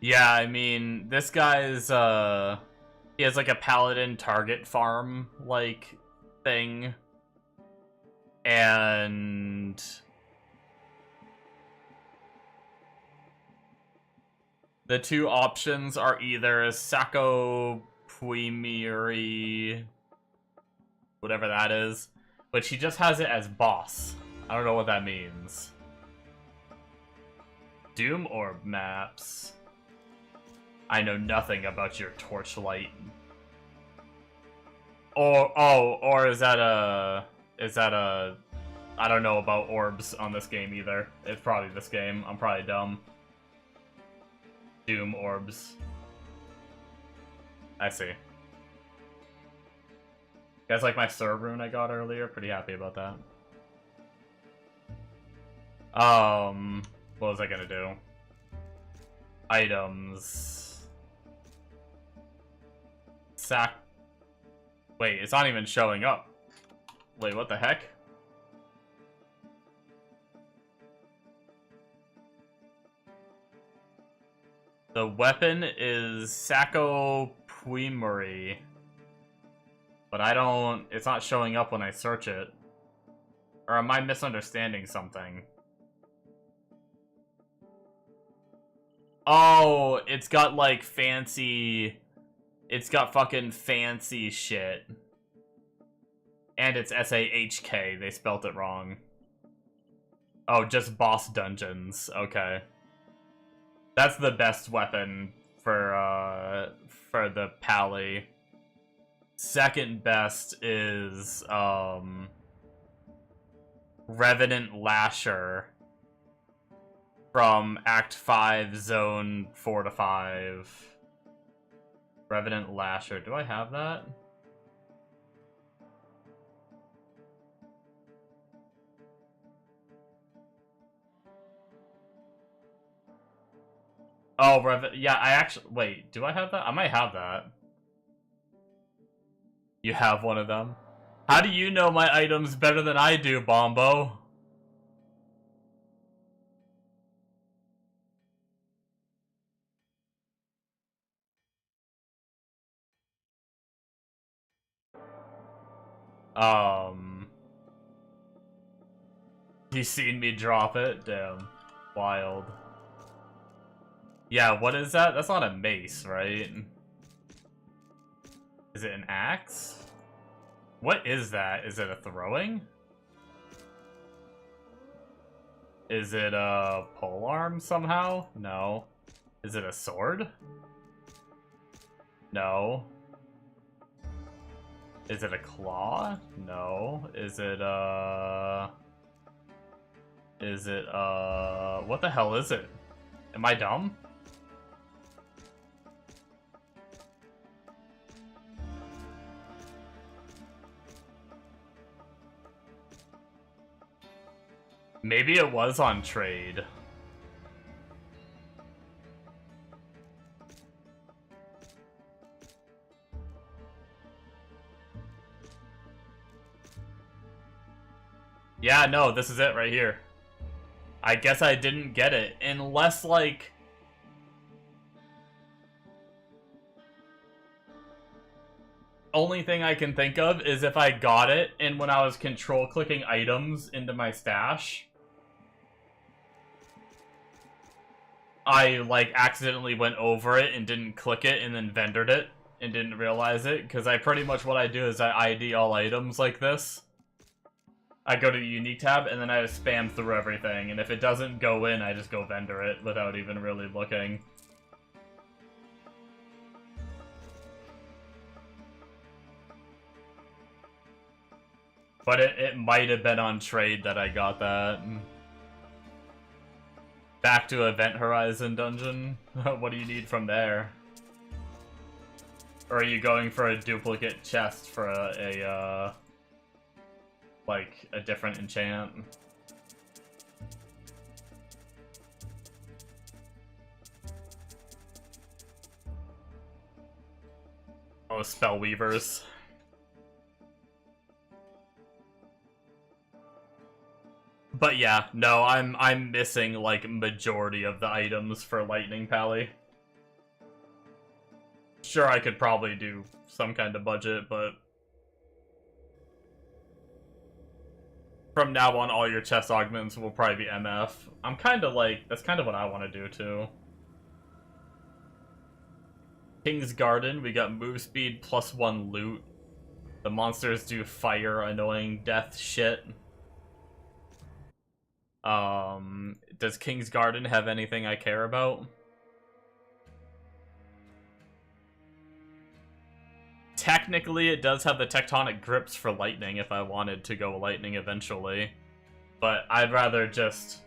Yeah, I mean, this guy's, he has, like, a paladin target farm, like, thing. And the two options are either Sako Puimiri, whatever that is, but she just has it as boss. I don't know what that means. Doom Orb maps. I know nothing about your torchlight. Or is that a... I don't know about orbs on this game either. It's probably this game. I'm probably dumb. Doom orbs. I see. You guys like my serve rune I got earlier? Pretty happy about that. What was I gonna do? Items. Wait, it's not even showing up. Wait, what the heck? The weapon is Sacco Puimuri. But it's not showing up when I search it. Or am I misunderstanding something? Oh, it's got like fancy... It's got fucking fancy shit. And it's S-A-H-K, they spelt it wrong. Oh, just boss dungeons, okay. That's the best weapon for the Pally. Second best is, Revenant Lasher from Act 5, Zone 4 to 5. Revenant Lasher. Do I have that? Oh, yeah, I actually... Wait, do I have that? I might have that. You have one of them? How do you know my items better than I do, Bombo? He's seen me drop it? Damn. Wild. Yeah, what is that? That's not a mace, right? Is it an axe? What is that? Is it a throwing? Is it a polearm somehow? No. Is it a sword? No. Is it a claw? No. Is it what the hell is it? Am I dumb? Maybe it was on trade. Yeah, no, this is it right here. I guess I didn't get it, unless, like... Only thing I can think of is if I got it, and when I was control-clicking items into my stash, I, like, accidentally went over it and didn't click it and then vendored it and didn't realize it, because I pretty much what I do is I ID all items like this. I go to the unique tab, and then I just spam through everything, and if it doesn't go in, I just go vendor it without even really looking. But it might have been on trade that I got that. Back to Event Horizon dungeon? What do you need from there? Or are you going for a duplicate chest for like, a different enchant? Oh, Spellweavers. But yeah, no, I'm missing, like, majority of the items for Lightning Pally. Sure, I could probably do some kind of budget, but... From now on, all your chest augments will probably be MF. I'm kinda like... That's kinda what I want to do, too. King's Garden, we got move speed plus 1 loot. The monsters do fire, annoying death shit. Does King's Garden have anything I care about? Technically, it does have the tectonic grips for lightning if I wanted to go lightning eventually. But I'd rather just...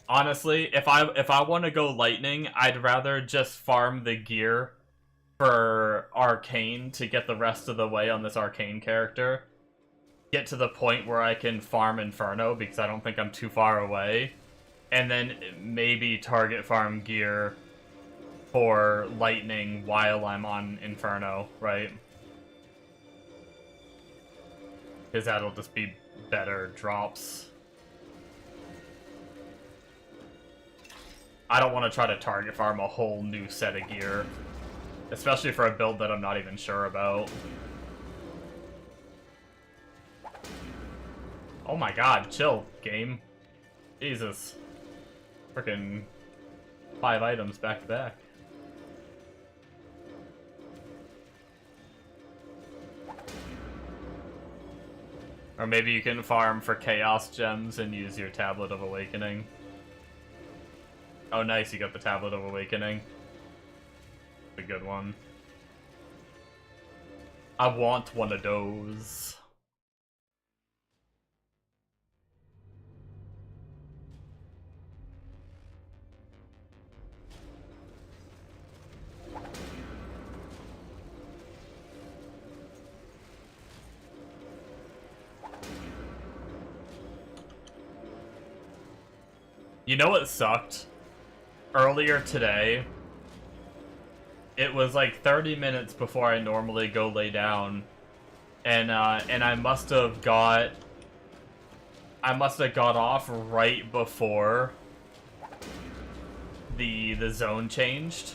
Honestly, if I want to go lightning, I'd rather just farm the gear for Arcane to get the rest of the way on this Arcane character. Get to the point where I can farm Inferno, because I don't think I'm too far away. And then maybe target farm gear for lightning while I'm on Inferno, right? Because that'll just be better drops. I don't want to try to target farm a whole new set of gear, especially for a build that I'm not even sure about. Oh my god, chill, game. Jesus. Frickin' 5 items back to back. Or maybe you can farm for Chaos Gems and use your Tablet of Awakening. Oh nice, you got the Tablet of Awakening. A good one. I want one of those. You know what sucked? Earlier today, it was like 30 minutes before I normally go lay down, and I must have got off right before the zone changed.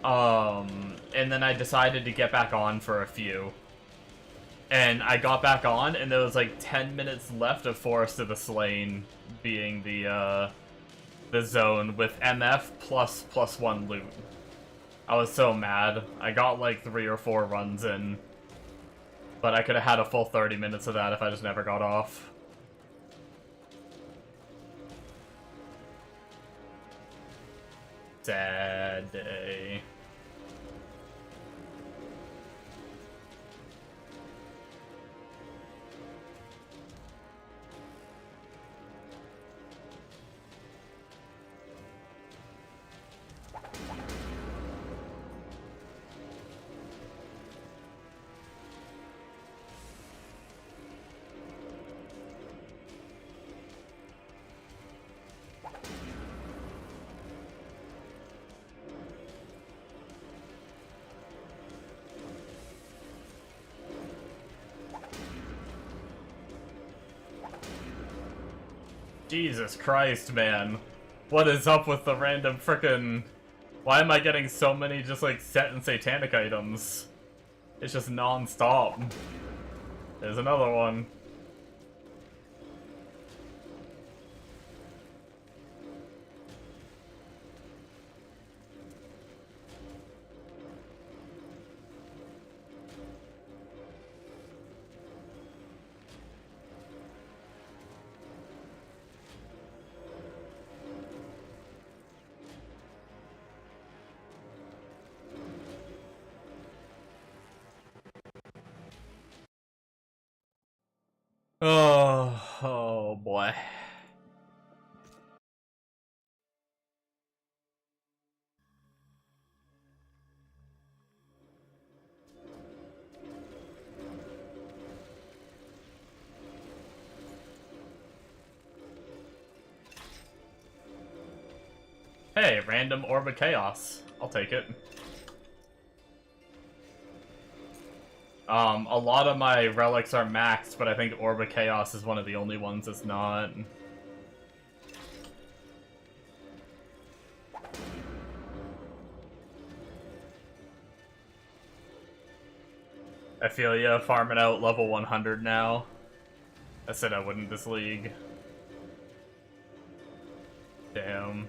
And then I decided to get back on for a few. And I got back on, and there was like 10 minutes left of Forest of the Slain being the zone with MF ++1 loot. I was so mad. I got like 3 or 4 runs in, but I could have had a full 30 minutes of that if I just never got off. Sad day. Jesus Christ, man. What is up with the random frickin'... Why am I getting so many just like set and satanic items? It's just non-stop. There's another one. Oh boy. Hey, random Orb of Chaos. I'll take it. A lot of my relics are maxed, but I think Orb of Chaos is one of the only ones that's not. I feel ya, farming out level 100 now. I said I wouldn't this league. Damn.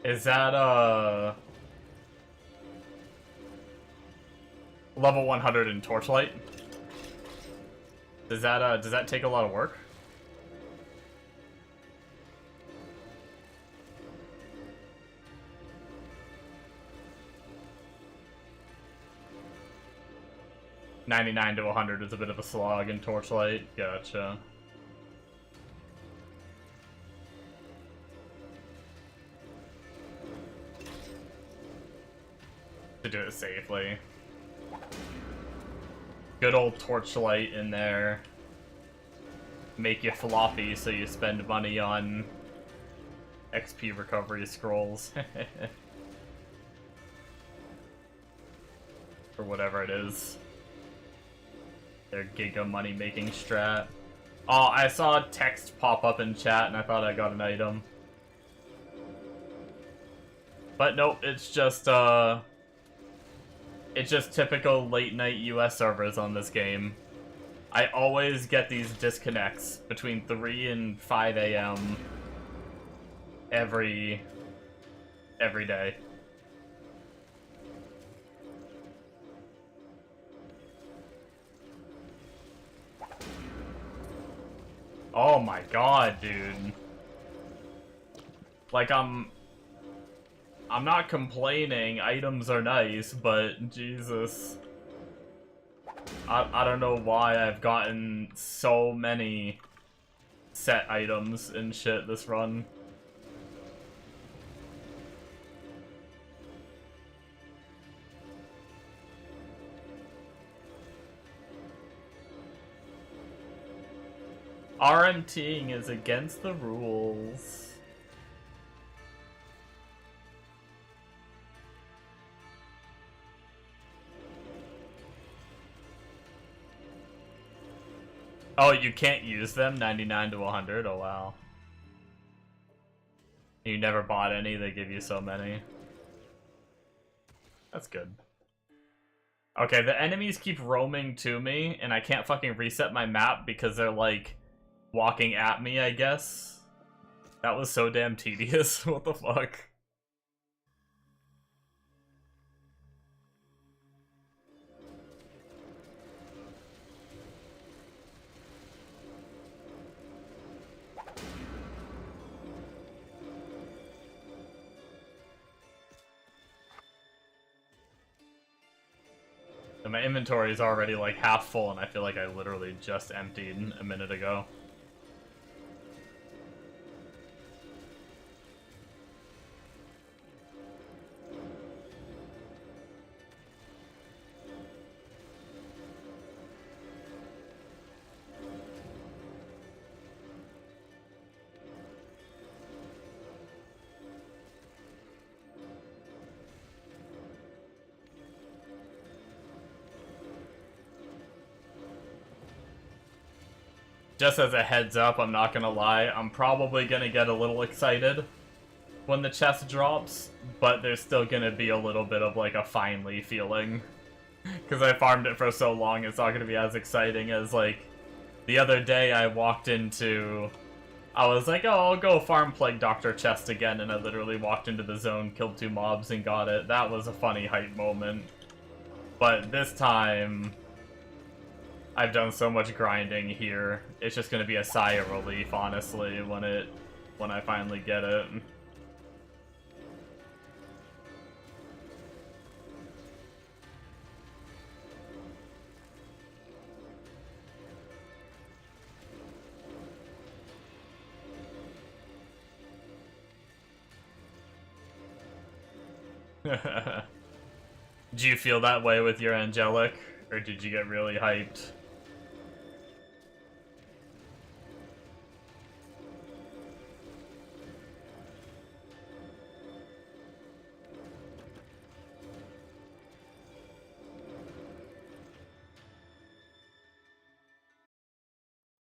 Is that, level 100 in Torchlight? Does that take a lot of work? $99 to 100 is a bit of a slog in Torchlight. Gotcha. To do it safely. Good old Torchlight in there. make you floppy so you spend money on XP recovery scrolls. Or whatever it is. Their giga money making strat. Oh, I saw text pop up in chat and I thought I got an item. But nope, it's just typical late night US servers on this game. I always get these disconnects between 3 and 5 a.m. every day. Oh my god, dude. Like, I'm not complaining, items are nice, but Jesus. I don't know why I've gotten so many set items and shit this run. RMTing is against the rules. Oh, you can't use them? 99 to 100? Oh, wow. You never bought any, they give you so many. That's good. Okay, the enemies keep roaming to me, and I can't fucking reset my map because they're, like, walking at me, I guess. That was so damn tedious. What the fuck? And my inventory is already like half full, and I feel like I literally just emptied a minute ago. Just as a heads up, I'm not gonna lie, I'm probably gonna get a little excited when the chest drops, but there's still gonna be a little bit of like a finally feeling. Because I farmed it for so long, it's not gonna be as exciting as like the other day I walked into... I was like, oh, I'll go farm Plague Doctor chest again, and I literally walked into the zone, killed 2 mobs, and got it. That was a funny hype moment. But this time... I've done so much grinding here. It's just gonna be a sigh of relief, honestly, when I finally get it. Do you feel that way with your angelic, or did you get really hyped?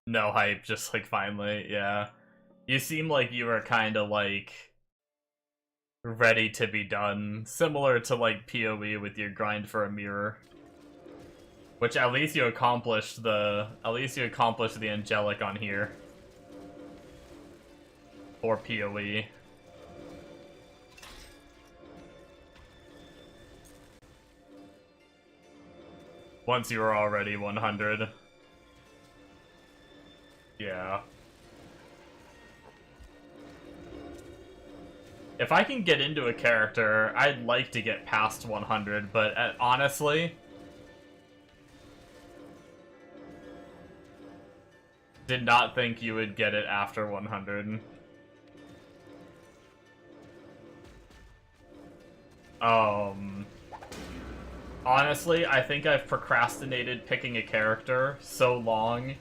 No hype, just like finally, yeah. You seem like you were kind of like ready to be done, similar to like PoE with your grind for a mirror. Which at least you accomplished the angelic on here. For PoE. Once you were already 100. Yeah. If I can get into a character, I'd like to get past 100, but honestly... did not think you would get it after 100. Honestly, I think I've procrastinated picking a character so long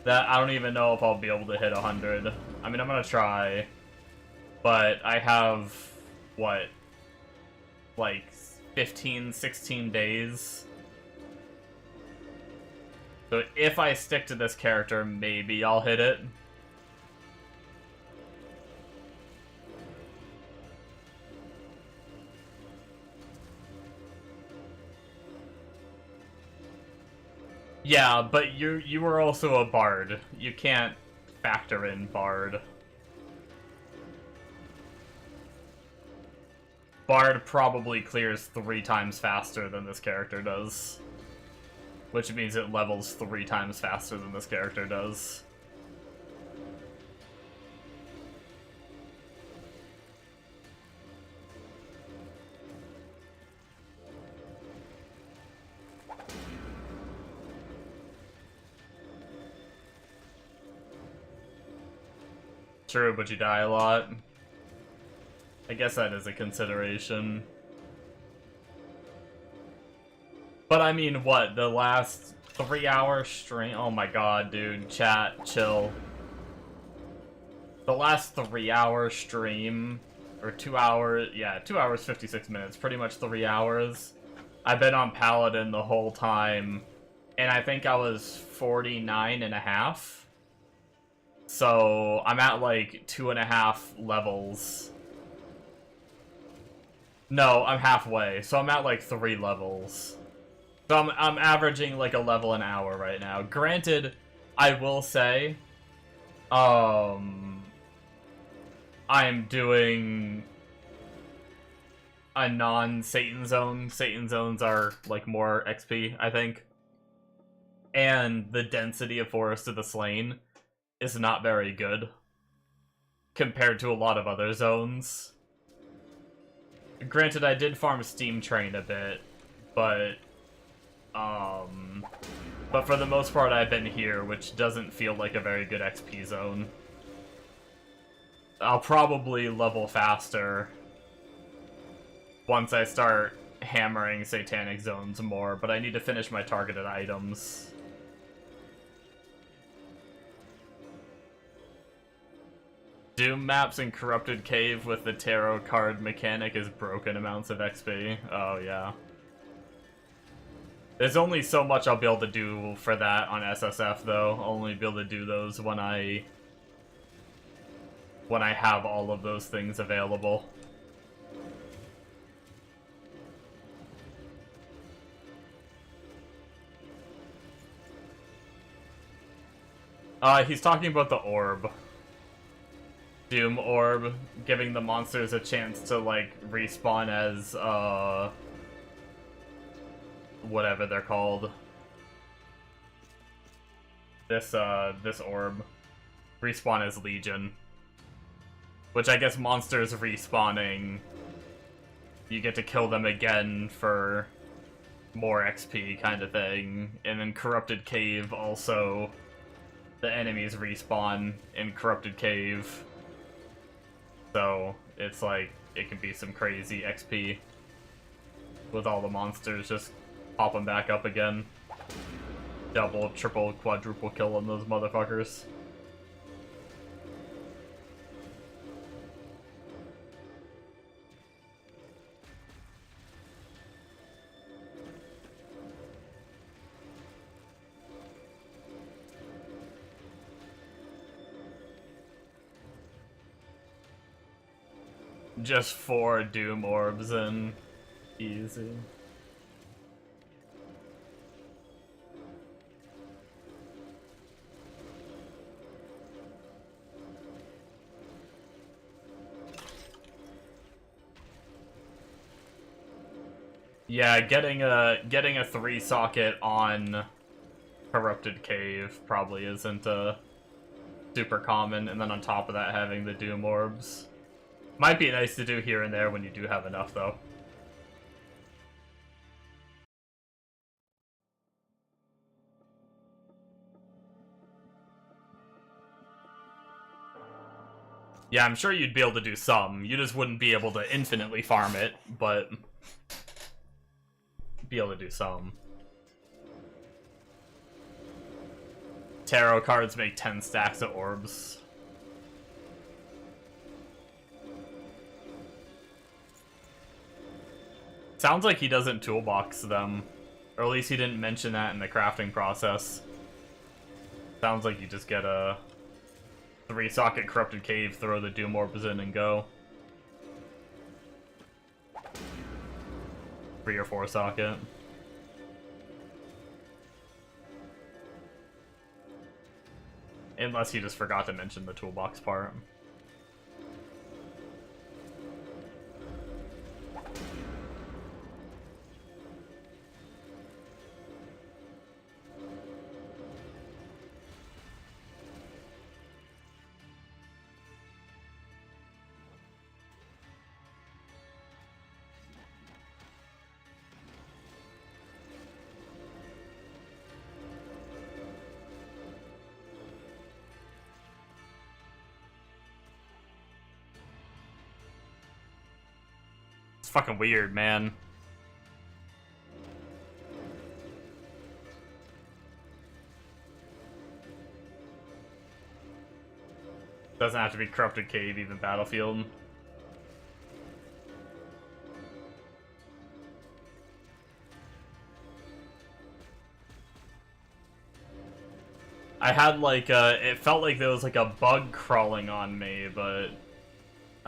That I don't even know if I'll be able to hit 100. I mean, I'm gonna try, but I have, what, like 15, 16 days? So if I stick to this character, maybe I'll hit it. Yeah, but you were also a bard. You can't factor in bard. Bard probably clears 3 times faster than this character does. Which means it levels 3 times faster than this character does. True, but you die a lot. I guess that is a consideration. But I mean, what? The last 3-hour stream? Oh my god, dude. Chat, chill. The last 3-hour stream, or 2 hours, yeah, 2 hours, 56 minutes, pretty much 3 hours. I've been on Paladin the whole time, and I think I was 49.5. So, I'm at like 2.5 levels. No, I'm halfway, so I'm at like 3 levels. So I'm averaging like a level an hour right now. Granted, I will say, I'm doing a non-Satan zone. Satan zones are like more XP, I think. And the density of Forest of the Slain is not very good compared to a lot of other zones. Granted, I did farm Steam Train a bit, but for the most part I've been here, which doesn't feel like a very good XP zone. I'll probably level faster once I start hammering Satanic zones more, but I need to finish my targeted items. Doom maps and Corrupted Cave with the tarot card mechanic is broken amounts of XP. Oh, yeah. There's only so much I'll be able to do for that on SSF, though. I'll only be able to do those when I have all of those things available. He's talking about the orb. Doom orb, giving the monsters a chance to, like, respawn as, whatever they're called. This orb. Respawn as Legion. Which I guess monsters respawning, you get to kill them again for more XP kind of thing. And then Corrupted Cave also, the enemies respawn in Corrupted Cave. So, it's like, it can be some crazy XP with all the monsters just popping back up again. Double, triple, quadruple killing those motherfuckers. Just 4 Doom orbs and easy. Yeah, getting a 3-socket on Corrupted Cave probably isn't super common, and then on top of that having the Doom orbs. Might be nice to do here and there when you do have enough, though. Yeah, I'm sure you'd be able to do some. You just wouldn't be able to infinitely farm it, but be able to do some. Tarot cards make 10 stacks of orbs. Sounds like he doesn't toolbox them. Or at least he didn't mention that in the crafting process. Sounds like you just get a 3-socket Corrupted Cave, throw the Doom Orbs in, and go. 3 or 4 socket. Unless he just forgot to mention the toolbox part. It's fucking weird, man. Doesn't have to be Corrupted Cave, even Battlefield. I had like it felt like there was like a bug crawling on me, but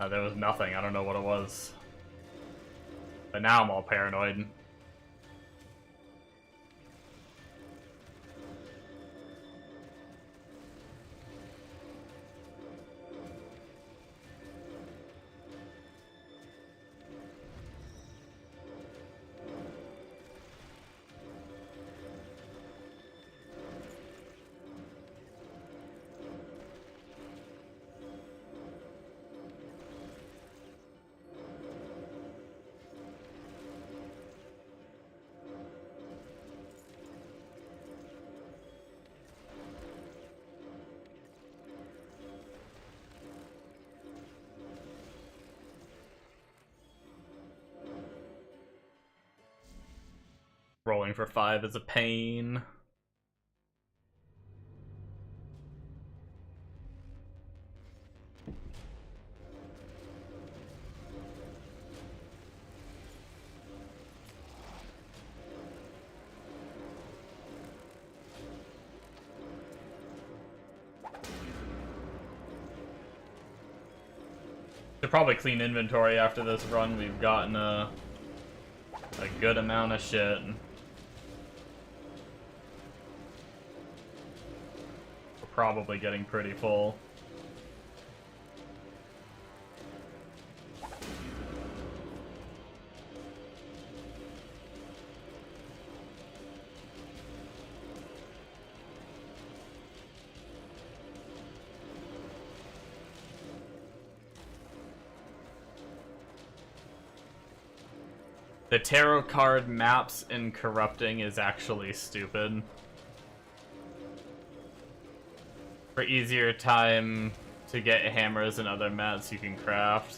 there was nothing. I don't know what it was. But now I'm all paranoid. Rolling for 5 is a pain. Should probably clean inventory after this run. We've gotten a good amount of shit. Probably getting pretty full. The tarot card maps in Corrupting is actually stupid. For easier time to get hammers and other mats you can craft,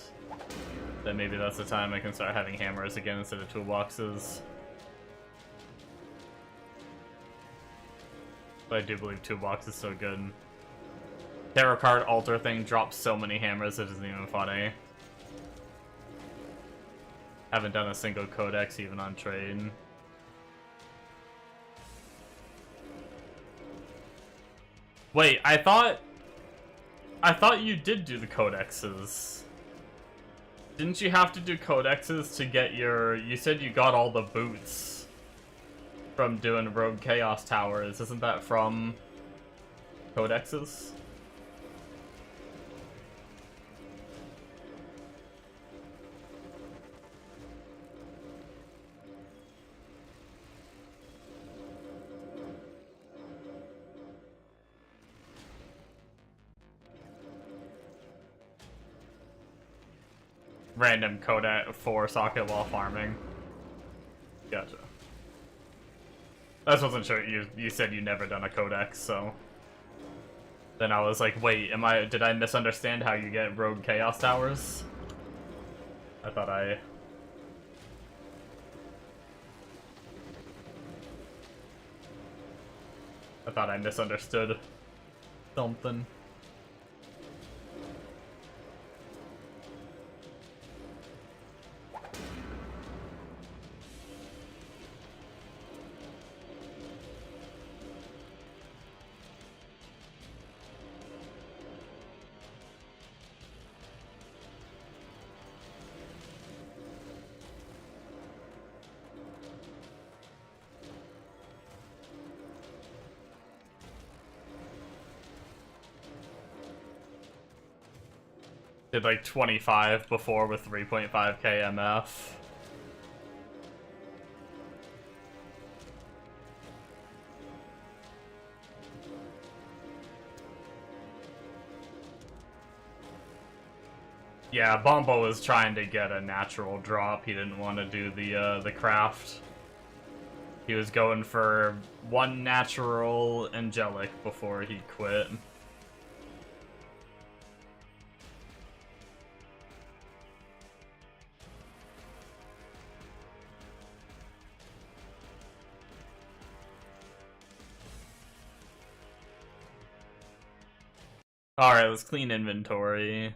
then maybe that's the time I can start having hammers again instead of toolboxes. But I do believe toolbox is so good. Tarot card altar thing drops so many hammers it isn't even funny. Haven't done a single codex even on trade. Wait, I thought you did do the codexes. Didn't you have to do codexes to get your... You said you got all the boots from doing Rogue Chaos Towers. Isn't that from codexes? Random codec 4 socket while farming. Gotcha. I just wasn't sure. You said you never done a codex, so then I was like, wait, did I misunderstand how you get Rogue Chaos Towers? I thought I... I thought I misunderstood something. Did like 25 before with 3.5k MF. Yeah, Bombo was trying to get a natural drop. He didn't want to do the craft. He was going for one natural angelic before he quit. Alright, let's clean inventory.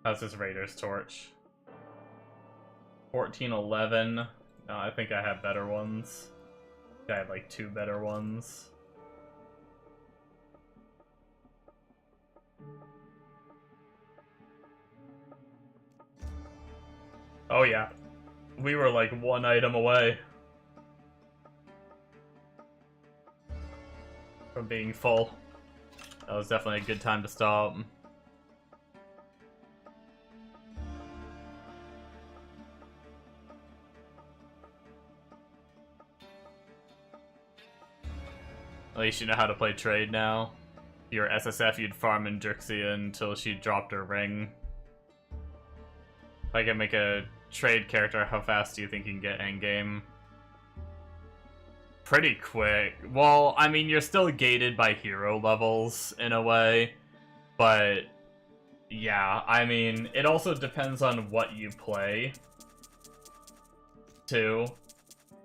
How's this Raider's torch? 1411. No, I think I have better ones. I had like 2 better ones. Oh yeah. We were like 1 item away from being full. That was definitely a good time to stop. At least you know how to play trade now. Your SSF, you'd farm in Drixia until she dropped her ring. If I can make a trade character, how fast do you think you can get endgame? Pretty quick. Well, I mean, you're still gated by hero levels in a way, but yeah, I mean, it also depends on what you play, too.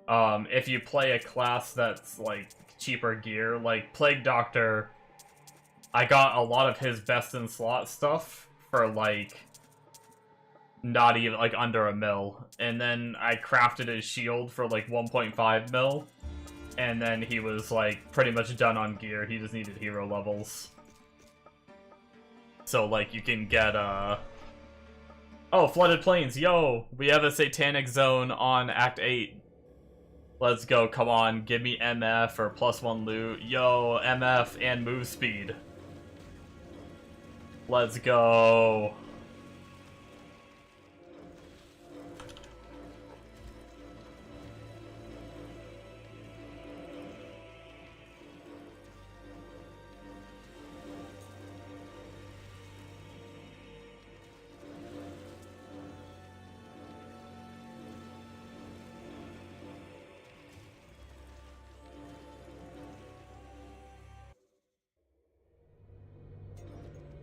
If you play a class that's, like, cheaper gear, like Plague Doctor, I got a lot of his best in slot stuff for, like, not even, like, under a mil. And then I crafted his shield for, like, 1.5 mil. And then he was, like, pretty much done on gear. He just needed hero levels. So, like, you can get, Oh, Flooded Plains, yo! We have a Satanic Zone on Act 8. Let's go, come on, give me MF or +1 loot. Yo, MF and move speed. Let's go.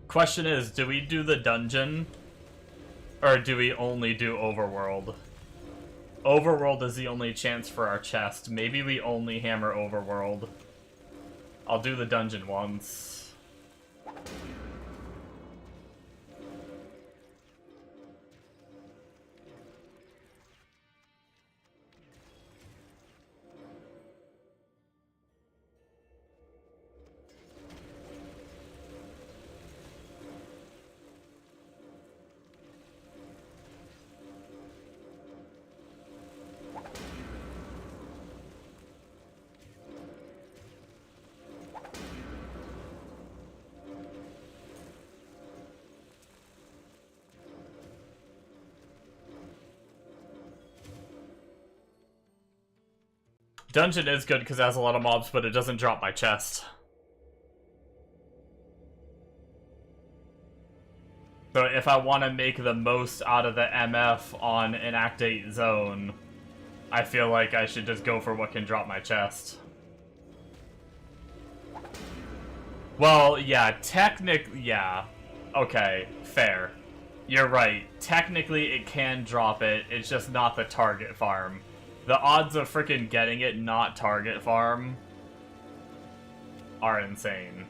Question is, do we do the dungeon? Or do we only do overworld? Overworld is the only chance for our chest. Maybe we only hammer overworld. I'll do the dungeon once. Dungeon is good because it has a lot of mobs, but it doesn't drop my chest. So if I want to make the most out of the MF on an Act 8 zone, I feel like I should just go for what can drop my chest. Well, yeah, technically, yeah. Okay, fair. You're right. Technically, it can drop it. It's just not the target farm. The odds of freaking getting it not target farm are insane.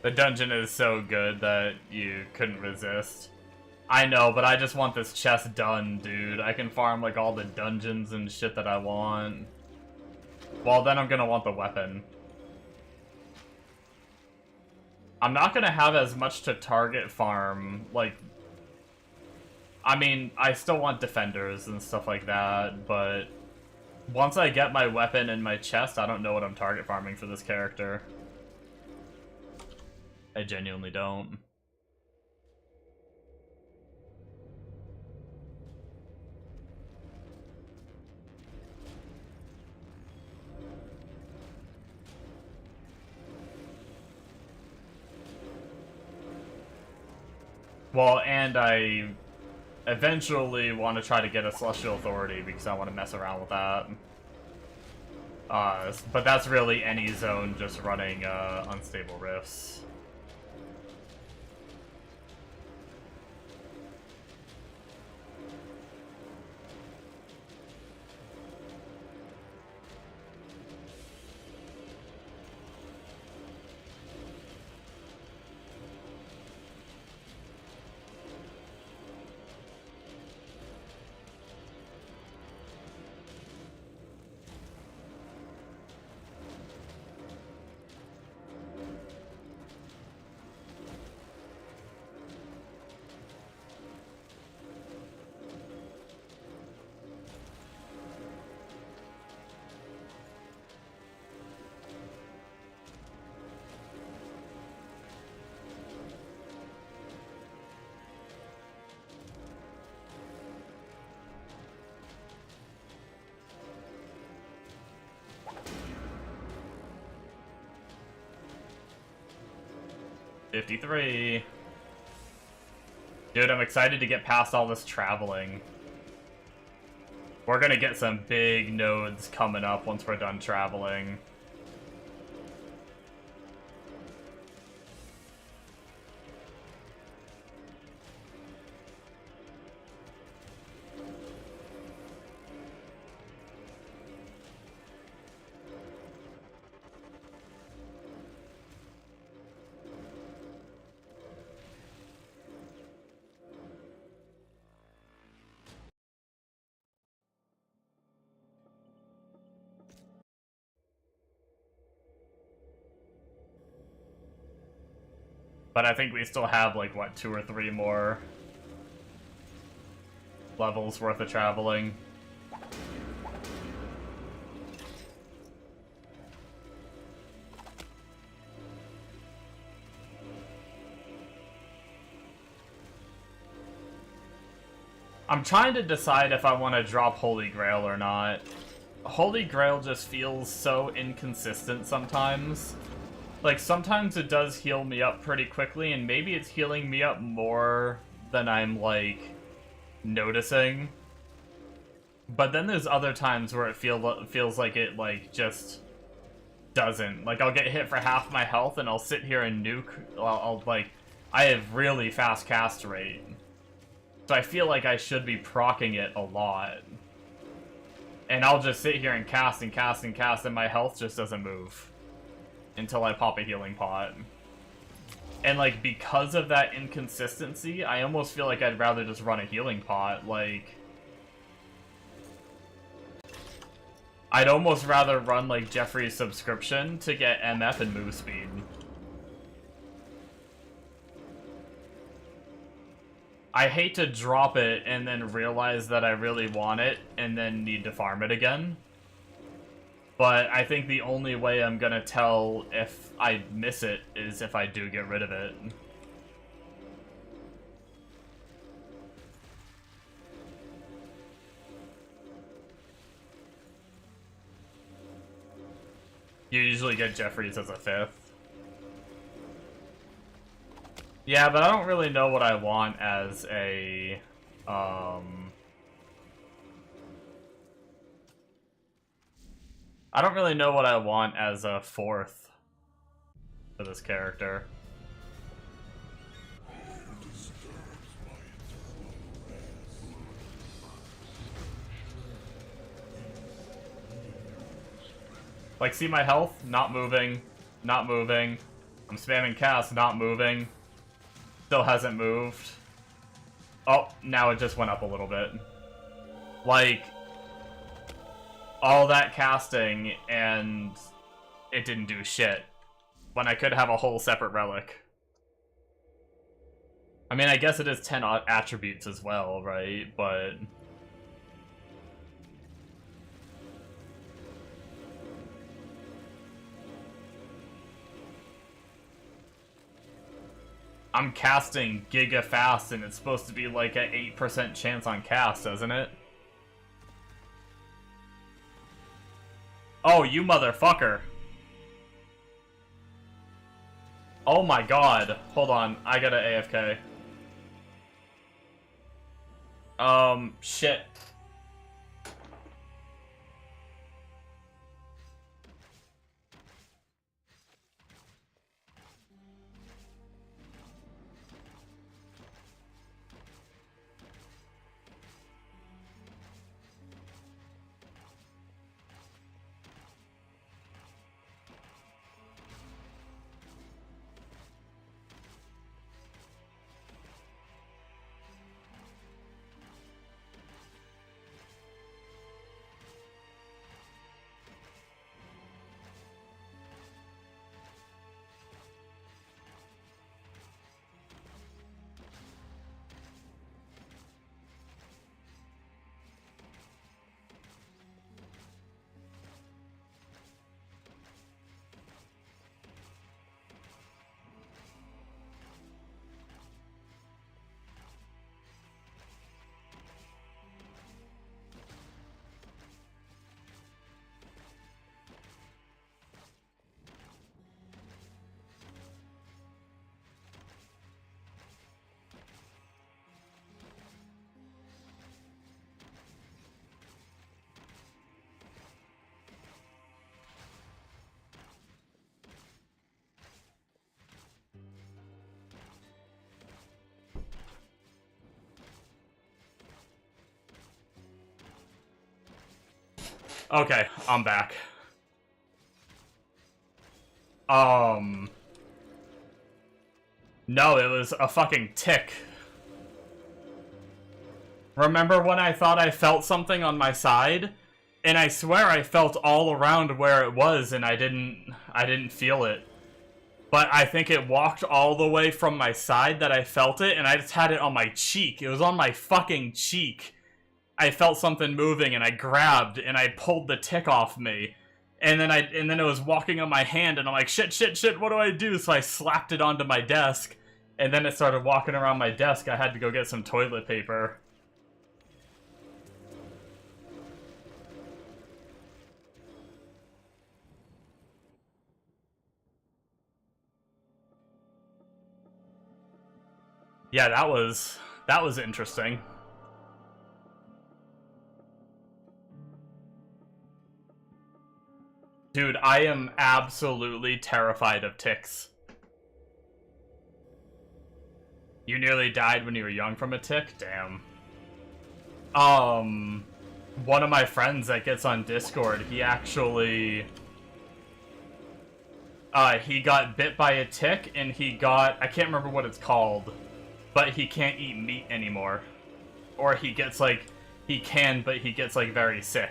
The dungeon is so good that you couldn't resist. I know, but I just want this chest done, dude. I can farm, like, all the dungeons and shit that I want. Well, then I'm gonna want the weapon. I'm not gonna have as much to target farm, like... I mean, I still want defenders and stuff like that, but... Once I get my weapon in my chest, I don't know what I'm target farming for this character. I genuinely don't. Well, and I eventually want to try to get a Celestial Authority because I want to mess around with that. But that's really any zone just running Unstable Rifts. $53. Dude, I'm excited to get past all this traveling. We're gonna get some big nodes coming up once we're done traveling. But I think we still have, like, what, 2 or 3 more levels worth of traveling. I'm trying to decide if I want to drop Holy Grail or not. Holy Grail just feels so inconsistent sometimes. Like, sometimes it does heal me up pretty quickly, and maybe it's healing me up more than I'm, like, noticing. But then there's other times where it feels like it, like, just doesn't. Like, I'll get hit for half my health, and I'll sit here and nuke. Like, I have really fast cast rate. So I feel like I should be proccing it a lot. And I'll just sit here and cast and cast and cast, and my health just doesn't move until I pop a healing pot. And, like, because of that inconsistency, I almost feel like I'd rather just run a healing pot. Like, I'd almost rather run, like, Jeffrey's subscription to get MF and move speed. I hate to drop it and then realize that I really want it and then need to farm it again. But I think the only way I'm gonna tell if I miss it is if I do get rid of it. You usually get Jeffries as a 5th. Yeah, but I don't really know what I want as a, I don't really know what I want as a 4th for this character. Like, see my health? Not moving. Not moving. I'm spamming cast, not moving. Still hasn't moved. Oh, now it just went up a little bit. Like, all that casting, and it didn't do shit. When I could have a whole separate relic. I mean, I guess it is 10 attributes as well, right? But... I'm casting giga fast, and it's supposed to be like an 8% chance on cast, isn't it? Oh, you motherfucker. Oh my god. Hold on, I gotta AFK. Shit. Okay, I'm back. No, it was a fucking tick. Remember when I thought I felt something on my side? And I swear I felt all around where it was, and I didn't feel it. But I think it walked all the way from my side that I felt it, and I just had it on my cheek. It was on my fucking cheek. I felt something moving, and I grabbed, and I pulled the tick off me. And then it was walking on my hand, and I'm like, shit, shit, shit, what do I do? So I slapped it onto my desk, and then it started walking around my desk. I had to go get some toilet paper. Yeah, that was interesting. Dude, I am absolutely terrified of ticks. You nearly died when you were young from a tick? Damn. One of my friends that gets on Discord, he actually... he got bit by a tick, and he got... I can't remember what it's called, but he can't eat meat anymore. Or he gets, like... He can, but he gets, like, very sick.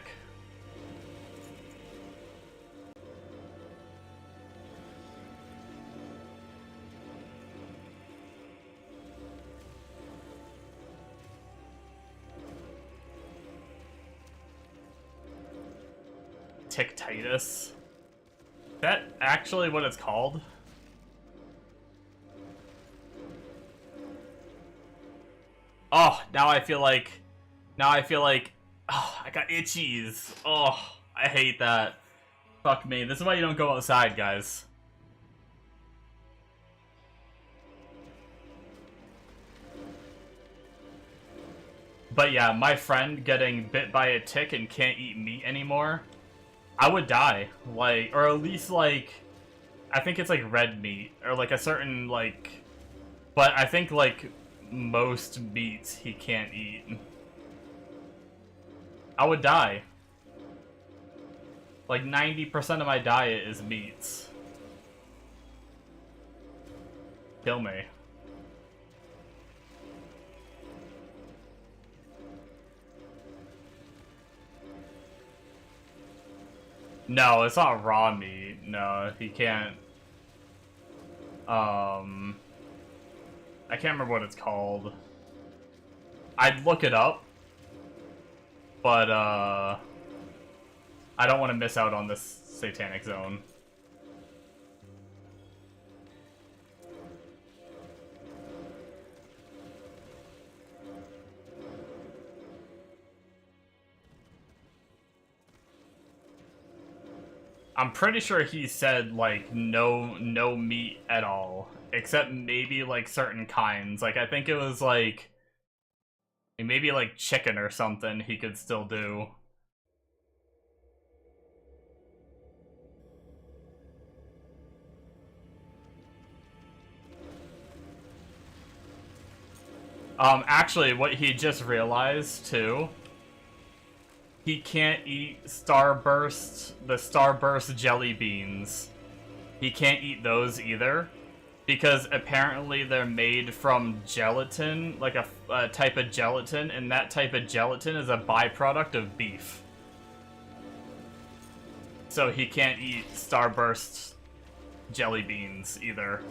Tictitis. That actually what it's called? Oh, now I feel like, oh, I got itchies. Oh, I hate that. Fuck me. This is why you don't go outside, guys. But yeah, my friend getting bit by a tick and can't eat meat anymore, I would die. Like, or at least like, I think it's like red meat, or like a certain like, but I think like most meats he can't eat. I would die. Like 90% of my diet is meats. Kill me. No, it's not raw meat. No, he can't. I can't remember what it's called. I'd look it up, but I don't want to miss out on this satanic zone. I'm pretty sure he said, like, no meat at all. Except maybe, like, certain kinds. Like, I think it was, like, maybe, like, chicken or something he could still do. Actually, what he just realized, too, he can't eat the Starburst jelly beans. He can't eat those either, because apparently they're made from gelatin, like a type of gelatin, and that type of gelatin is a byproduct of beef. So he can't eat Starburst jelly beans either.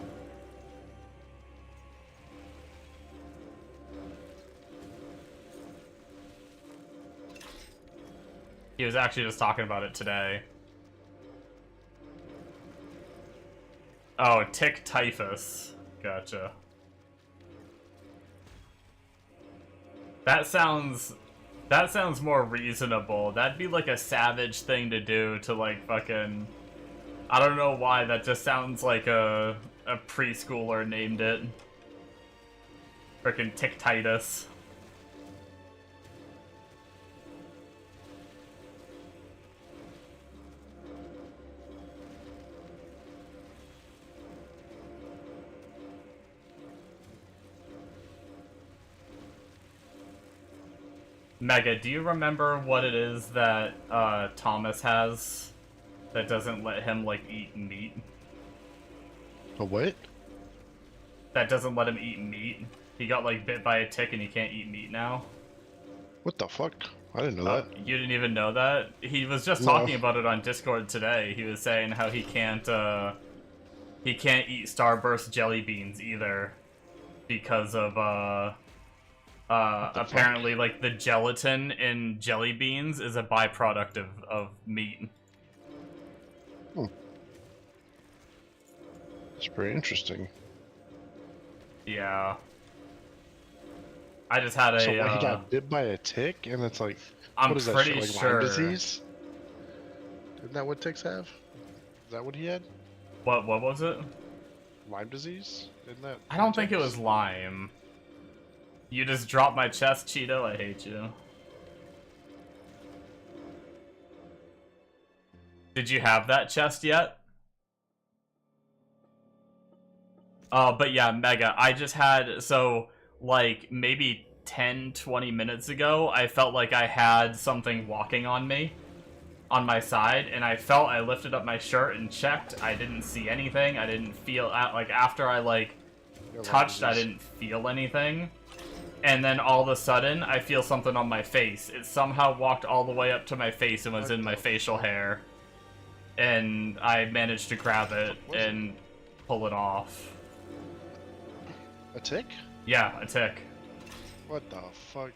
He was actually just talking about it today. Oh, tick typhus. Gotcha. That sounds more reasonable. That'd be like a savage thing to do to like fucking, I don't know why, that just sounds like a preschooler named it. Frickin' Tictitis. Mega, do you remember what it is that Thomas has that doesn't let him, like, eat meat? A what? That doesn't let him eat meat. He got, like, bit by a tick and he can't eat meat now. What the fuck? I didn't know that. You didn't even know that? He was just talking about it on Discord today. He was saying how he can't eat Starburst jelly beans either because of, apparently, like, the gelatin in jelly beans is a byproduct of meat. Hmm. That's pretty interesting. Yeah. I just had a, So what, he got bit by a tick, and it's like, I'm what is that pretty shit, like sure. Lyme disease? Isn't that what ticks have? Is that what he had? What was it? Lyme disease? Isn't that? I don't think it was Lyme. You just dropped my chest, Cheeto. I hate you. Did you have that chest yet? But yeah, Mega, I just had, so, like, maybe 10-20 minutes ago, I felt like I had something walking on me, on my side, and I lifted up my shirt and checked. I didn't see anything. I didn't feel, like, after I, like, touched, I didn't feel anything. And then all of a sudden, I feel something on my face. It somehow walked all the way up to my face and was in my facial hair. And I managed to grab it and pull it off. A tick? Yeah, a tick. What the fuck?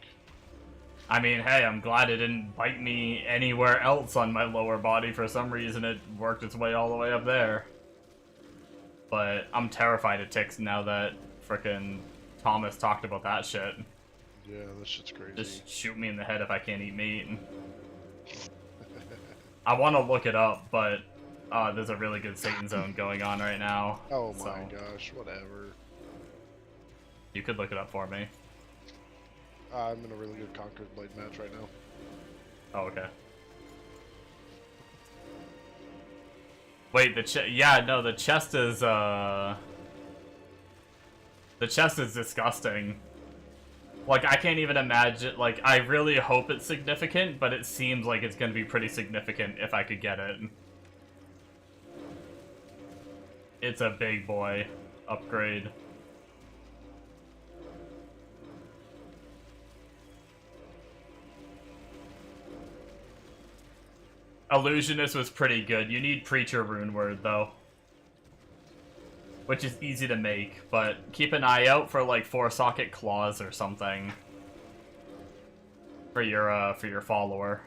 I mean, hey, I'm glad it didn't bite me anywhere else on my lower body. For some reason, it worked its way all the way up there. But I'm terrified of ticks now that frickin' Thomas talked about that shit. Yeah, that shit's crazy. Just shoot me in the head if I can't eat meat. I want to look it up, but there's a really good Satan Zone going on right now. Oh my gosh, whatever. You could look it up for me. I'm in a really good Conquered Blade match right now. Oh, okay. Wait, the chest is, the chest is disgusting. Like, I can't even imagine, like, I really hope it's significant, but it seems like it's gonna be pretty significant if I could get it. It's a big boy upgrade. Illusionist was pretty good. You need Preacher Rune Word, though. Which is easy to make, but keep an eye out for, like, 4-socket claws or something. For your follower.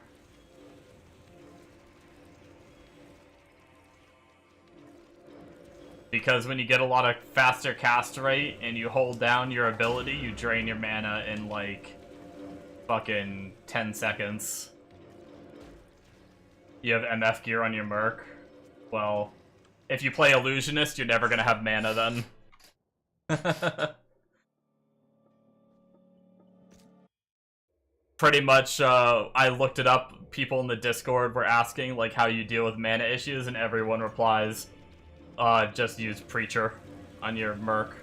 Because when you get a lot of faster cast rate and you hold down your ability, you drain your mana in, like, fucking 10 seconds. You have MF gear on your Merc. Well, if you play Illusionist, you're never gonna have mana then. Pretty much, I looked it up. People in the Discord were asking, like, how you deal with mana issues, and everyone replies, just use Preacher on your Merc.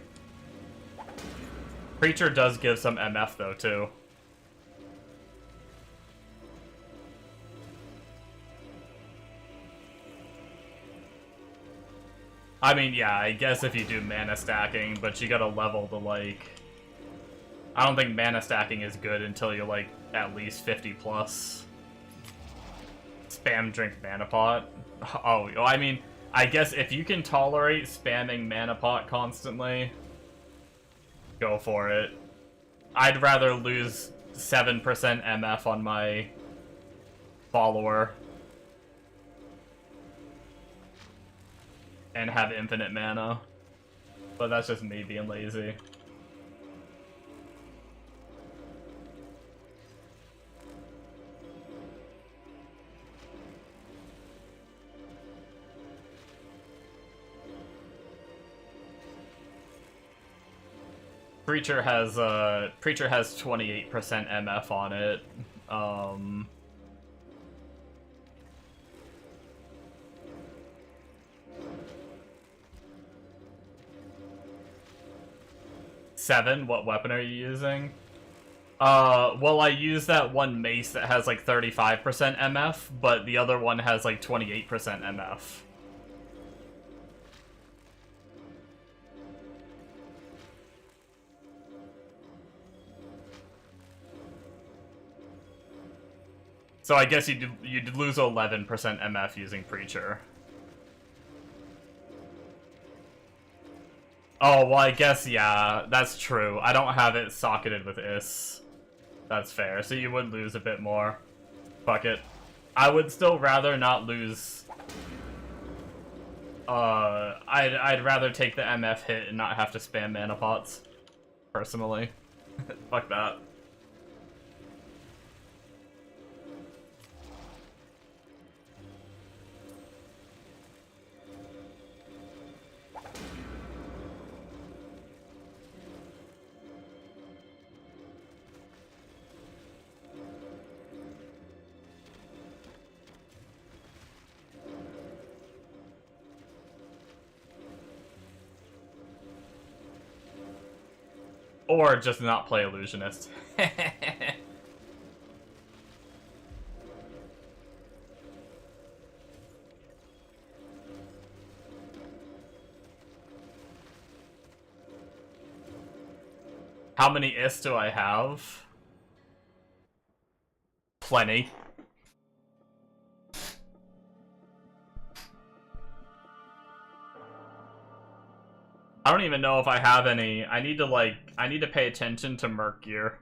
Preacher does give some MF, though, too. I mean, yeah, I guess if you do mana stacking, but you gotta level the, like... I don't think mana stacking is good until you're, like, at least 50 plus. Spam drink mana pot. Oh, I mean, I guess if you can tolerate spamming mana pot constantly, go for it. I'd rather lose 7% MF on my follower and have infinite mana. But that's just me being lazy. Preacher has 28% MF on it. 7? What weapon are you using? Well, I use that one mace that has like 35% MF, but the other one has like 28% MF. So I guess you'd lose 11% MF using Preacher. Oh, well, I guess, yeah, that's true. I don't have it socketed with Is. That's fair. So you would lose a bit more. Fuck it. I would still rather not lose... I'd rather take the MF hit and not have to spam mana pots. Personally. Fuck that. Or just not play Illusionist. How many Is do I have? Plenty. I don't even know if I have any. I need to pay attention to Merc gear.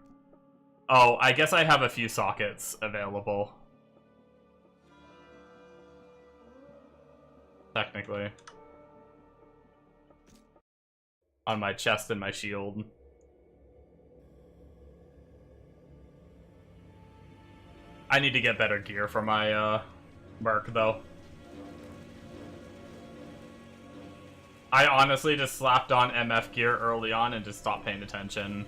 Oh, I guess I have a few sockets available. Technically. On my chest and my shield. I need to get better gear for my, Merc, though. I honestly just slapped on MF gear early on and just stopped paying attention.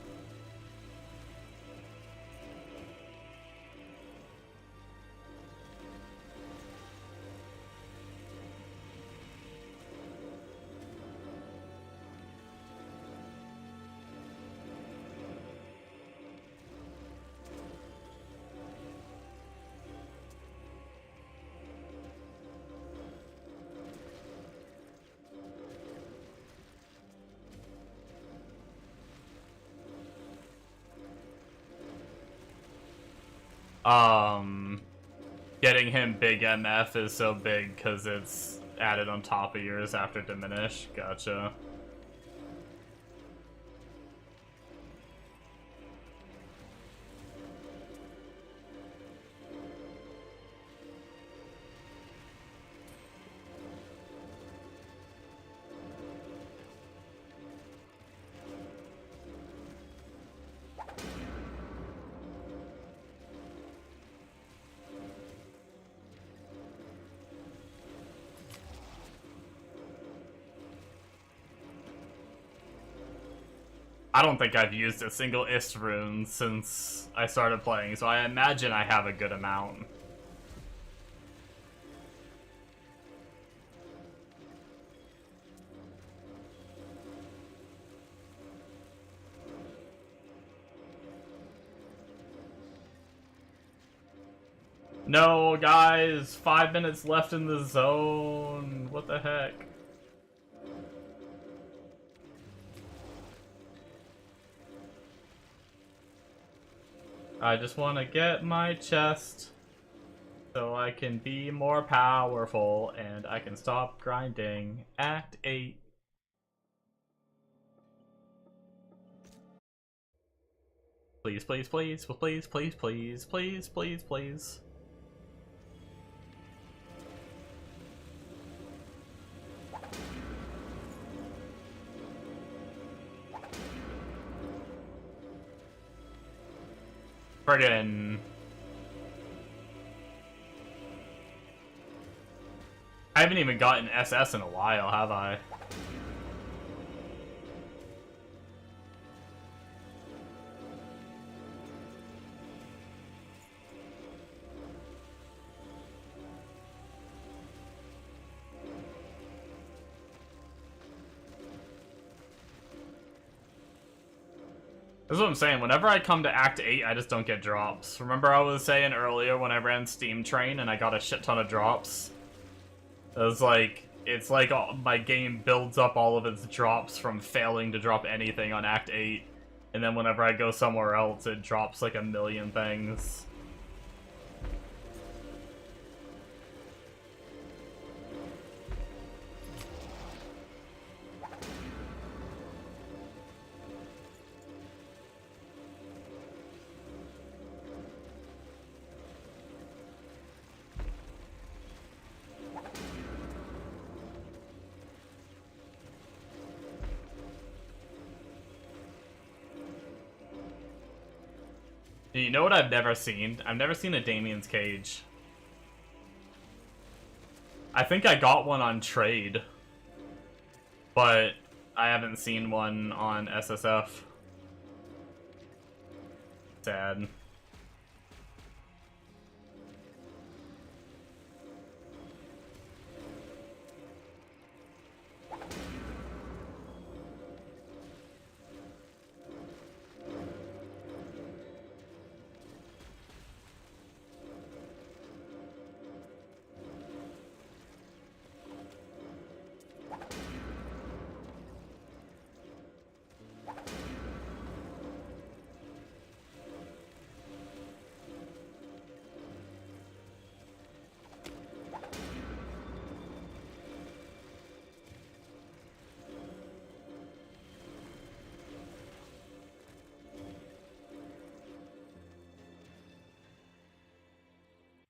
Getting him big MF is so big because it's added on top of yours after diminish. Gotcha. I don't think I've used a single Ist rune since I started playing, so I imagine I have a good amount. No, guys! 5 minutes left in the zone! What the heck? I just want to get my chest so I can be more powerful and I can stop grinding. Act 8. Please, please, please, please, please, please, please, please, please. Friggin'. I haven't even gotten SS in a while, have I? That's what I'm saying. Whenever I come to Act 8, I just don't get drops. Remember I was saying earlier when I ran Steam Train and I got a shit ton of drops? It was like, it's like my game builds up all of its drops from failing to drop anything on Act 8. And then whenever I go somewhere else, it drops like a million things. You know what I've never seen? I've never seen a Damien's Cage. I think I got one on trade, but I haven't seen one on SSF. Sad.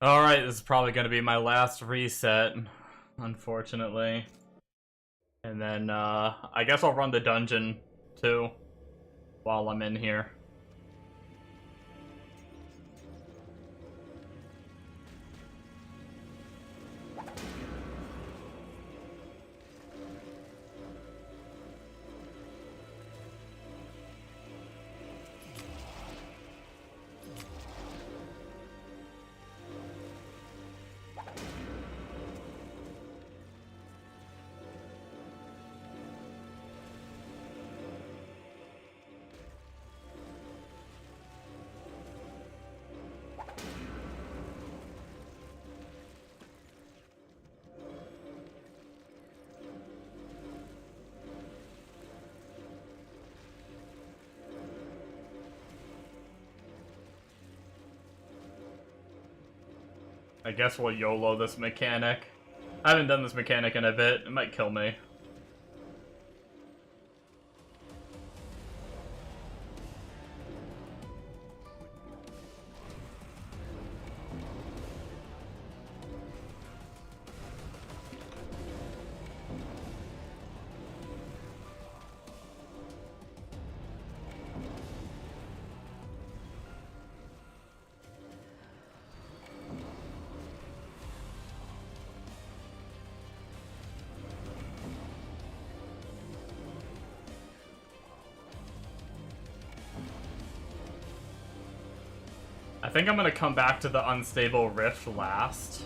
Alright, this is probably gonna be my last reset, unfortunately. And then, I guess I'll run the dungeon, too, while I'm in here. I guess we'll YOLO this mechanic. I haven't done this mechanic in a bit. It might kill me. I think I'm gonna come back to the Unstable Rift last.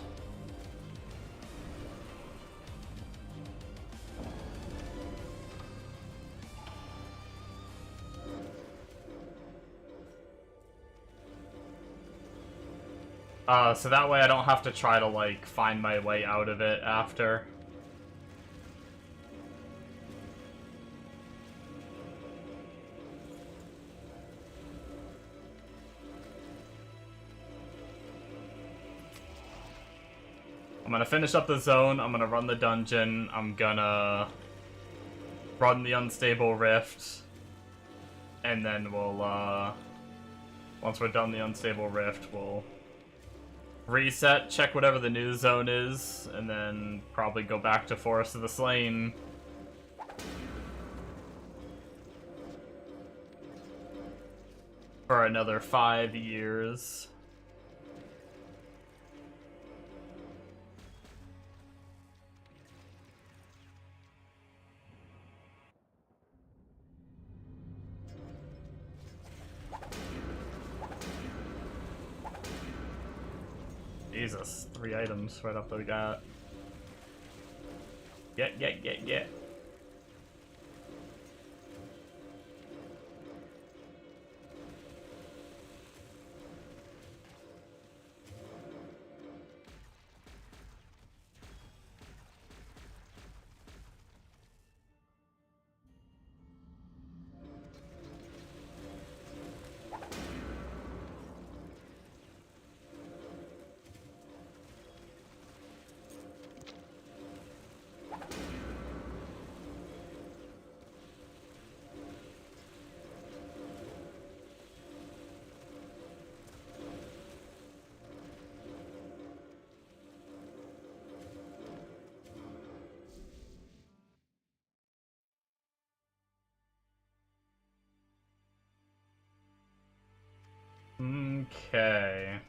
So that way I don't have to try to, like, find my way out of it after. I'm gonna finish up the zone, I'm gonna run the dungeon, I'm gonna run the Unstable Rift, and then we'll, once we're done the Unstable Rift, we'll reset, check whatever the new zone is, and then probably go back to Forest of the Slain. For another 5 years. Jesus, 3 items right off the bat. Get. Okay.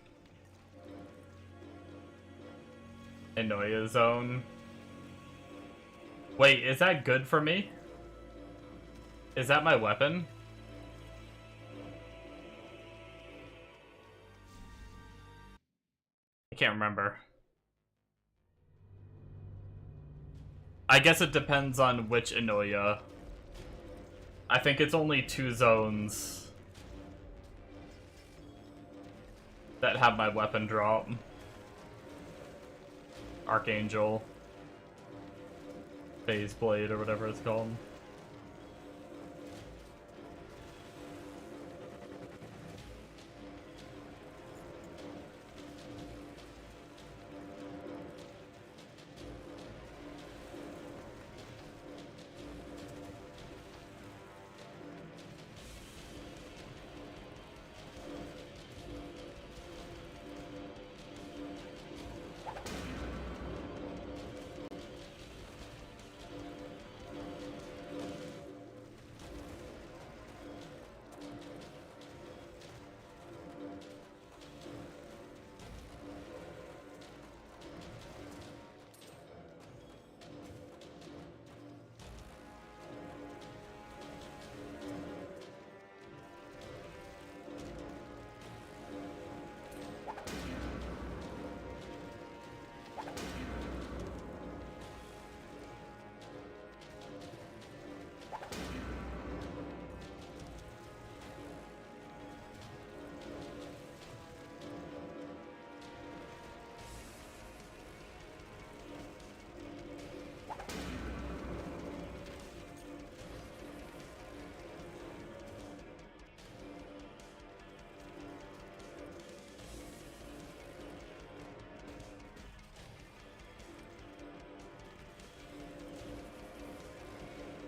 Inoya zone. Wait, is that good for me? Is that my weapon? I can't remember. I guess it depends on which Inoya. I think it's only 2 zones that have my weapon drop. Archangel. Phase Blade, or whatever it's called.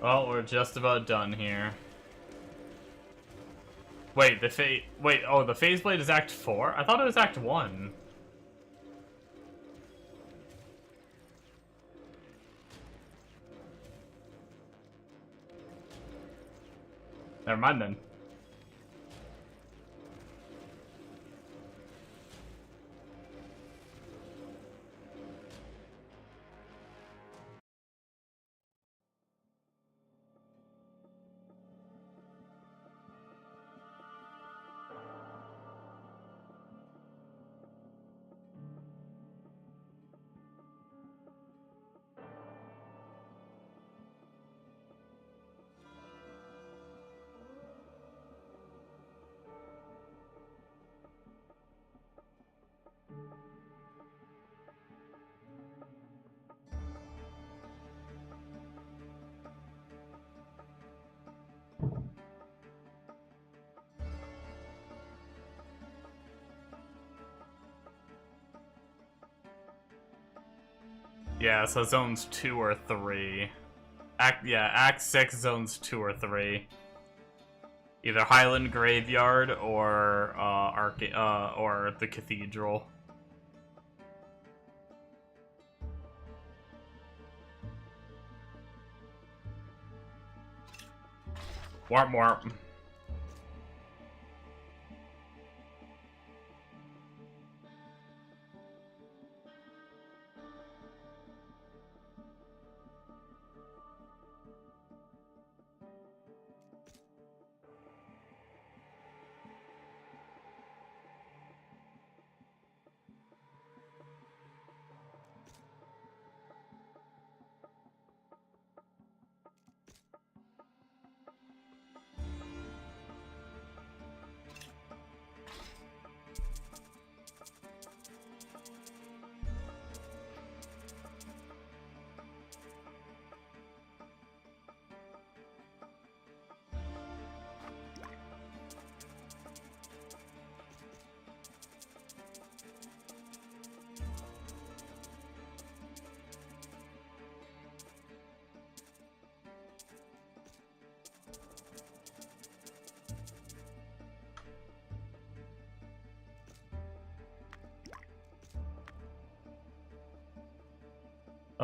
Well, we're just about done here. Wait, the Phase Blade is Act 4? I thought it was Act 1. Never mind then. Yeah, so zones 2 or 3. Act 6, zones 2 or 3. Either Highland Graveyard or or the Cathedral. Warp warp.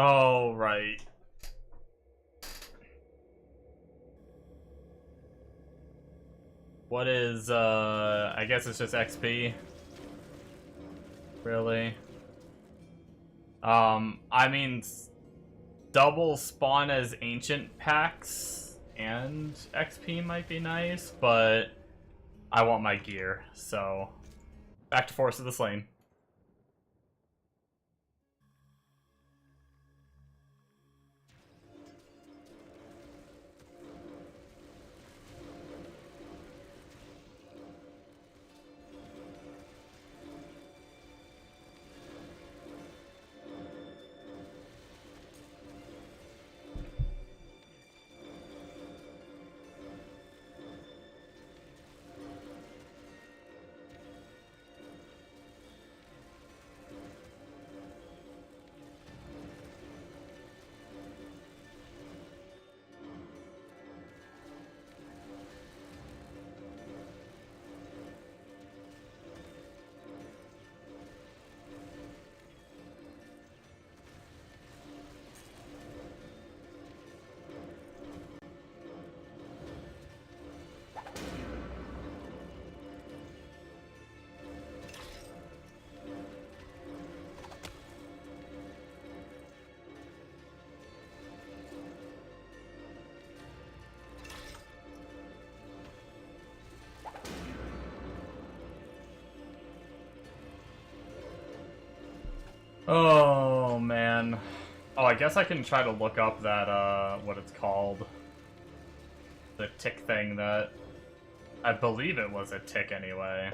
Oh, right. What is, I guess it's just XP. Really? I mean, double spawn as ancient packs and XP might be nice, but I want my gear, so back to Force of the Slain. Oh, man. Oh, I guess I can try to look up that, what it's called. The tick thing that... I believe it was a tick anyway.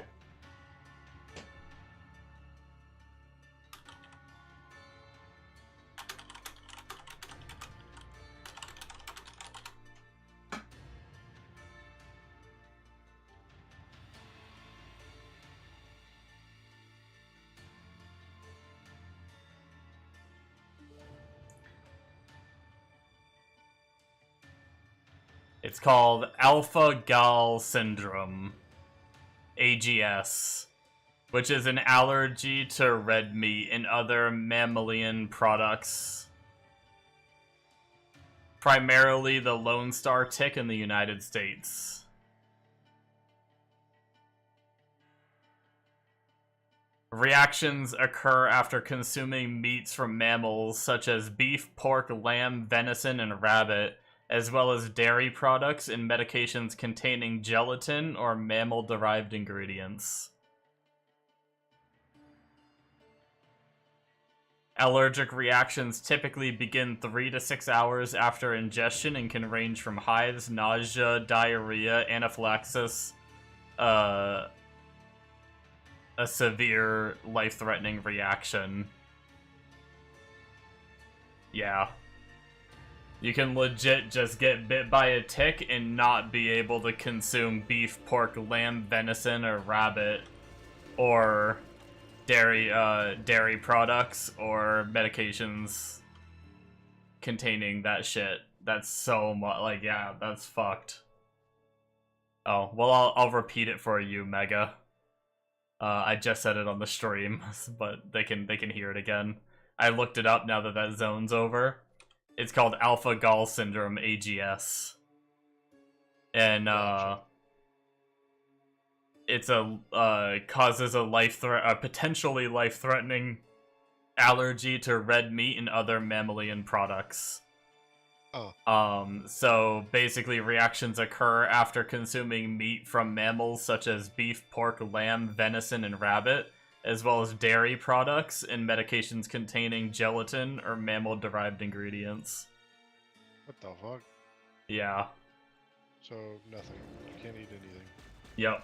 It's called alpha-gal syndrome, AGS, which is an allergy to red meat and other mammalian products. Primarily the Lone Star tick in the United States. Reactions occur after consuming meats from mammals such as beef, pork, lamb, venison, and rabbit, as well as dairy products and medications containing gelatin or mammal-derived ingredients. Allergic reactions typically begin 3 to 6 hours after ingestion and can range from hives, nausea, diarrhea, anaphylaxis, a severe life-threatening reaction. Yeah. You can legit just get bit by a tick and not be able to consume beef, pork, lamb, venison, or rabbit, or dairy products, or medications containing that shit. That's so much, like, yeah, that's fucked. Oh, well, I'll repeat it for you, Mega. I just said it on the stream, but they can hear it again. I looked it up now that that zone's over. It's called alpha-gal syndrome, AGS. And, it's causes a potentially life-threatening allergy to red meat and other mammalian products. Oh. So basically reactions occur after consuming meat from mammals such as beef, pork, lamb, venison, and rabbit, as well as dairy products and medications containing gelatin or mammal-derived ingredients. What the fuck? Yeah. So, nothing. You can't eat anything. Yep.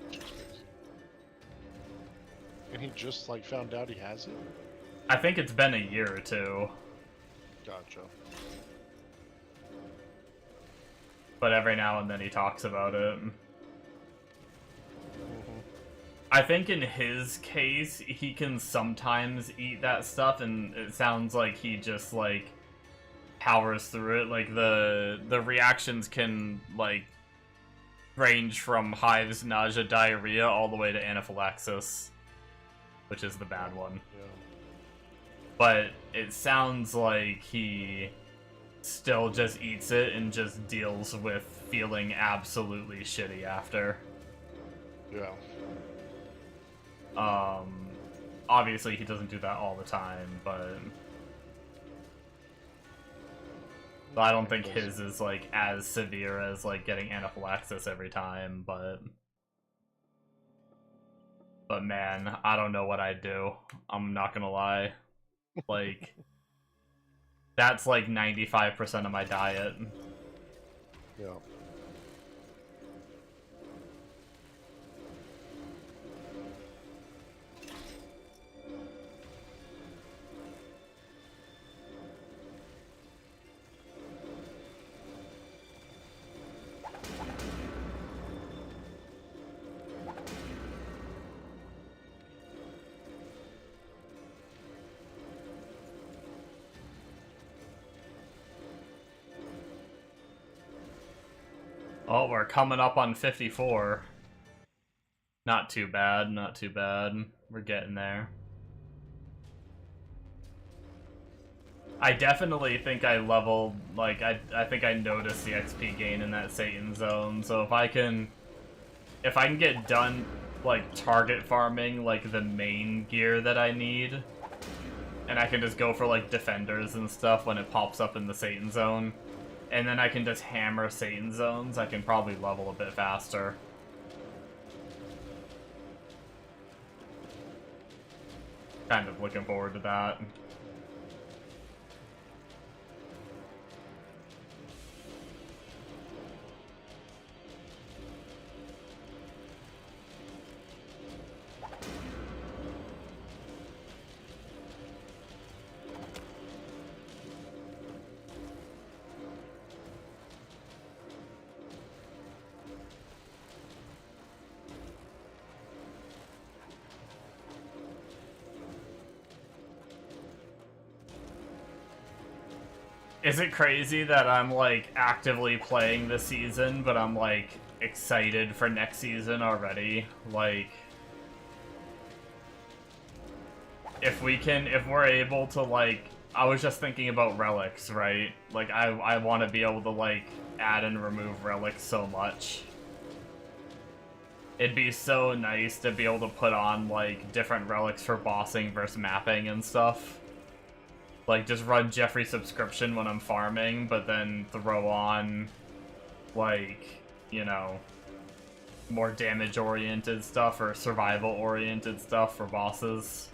Which is crazy. And he just, like, found out he has it? I think it's been a year or two. Gotcha. But every now and then he talks about it. I think in his case, he can sometimes eat that stuff, and it sounds like he just, like, powers through it. Like, the reactions can, like, range from hives, nausea, diarrhea, all the way to anaphylaxis, which is the bad one. Yeah. But it sounds like he still just eats it and just deals with feeling absolutely shitty after. Yeah. Obviously he doesn't do that all the time, but I don't think his is, like, as severe as, like, getting anaphylaxis every time, but man, I don't know what I'd do. I'm not gonna lie. Like, that's like 95% of my diet. Yeah. Oh, we're coming up on 54. Not too bad, not too bad. We're getting there. I definitely think I leveled, like, I think I noticed the XP gain in that Satan zone, so if I can get done, like, target farming, like, the main gear that I need, and I can just go for, like, defenders and stuff when it pops up in the Satan zone, and then I can just hammer Satan zones, I can probably level a bit faster. Kind of looking forward to that. Is it crazy that I'm, like, actively playing this season, but I'm, like, excited for next season already? Like, if we're able to, like, I was just thinking about relics, right? Like, I want to be able to, like, add and remove relics so much. It'd be so nice to be able to put on, like, different relics for bossing versus mapping and stuff. Like, just run Jeffrey subscription when I'm farming, but then throw on, like, you know, more damage-oriented stuff or survival-oriented stuff for bosses.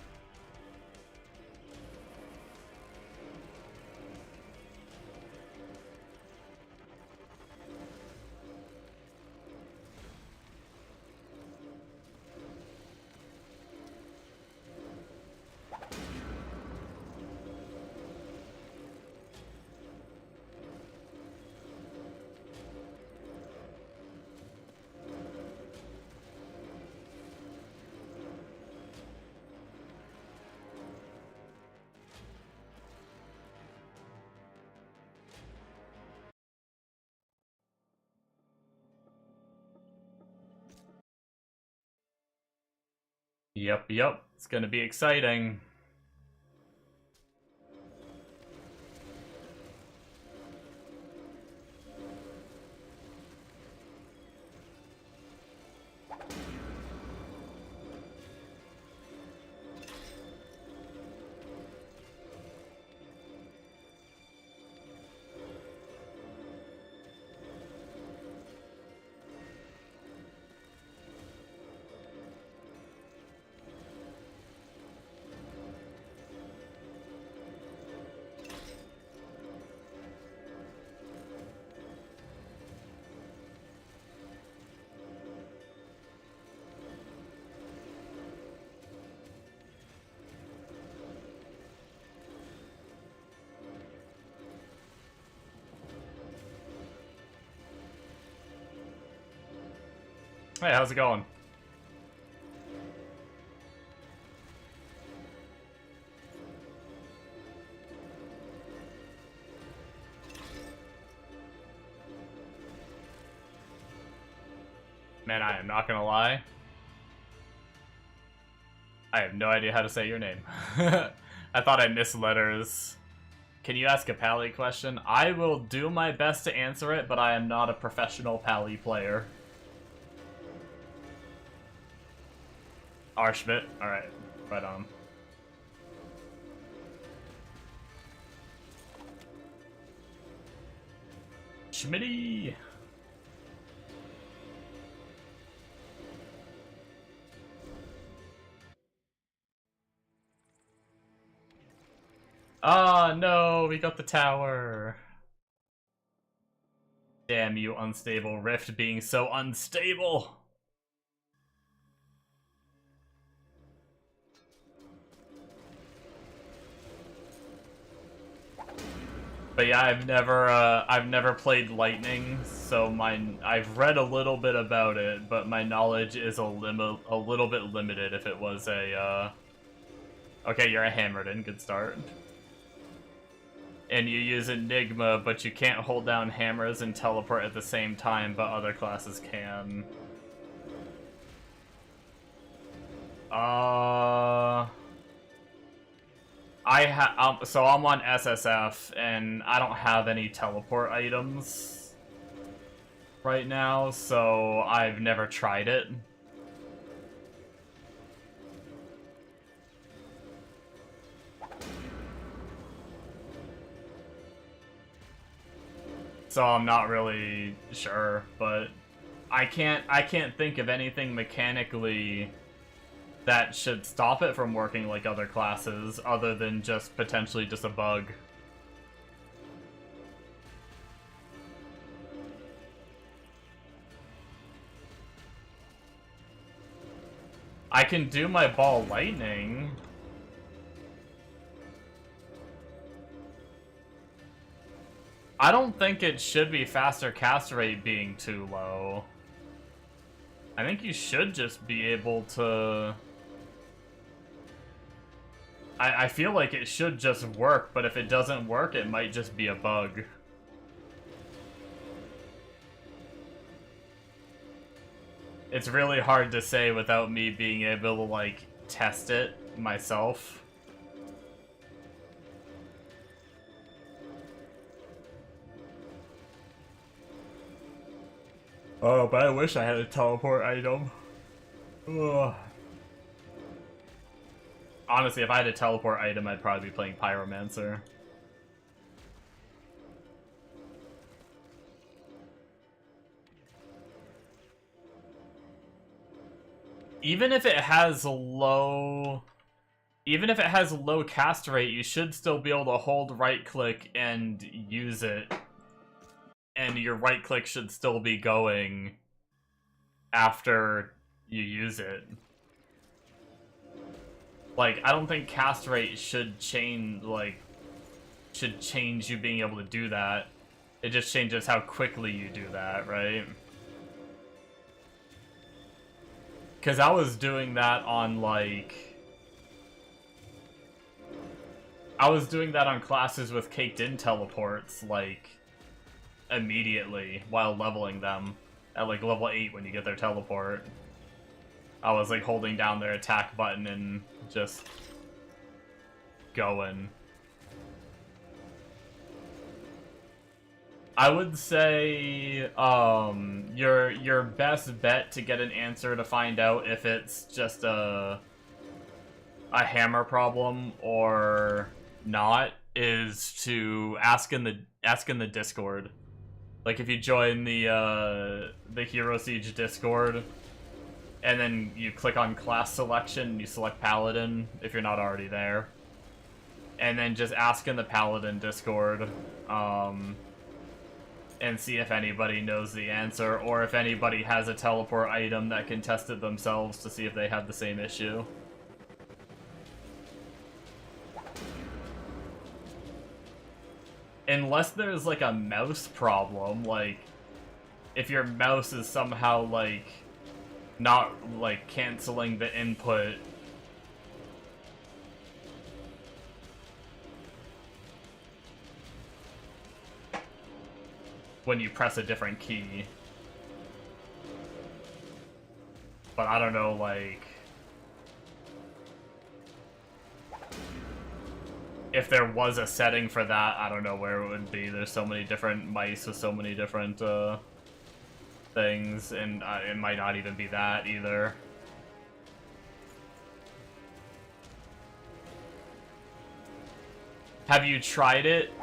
Yep. It's gonna be exciting. Hey, how's it going? Man, I am not gonna lie. I have no idea how to say your name. I thought I missed letters. Can you ask a Pally question? I will do my best to answer it, but I am not a professional Pally player. Arschmidt? Alright, right on. Schmitty! Ah, no, we got the tower. Damn you, unstable Rift being so unstable. But yeah, I've never played Lightning, so I've read a little bit about it, but my knowledge is a little bit limited. If it was a, okay, you're a Hammerden, good start. And you use Enigma, but you can't hold down hammers and teleport at the same time, but other classes can. So I'm on SSF, and I don't have any teleport items right now, so I've never tried it. So I'm not really sure, but I can't think of anything mechanically that should stop it from working like other classes, other than just potentially just a bug. I can do my ball lightning. I don't think it should be faster cast rate being too low. I think you should just be able to... I feel like it should just work, but if it doesn't work, it might just be a bug. It's really hard to say without me being able to, like, test it myself. Oh, but I wish I had a teleport item. Ugh. Honestly, if I had a teleport item, I'd probably be playing Pyromancer. Even if it has low cast rate, you should still be able to hold right click and use it. And your right click should still be going after you use it. Like, I don't think cast rate should change you being able to do that. It just changes how quickly you do that, right? Because I was doing that on, like... I was doing that on classes with caked-in teleports, like, immediately while leveling them. At, like, level 8 when you get their teleport. I was, like, holding down their attack button and just going. I would say your best bet to get an answer to find out if it's just a hammer problem or not is to ask in the Discord. Like, if you join the Hero Siege Discord and then you click on class selection and you select Paladin if you're not already there, and then just ask in the Paladin Discord and see if anybody knows the answer, or if anybody has a teleport item that can test it themselves to see if they have the same issue. Unless there's, like, a mouse problem, like, if your mouse is somehow, like, not, like, canceling the input. When you press a different key. But I don't know, like... if there was a setting for that, I don't know where it would be. There's so many different mice with so many different, things, and it might not even be that, either. Have you tried it?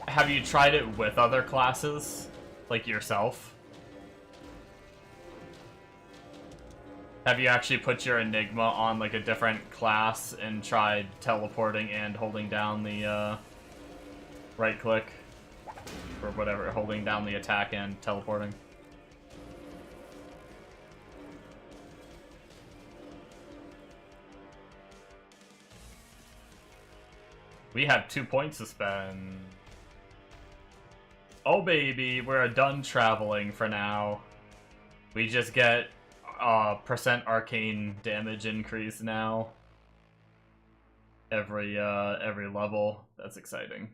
Have you tried it with other classes? Like yourself? Have you actually put your Enigma on, like, a different class and tried teleporting and holding down the, right click? Or whatever, holding down the attack and teleporting? We have 2 points to spend. Oh baby, we're done traveling for now. We just get percent arcane damage increase now. Every level. That's exciting.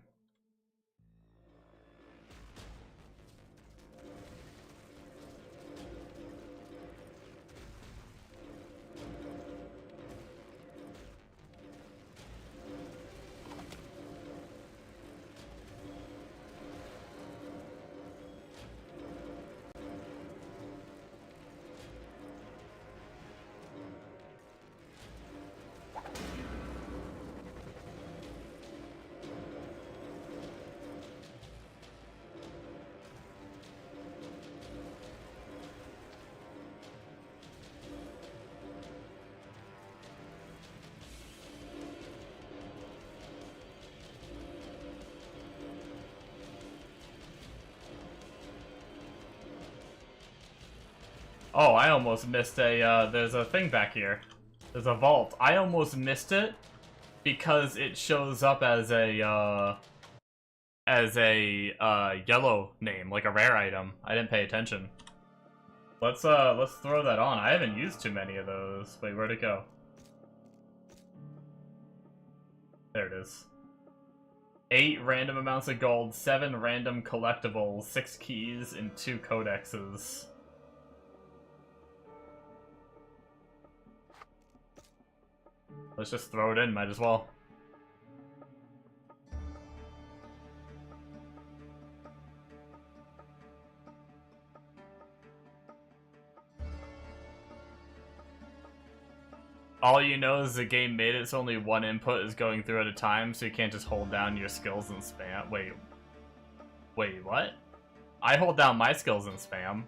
Oh, I almost missed a, there's a thing back here. There's a vault. I almost missed it because it shows up as a yellow name, like a rare item. I didn't pay attention. Let's throw that on. I haven't used too many of those. Wait, where'd it go? There it is. 8 random amounts of gold, 7 random collectibles, 6 keys, and 2 codexes. Let's just throw it in, might as well. All you know is the game made it so only one input is going through at a time, so you can't just hold down your skills and spam. Wait, what? I hold down my skills and spam.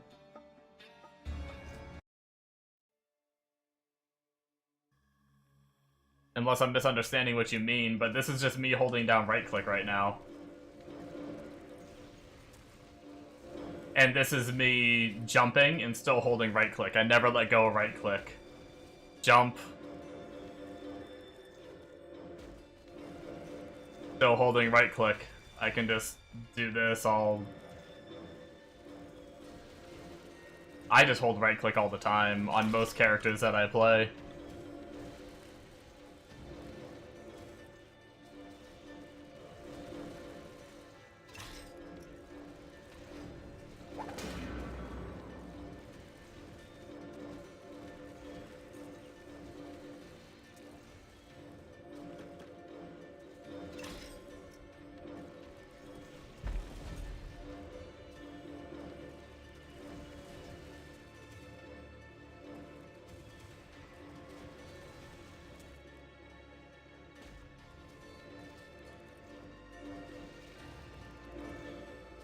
Unless I'm misunderstanding what you mean, but this is just me holding down right click right now. And this is me jumping and still holding right click. I never let go of right click. Jump. Still holding right click. I can just do this I just hold right click all the time on most characters that I play.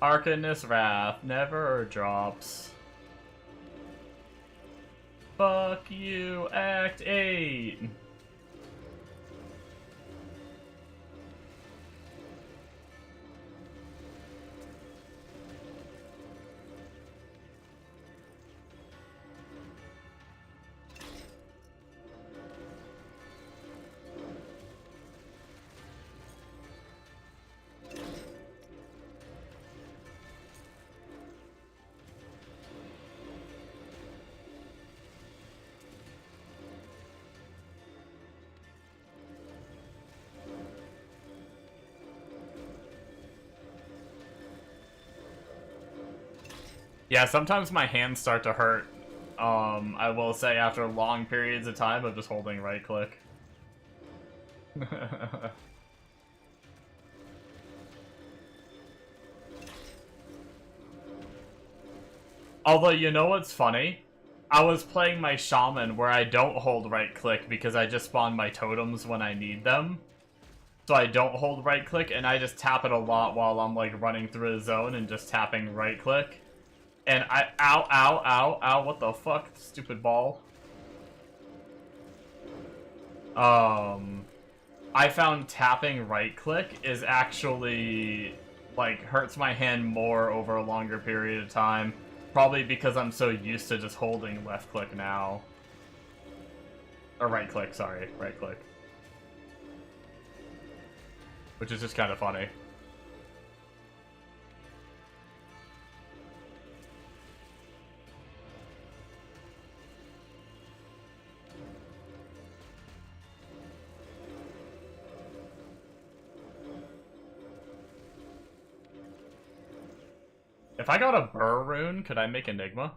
Arcane's Wrath never drops. Fuck you, Act 8! Yeah, sometimes my hands start to hurt. I will say after long periods of time of just holding right click. Although, you know what's funny? I was playing my shaman where I don't hold right click because I just spawn my totems when I need them. So I don't hold right click and I just tap it a lot while I'm like running through a zone and just tapping right click. And ow, what the fuck, stupid ball. I found tapping right click is actually, like, hurts my hand more over a longer period of time. Probably because I'm so used to just holding left click now. Or right click, sorry, right click. Which is just kind of funny. If I got a Burr rune, could I make Enigma?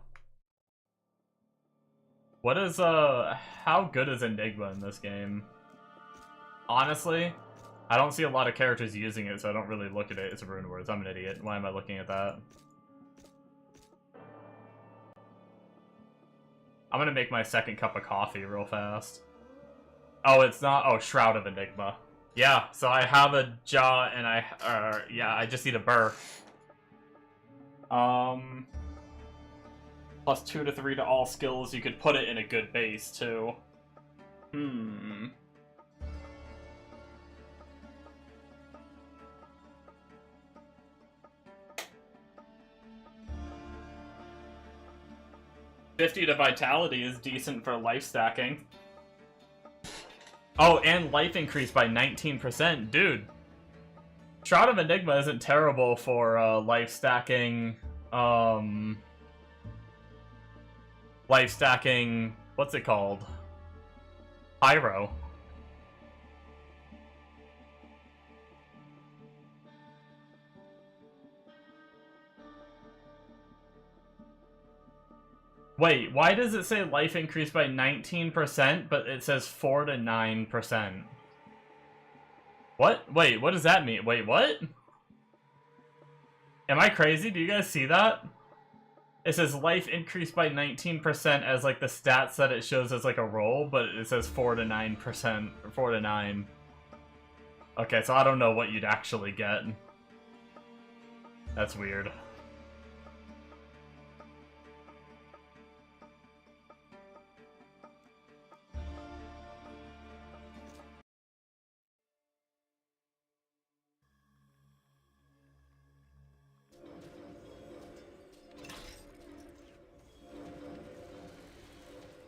What is, how good is Enigma in this game? Honestly, I don't see a lot of characters using it, so I don't really look at it. It's a rune words. I'm an idiot. Why am I looking at that? I'm gonna make my second cup of coffee real fast. Oh, it's not. Oh, Shroud of Enigma. Yeah, so I have a jaw and yeah, I just need a Burr. Plus 2 to 3 to all skills. You could put it in a good base, too. 50 to Vitality is decent for life stacking. Oh, and life increase by 19%. Dude. Shroud of Enigma isn't terrible for life stacking. Life stacking. What's it called? Pyro. Wait, why does it say life increased by 19%, but it says 4 to 9%? What? Wait, what does that mean? Wait, what? Am I crazy? Do you guys see that? It says life increased by 19% as like the stats that it shows as like a roll, but it says 4 to 9%, or 4 to 9. Okay, so I don't know what you'd actually get. That's weird.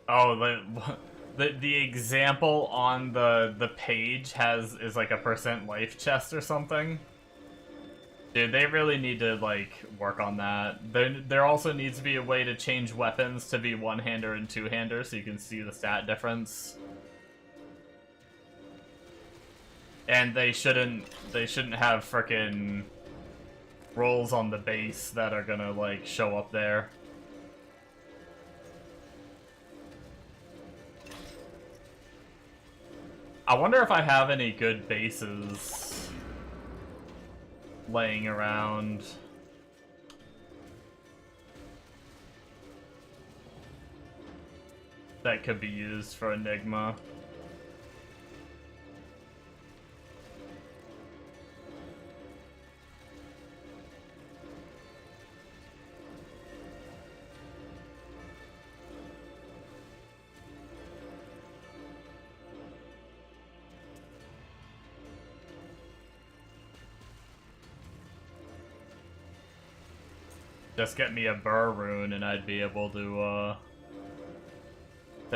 Oh, the example on the page is like a % life chest or something. Dude, they really need to like work on that. There also needs to be a way to change weapons to be one-hander and two-hander so you can see the stat difference. And they shouldn't have frickin' rolls on the base that are gonna like show up there. I wonder if I have any good bases laying around. That could be used for Enigma. Just get me a Burr rune and I'd be able to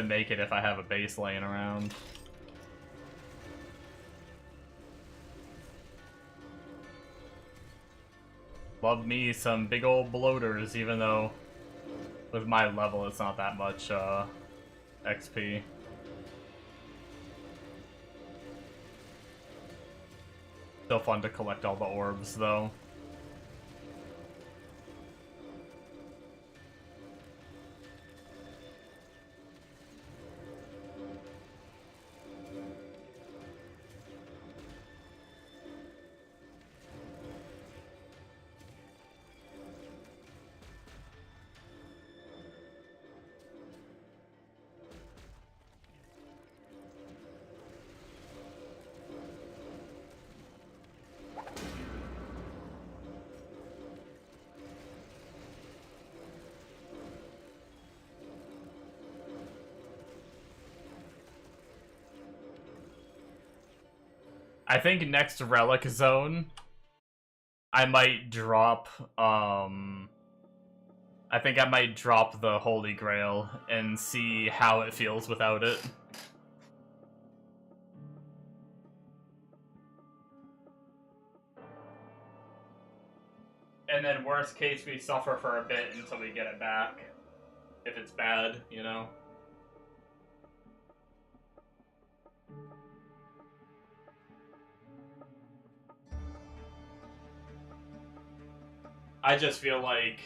make it if I have a base laying around. Love me some big old bloaters, even though with my level it's not that much XP. Still fun to collect all the orbs though. I think next Relic Zone, I might drop, I think I might drop the Holy Grail and see how it feels without it. And then worst case, we suffer for a bit until we get it back. If it's bad, you know? I just feel like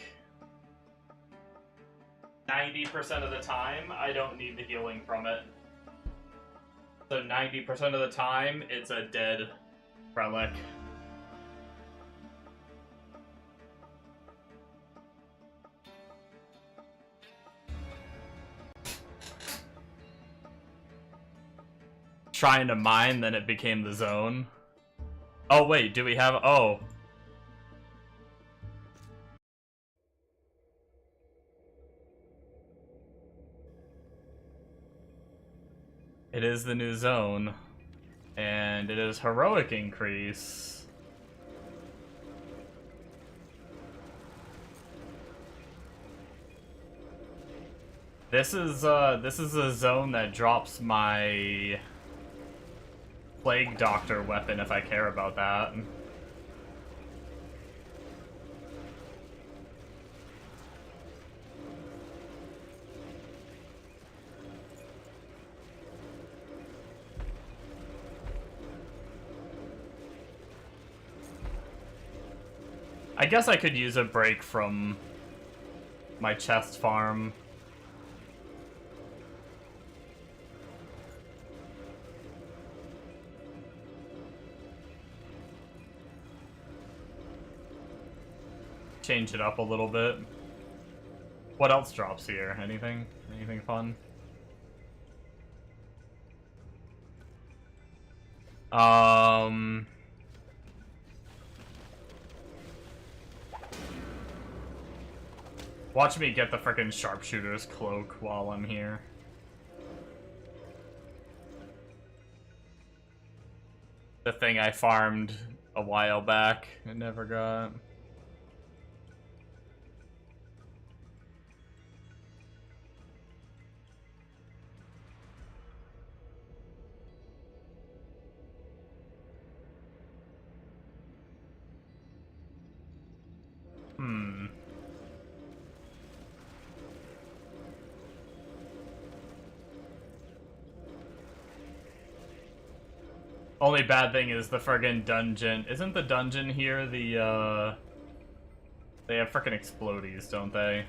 90% of the time, I don't need the healing from it. So 90% of the time, it's a dead relic. Trying to mine, then it became the zone. Oh wait, do we have... Oh. It is the new zone. And it is heroic increase. This is a zone that drops my Plague Doctor weapon if I care about that. I guess I could use a break from my chest farm change it up a little bit. What else drops here? Anything? Anything fun? Watch me get the frickin' sharpshooter's cloak while I'm here. The thing I farmed a while back and never got. Only bad thing is the friggin' dungeon. Isn't the dungeon here the, they have frickin' explodies, don't they?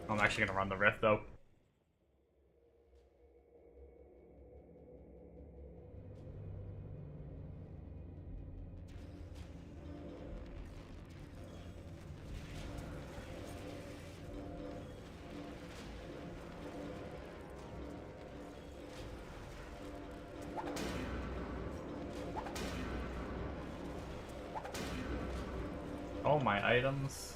I'm actually gonna run the rift, though. Oh, my items.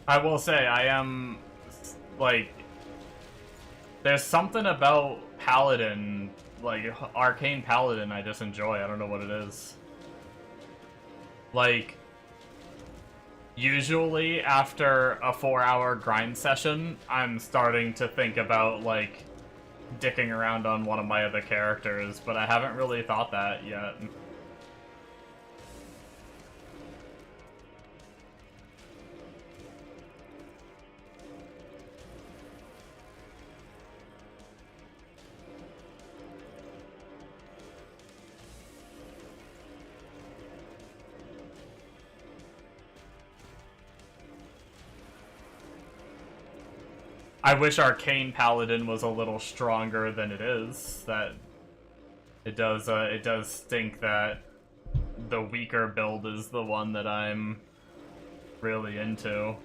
I will say, I am, like, there's something about Paladin, like, Arcane Paladin I just enjoy. I don't know what it is. Like, usually after a 4-hour grind session, I'm starting to think about, like, dicking around on one of my other characters, but I haven't really thought that yet. I wish Arcane Paladin was a little stronger than it is. That it does stink that the weaker build is the one that I'm really into.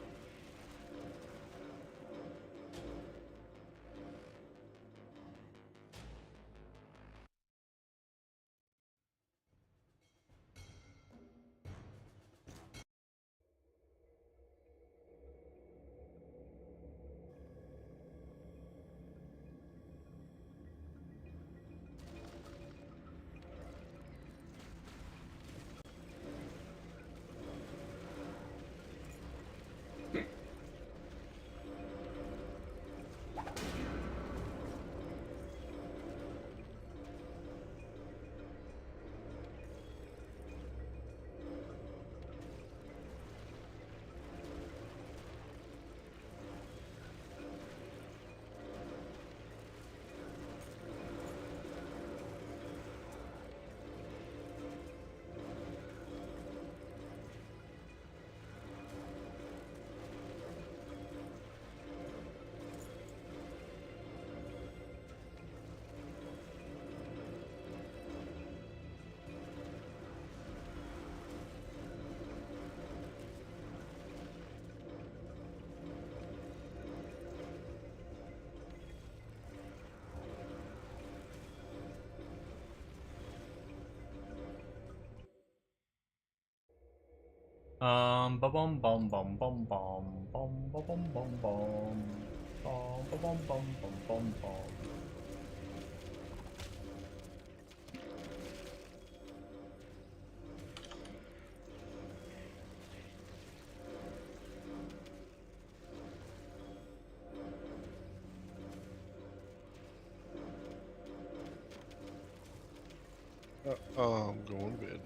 Ba bum bum bum bum bum bum bum bum bum bum bum Bum, bum, bum, bum, bum. I'm going to bed.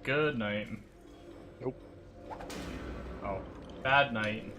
Good night. Nope. Oh, bad night.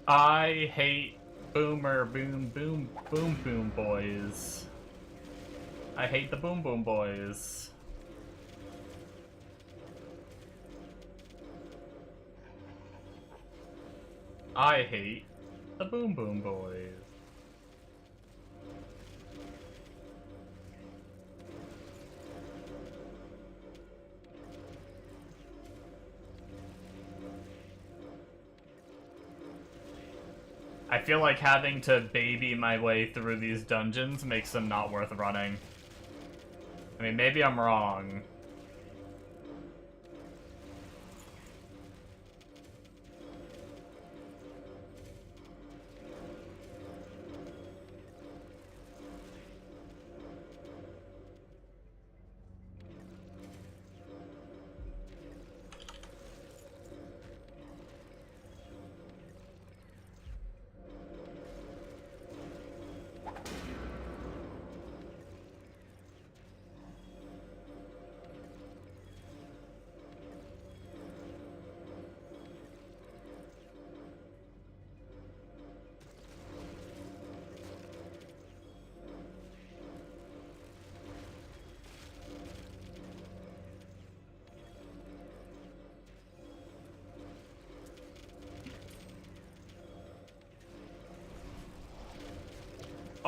I hate boomer boom boom boom boom boys. I hate the boom boom boys. I hate the boom boom boys. I feel like having to baby my way through these dungeons makes them not worth running. I mean, maybe I'm wrong.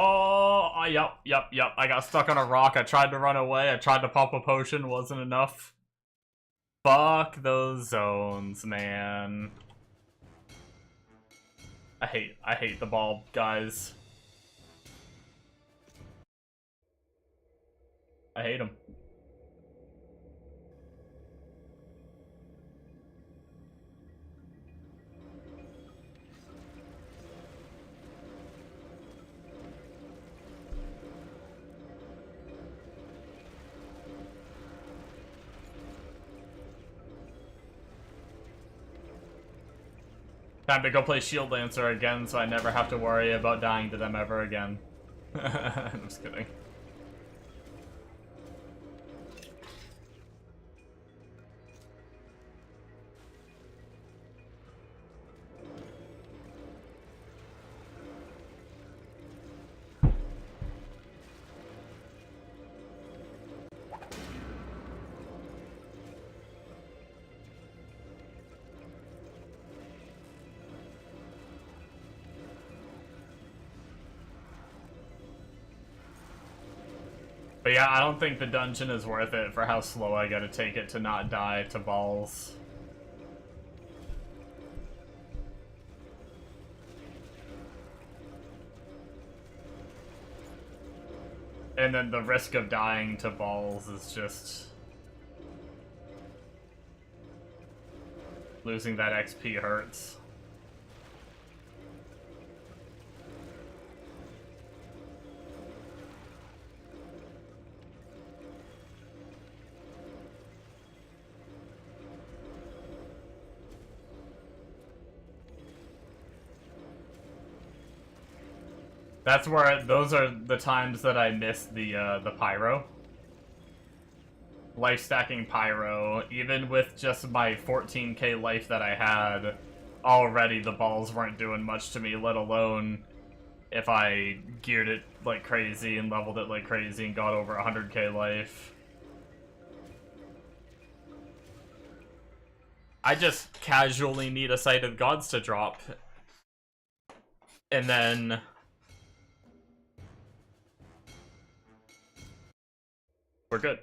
Oh, yep. I got stuck on a rock. I tried to run away. I tried to pop a potion. Wasn't enough. Fuck those zones, man. I hate the ball, guys. I hate them. Time to go play Shield Lancer again so I never have to worry about dying to them ever again. I'm just kidding. But yeah, I don't think the dungeon is worth it for how slow I gotta take it to not die to balls. And then the risk of dying to balls is just... losing that XP hurts. That's where those are the times that I miss the pyro, life stacking pyro, even with just my 14k life that I had, already the balls weren't doing much to me, let alone if I geared it like crazy and leveled it like crazy and got over 100k life. I just casually need a Sight of Gods to drop. And then we're good.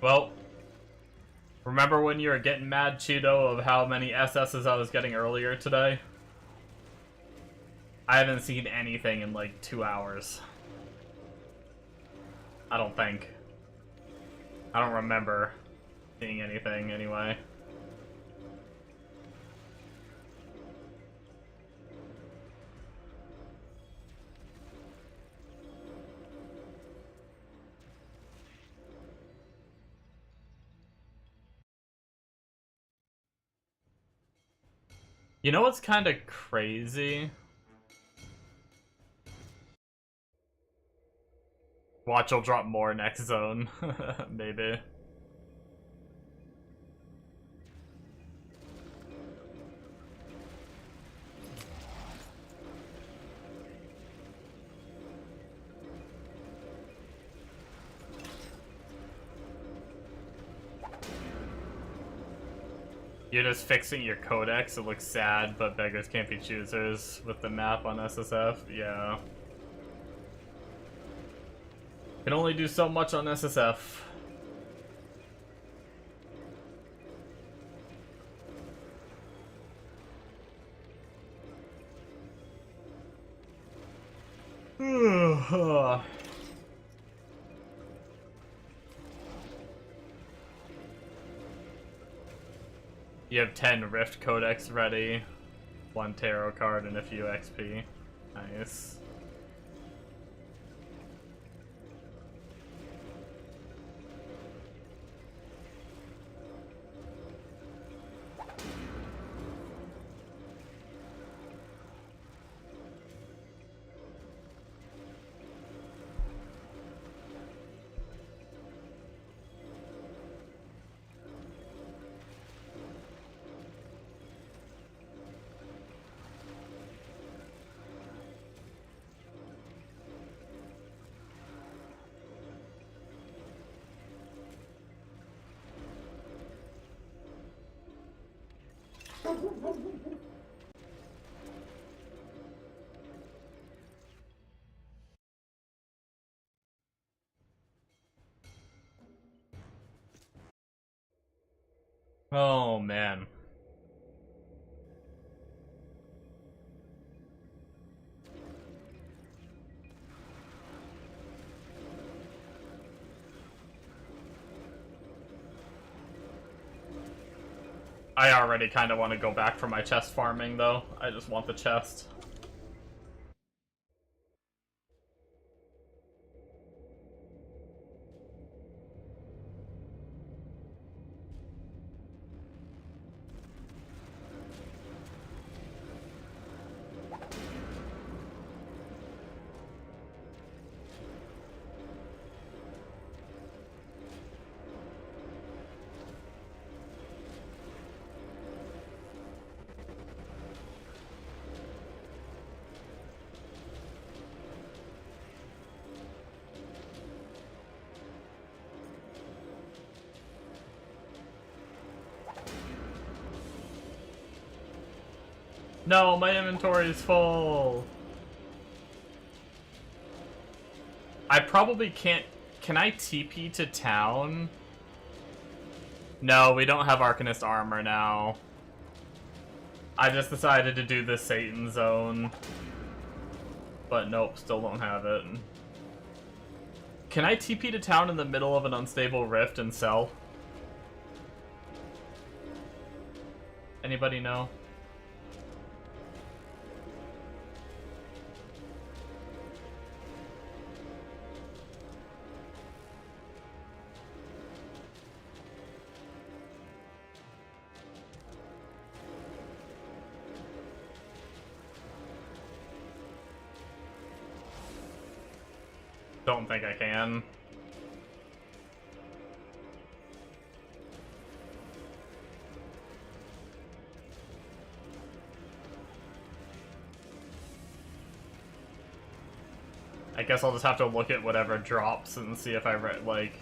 Well, remember when you were getting mad, Cheeto, of how many SSs I was getting earlier today? I haven't seen anything in like 2 hours. I don't think. I don't remember seeing anything anyway. You know what's kind of crazy? Watch, will drop more next zone. Maybe. You're just fixing your codex. It looks sad, but beggars can't be choosers with the map on SSF. Yeah. Can only do so much on SSF. You have 10 Rift Codex ready, 1 Tarot card, and a few XP. Nice. Oh man. I already kind of want to go back for my chest farming, though. I just want the chest. No, my inventory is full. I probably can't... Can I TP to town? No, we don't have Arcanist armor now. I just decided to do the Satan zone. But nope, still don't have it. Can I TP to town in the middle of an unstable rift and sell? Anybody know? Don't think I can. I guess I'll just have to look at whatever drops and see if I like...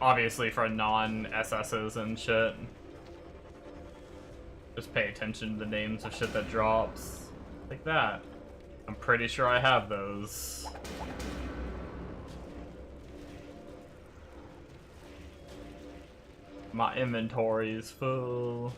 Obviously for non-SSs and shit. Just pay attention to the names of shit that drops. Like that. I'm pretty sure I have those. My inventory is full.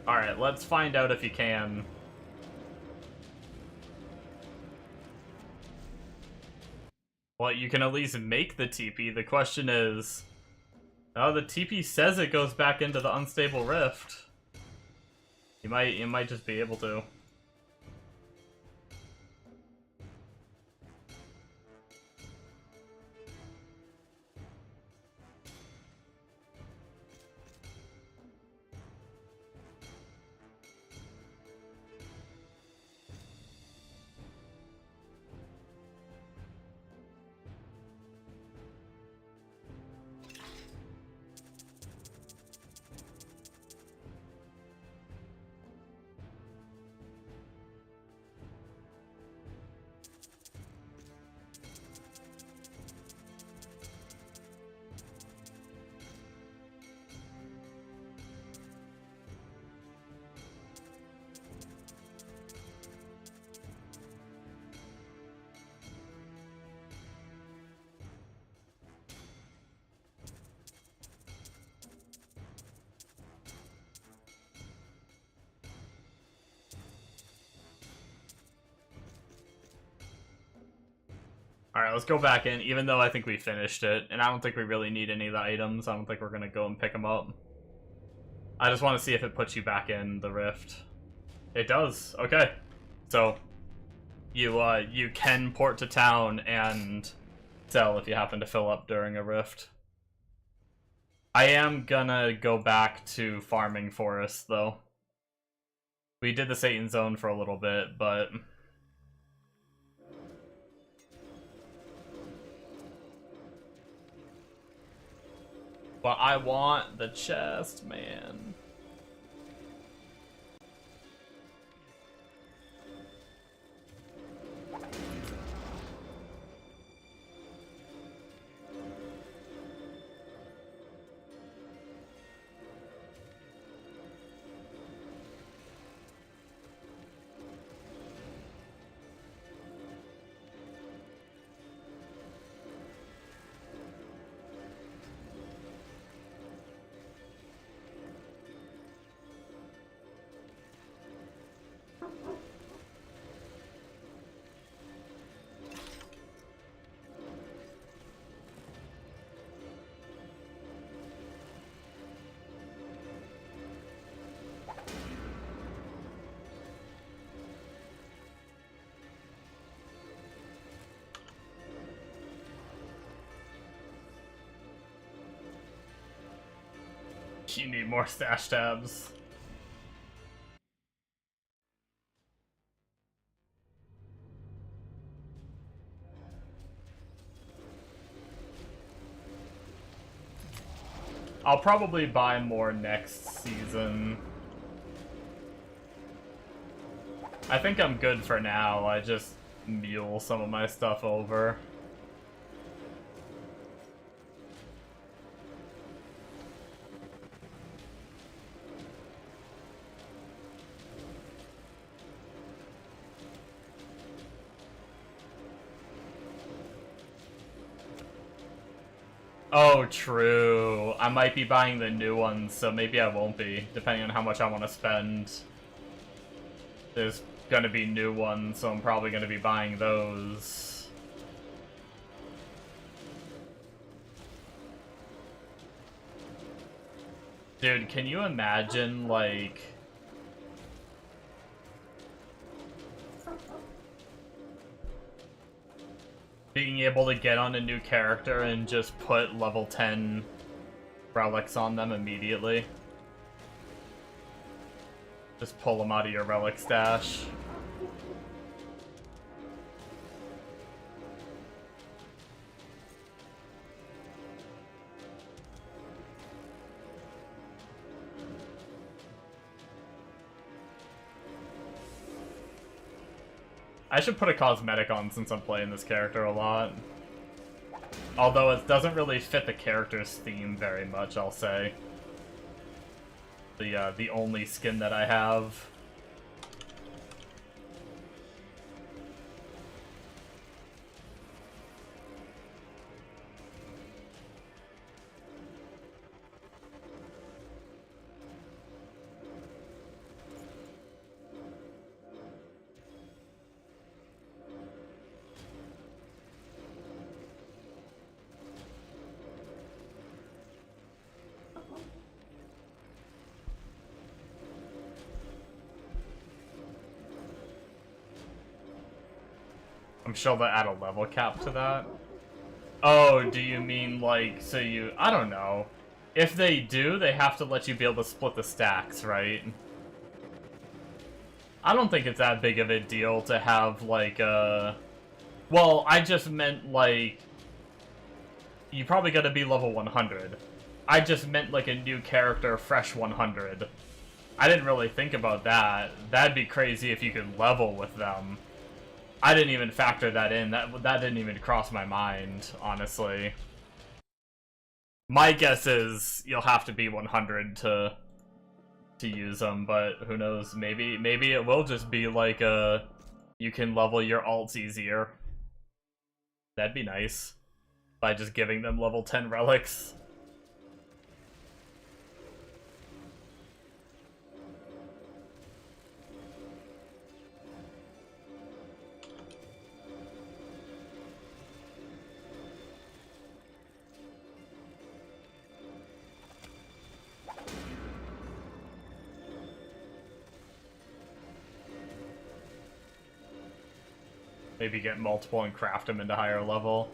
Alright, let's find out if you can. Well, you can at least make the TP. The question is... Oh, the TP says it goes back into the unstable rift. You might just be able to. Alright, let's go back in, even though I think we finished it. And I don't think we really need any of the items. I don't think we're gonna go and pick them up. I just want to see if it puts you back in the rift. It does. Okay. So, you can port to town and sell if you happen to fill up during a rift. I am gonna go back to farming forest, though. We did the Satan zone for a little bit, but... But I want the chest, man. You need more stash tabs. I'll probably buy more next season. I think I'm good for now. I just mule some of my stuff over. Oh, true. I might be buying the new ones, so maybe I won't be, depending on how much I want to spend. There's gonna be new ones, so I'm probably gonna be buying those. Dude, can you imagine, like... being able to get on a new character and just put level 10 relics on them immediately? Just pull them out of your relic stash. I should put a cosmetic on since I'm playing this character a lot. Although it doesn't really fit the character's theme very much, I'll say. The only skin that I have. I'm sure they'll add a level cap to that. Oh, do you mean like, so you... I don't know. If they do, they have to let you be able to split the stacks, right? I don't think it's that big of a deal to have, like, well, I just meant, like... You probably gotta be level 100. I just meant, like, a new character, fresh 100. I didn't really think about that. That'd be crazy if you could level with them. I didn't even factor that in. That didn't even cross my mind, honestly. My guess is you'll have to be 100 to use them, but who knows? Maybe it will just be like you can level your alts easier. That'd be nice. By just giving them level 10 relics. Maybe get multiple and craft them into higher level.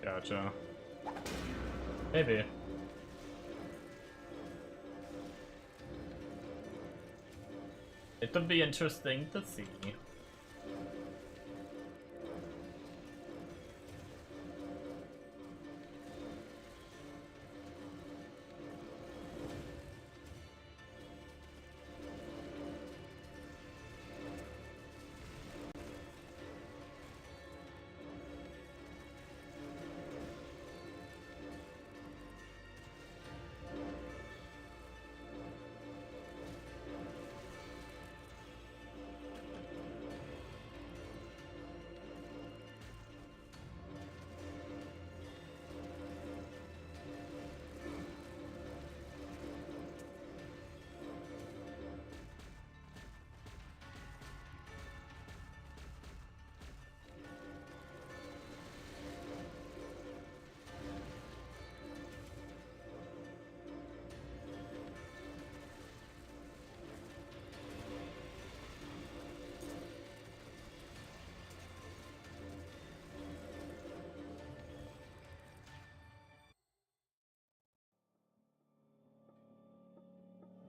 Gotcha. Maybe. It'll be interesting to see.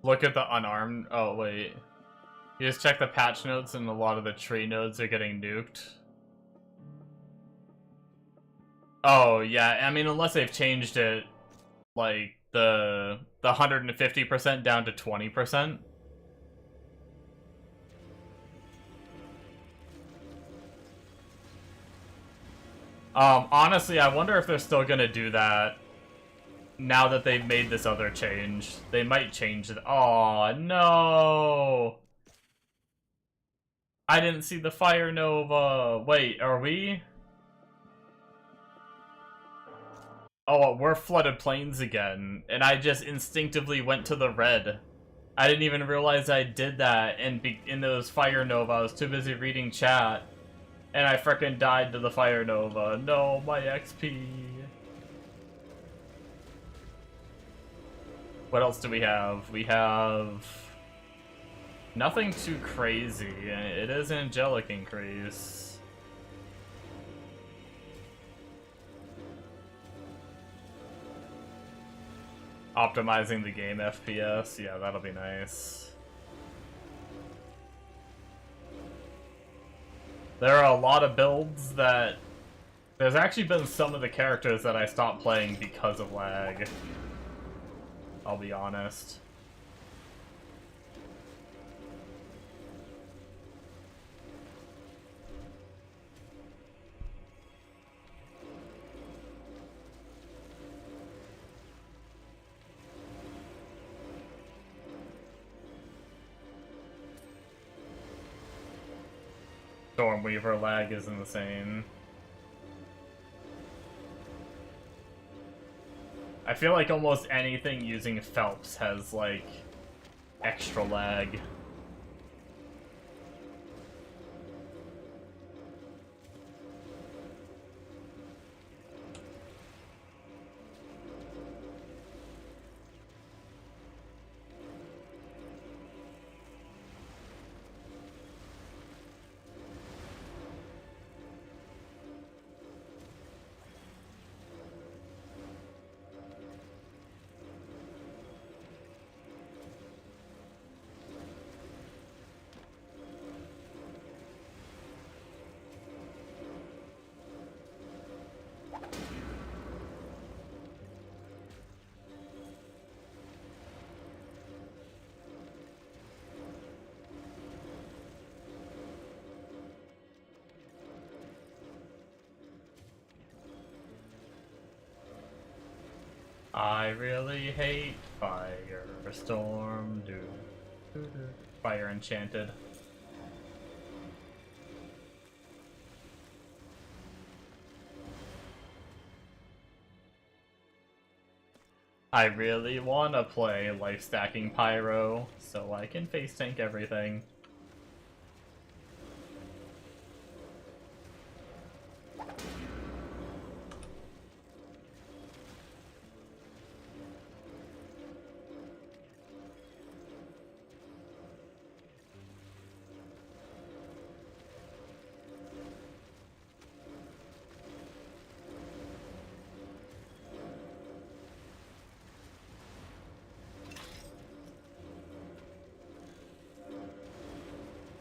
Look at the unarmed. Oh, wait. You just check the patch notes and a lot of the tree nodes are getting nuked. Oh, yeah. I mean, unless they've changed it, like the 150% down to 20%. Honestly, I wonder if they're still gonna do that now that they've made this other change. They might change it. Oh no! I didn't see the fire nova. Wait, are we? Oh, we're flooded plains again, and I just instinctively went to the red. I didn't even realize I did that, and in those fire nova, I was too busy reading chat, and I frickin' died to the fire nova. No, my XP. What else do we have? We have nothing too crazy. It is angelic increase. Optimizing the game FPS, yeah, that'll be nice. There are a lot of builds that... There's actually been some of the characters that I stopped playing because of lag. I'll be honest. Stormweaver lag is insane. I feel like almost anything using Phelps has, like, extra lag. I really hate Firestorm. Fire Enchanted. I really want to play life stacking Pyro so I can face tank everything.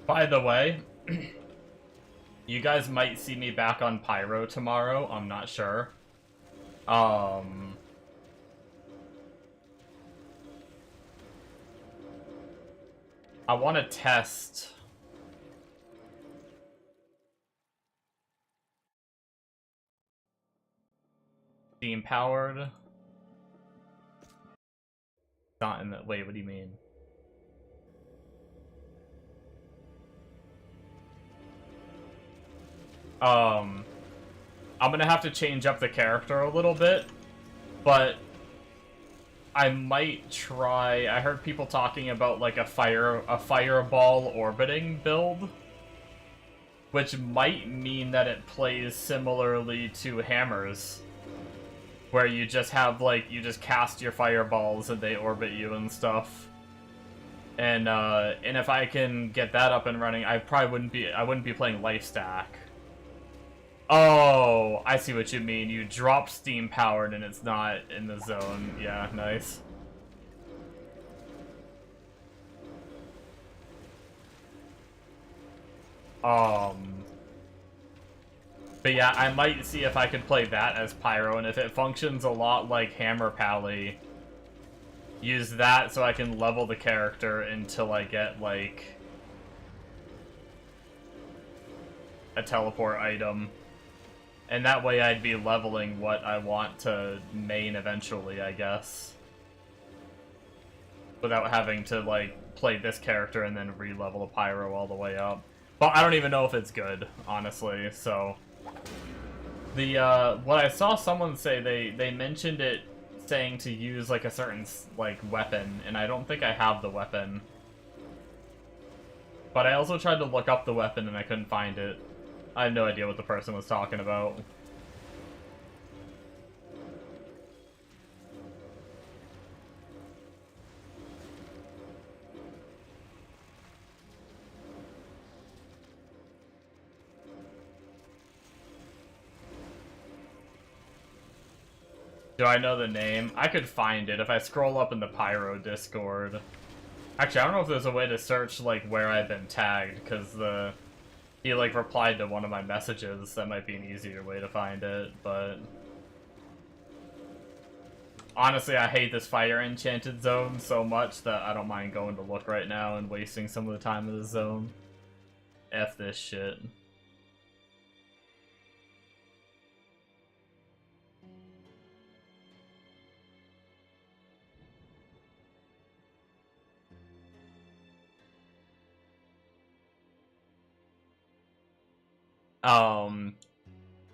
By the way, you guys might see me back on Pyro tomorrow, I'm not sure. I want to test steam powered. Not in the wait, what do you mean? I'm gonna have to change up the character a little bit, but I might try. I heard people talking about like a fireball orbiting build, which might mean that it plays similarly to hammers, where you just have like you just cast your fireballs and they orbit you and stuff. And if I can get that up and running, I wouldn't be playing life stack. Oh, I see what you mean. You drop steam powered and it's not in the zone. Yeah, nice. But yeah, I might see if I could play that as Pyro, and if it functions a lot like Hammer Pally, use that so I can level the character until I get, like, a teleport item. And that way I'd be leveling what I want to main eventually, I guess. Without having to, like, play this character and then re-level a Pyro all the way up. But I don't even know if it's good, honestly, so... what I saw someone say, they mentioned it saying to use, like, a certain, like, weapon, and I don't think I have the weapon. But I also tried to look up the weapon and I couldn't find it. I had no idea what the person was talking about. Do I know the name? I could find it if I scroll up in the Pyro Discord. Actually, I don't know if there's a way to search, like, where I've been tagged, because he, like, replied to one of my messages. That might be an easier way to find it, but... Honestly, I hate this Fire Enchanted zone so much that I don't mind going to look right now and wasting some of the time in the zone. F this shit.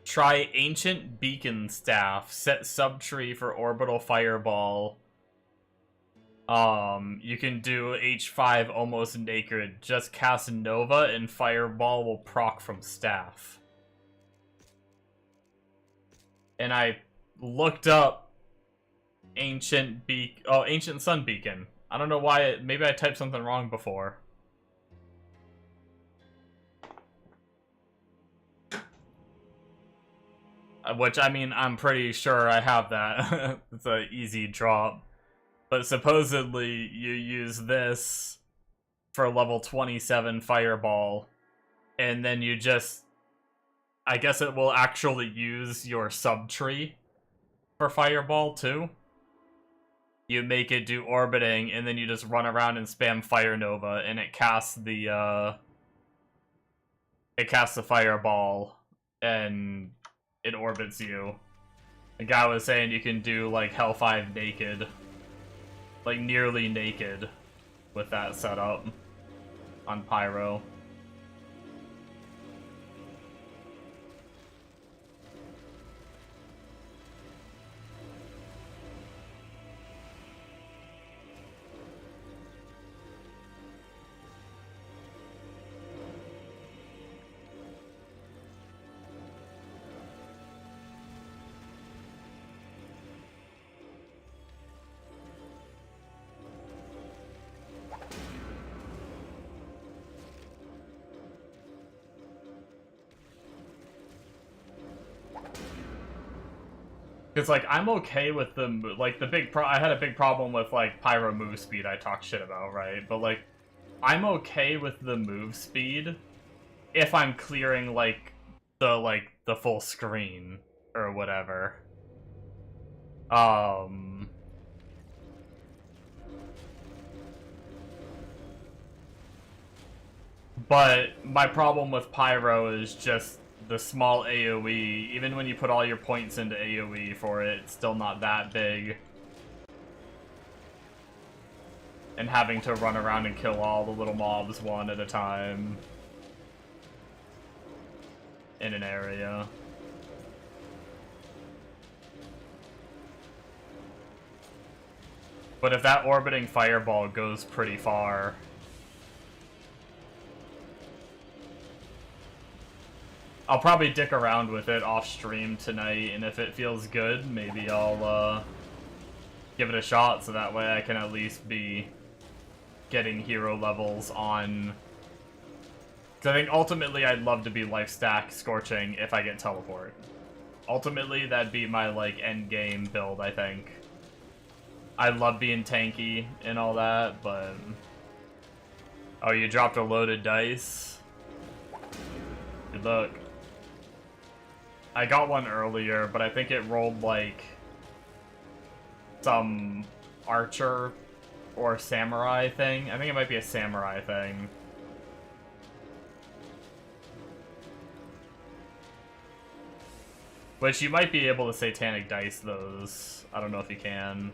Try Ancient Beacon Staff. Set subtree for Orbital Fireball. You can do H5 almost naked. Just cast Nova and Fireball will proc from Staff. And I looked up Ancient Sun Beacon. I don't know why, maybe I typed something wrong before. Which, I mean, I'm pretty sure I have that. It's an easy drop. But supposedly, you use this for level 27 Fireball, and then you just... I guess it will actually use your subtree for Fireball, too. You make it do orbiting, and then you just run around and spam Fire Nova, and it casts the, Fireball, and... it orbits you. The guy was saying you can do, like, Hell 5 naked. Like, nearly naked with that setup on Pyro. It's like, I'm okay with the, like, I had a big problem with, like, Pyro move speed I talked shit about, right? But, like, I'm okay with the move speed if I'm clearing, like, the full screen or whatever. But my problem with Pyro is just the small AoE. Even when you put all your points into AoE for it, it's still not that big. And having to run around and kill all the little mobs one at a time in an area. But if that orbiting fireball goes pretty far, I'll probably dick around with it off stream tonight, and if it feels good, maybe I'll give it a shot so that way I can at least be getting hero levels on. Because I think ultimately I'd love to be life stack Scorching if I get teleport. Ultimately, that'd be my, like, end game build, I think. I love being tanky and all that, but... Oh, you dropped a loaded dice? Good luck. I got one earlier, but I think it rolled like some archer or samurai thing. I think it might be a samurai thing. Which you might be able to satanic dice those. I don't know if you can.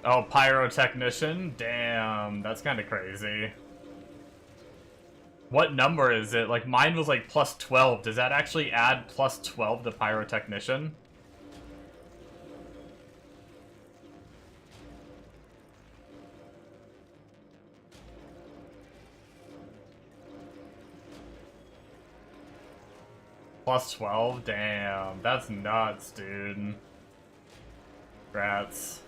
Oh, pyrotechnician? Damn, that's kind of crazy. What number is it? Like, mine was like plus 12. Does that actually add plus 12 to pyrotechnician? Plus 12? Damn, that's nuts, dude. Rats.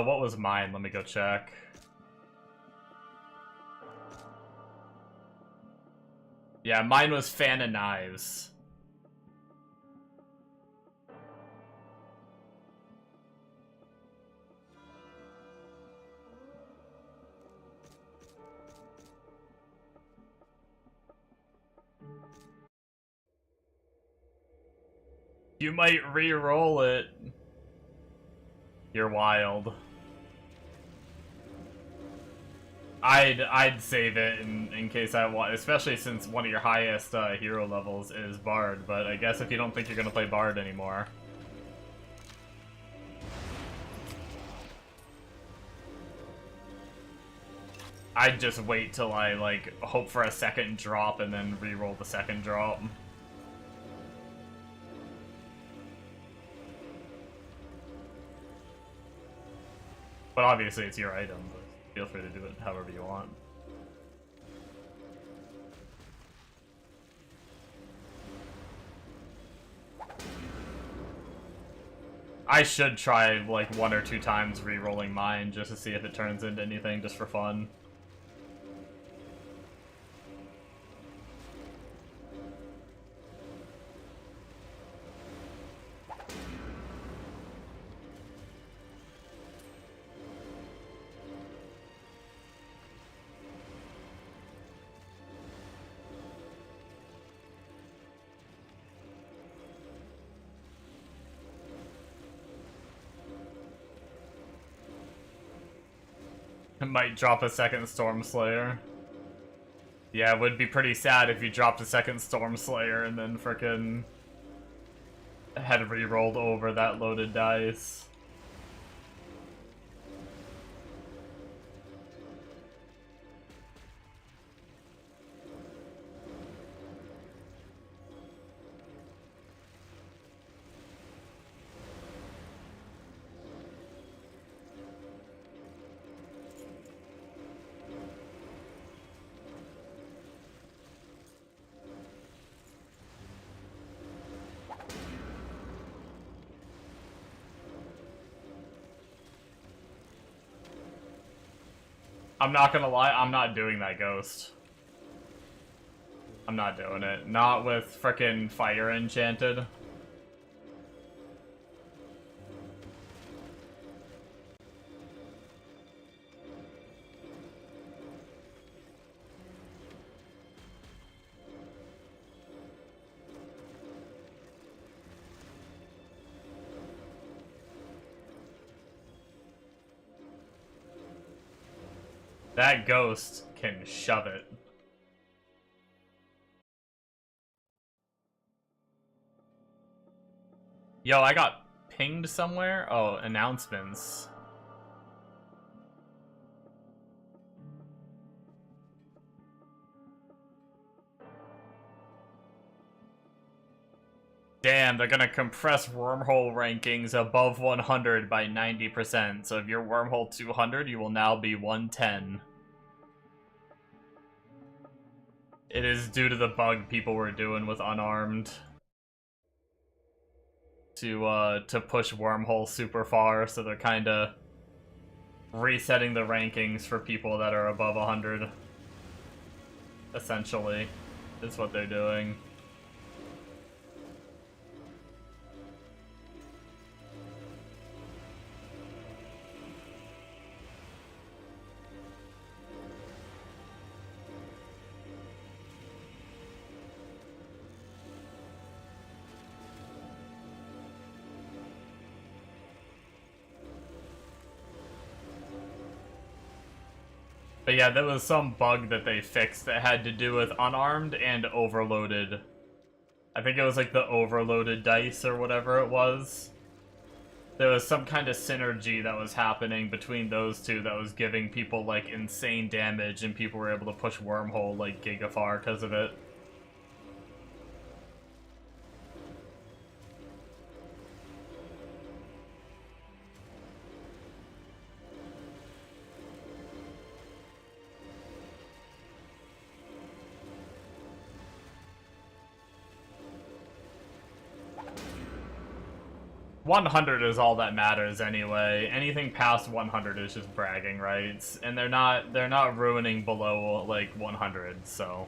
What was mine? Let me go check. Yeah, mine was fan of knives. You might re-roll it. You're wild. I'd save it in case I want, especially since one of your highest hero levels is Bard, but I guess if you don't think you're gonna play Bard anymore. I'd just wait till I, like, hope for a second drop and then re-roll the second drop. But obviously it's your item, but feel free to do it however you want. I should try, like, 1 or 2 times re-rolling mine just to see if it turns into anything, just for fun. Might drop a second Storm Slayer. Yeah, it would be pretty sad if you dropped a second Storm Slayer and then frickin' had re-rolled over that loaded dice. I'm not gonna lie, I'm not doing that ghost. I'm not doing it. Not with frickin' Fire Enchanted. That ghost can shove it. Yo, I got pinged somewhere? Oh, announcements. Damn, they're gonna compress wormhole rankings above 100 by 90%. So if you're wormhole 200, you will now be 110. It is due to the bug people were doing with unarmed. To push wormhole super far, so they're kinda resetting the rankings for people that are above 100. Essentially, is what they're doing. But yeah, there was some bug that they fixed that had to do with unarmed and overloaded. I think it was like the overloaded dice or whatever it was. There was some kind of synergy that was happening between those two that was giving people like insane damage, and people were able to push wormhole like gigafar because of it. $100 is all that matters anyway. Anything past 100 is just bragging rights, and they're not ruining below like 100, so.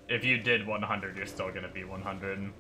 If you did 100, you're still gonna be 100.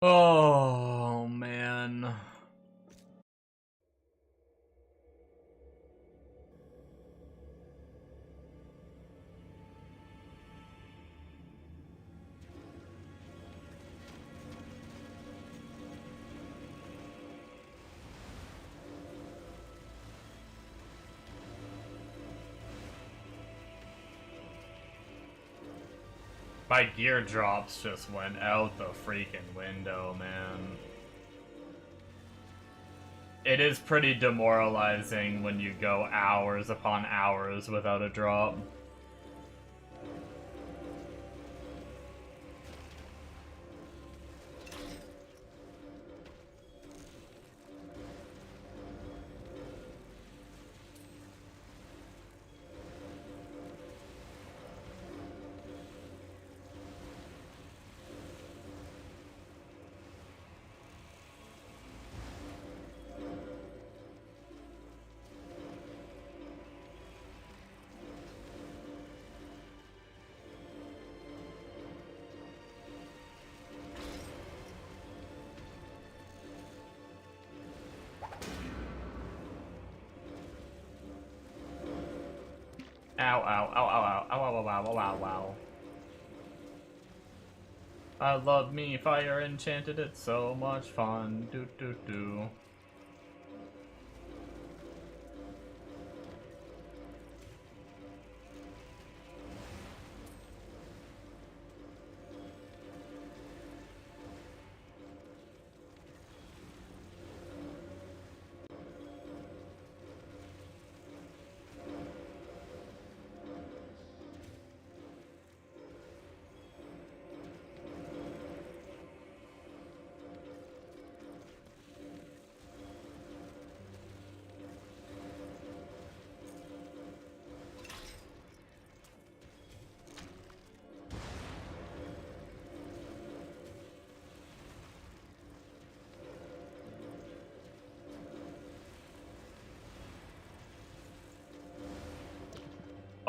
Oh, man. My gear drops just went out the freaking window, man. It is pretty demoralizing when you go hours upon hours without a drop. Ow, ow, ow, ow, ow, ow, ow, ow, ow, ow, ow. I love me fire enchanted, it's so much fun. Do do do.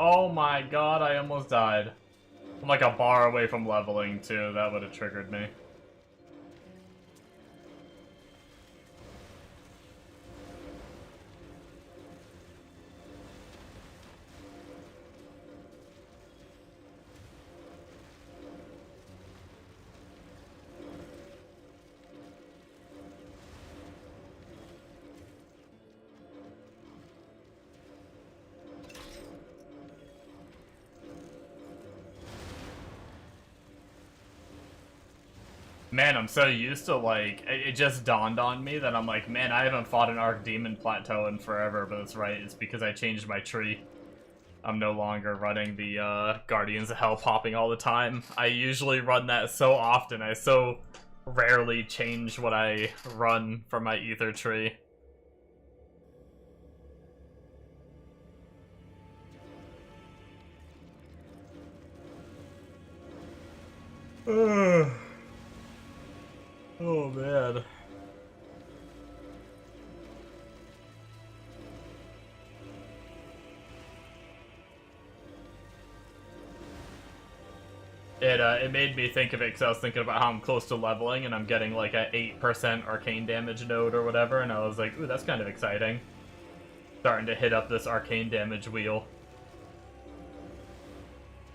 Oh my god, I almost died. I'm like a bar away from leveling too, that would have triggered me. Man, I'm so used to, like, it just dawned on me that I'm like, man, I haven't fought an Archdemon plateau in forever, but that's right, it's because I changed my tree. I'm no longer running the Guardians of Hell popping all the time. I usually run that so often, I so rarely change what I run for my ether tree. Oh man. It made me think of it because I was thinking about how I'm close to leveling and I'm getting like a 8% arcane damage node or whatever, and I was like, ooh, that's kind of exciting. Starting to hit up this arcane damage wheel.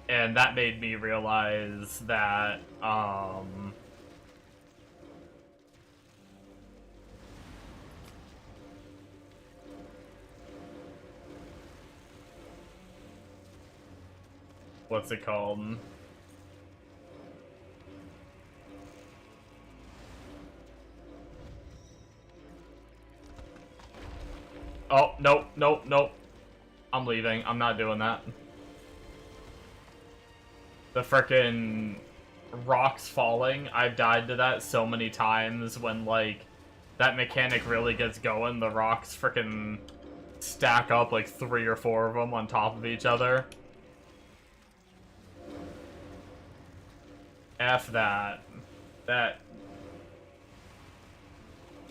And that made me realize that, what's it called? Oh, nope, nope, nope. I'm leaving. I'm not doing that. The frickin' rocks falling, I've died to that so many times when, like, that mechanic really gets going. The rocks frickin' stack up like 3 or 4 of them on top of each other. F that.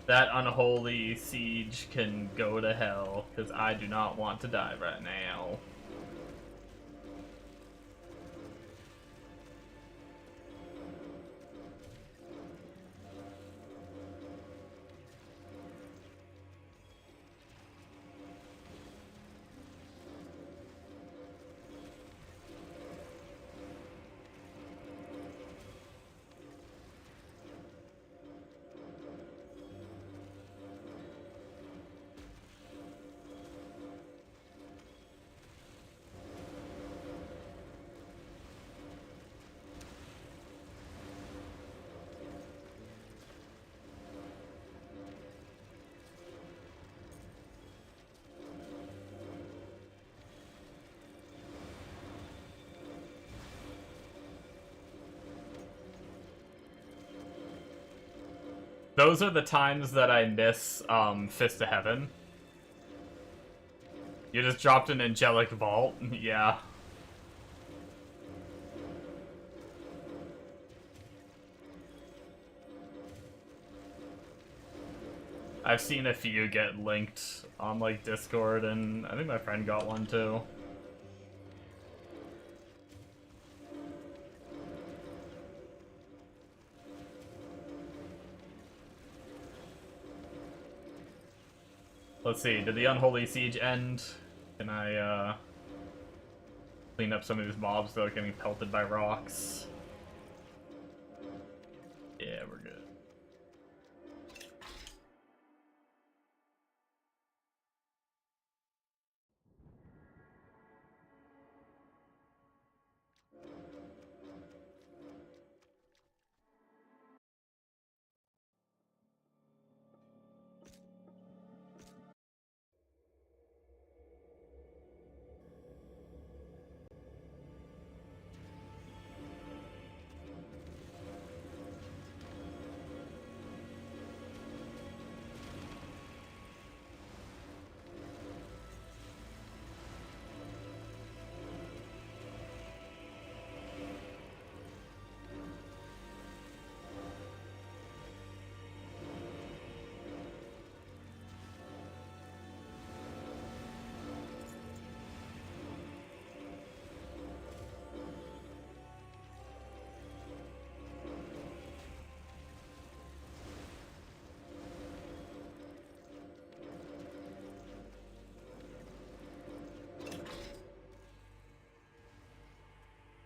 That unholy siege can go to hell, because I do not want to die right now. Those are the times that I miss Fist of Heaven. You just dropped an angelic vault? Yeah. I've seen a few get linked on like Discord, and I think my friend got one too. Let's see, did the Unholy Siege end? Can I, clean up some of these mobs without getting pelted by rocks? Yeah, we're good.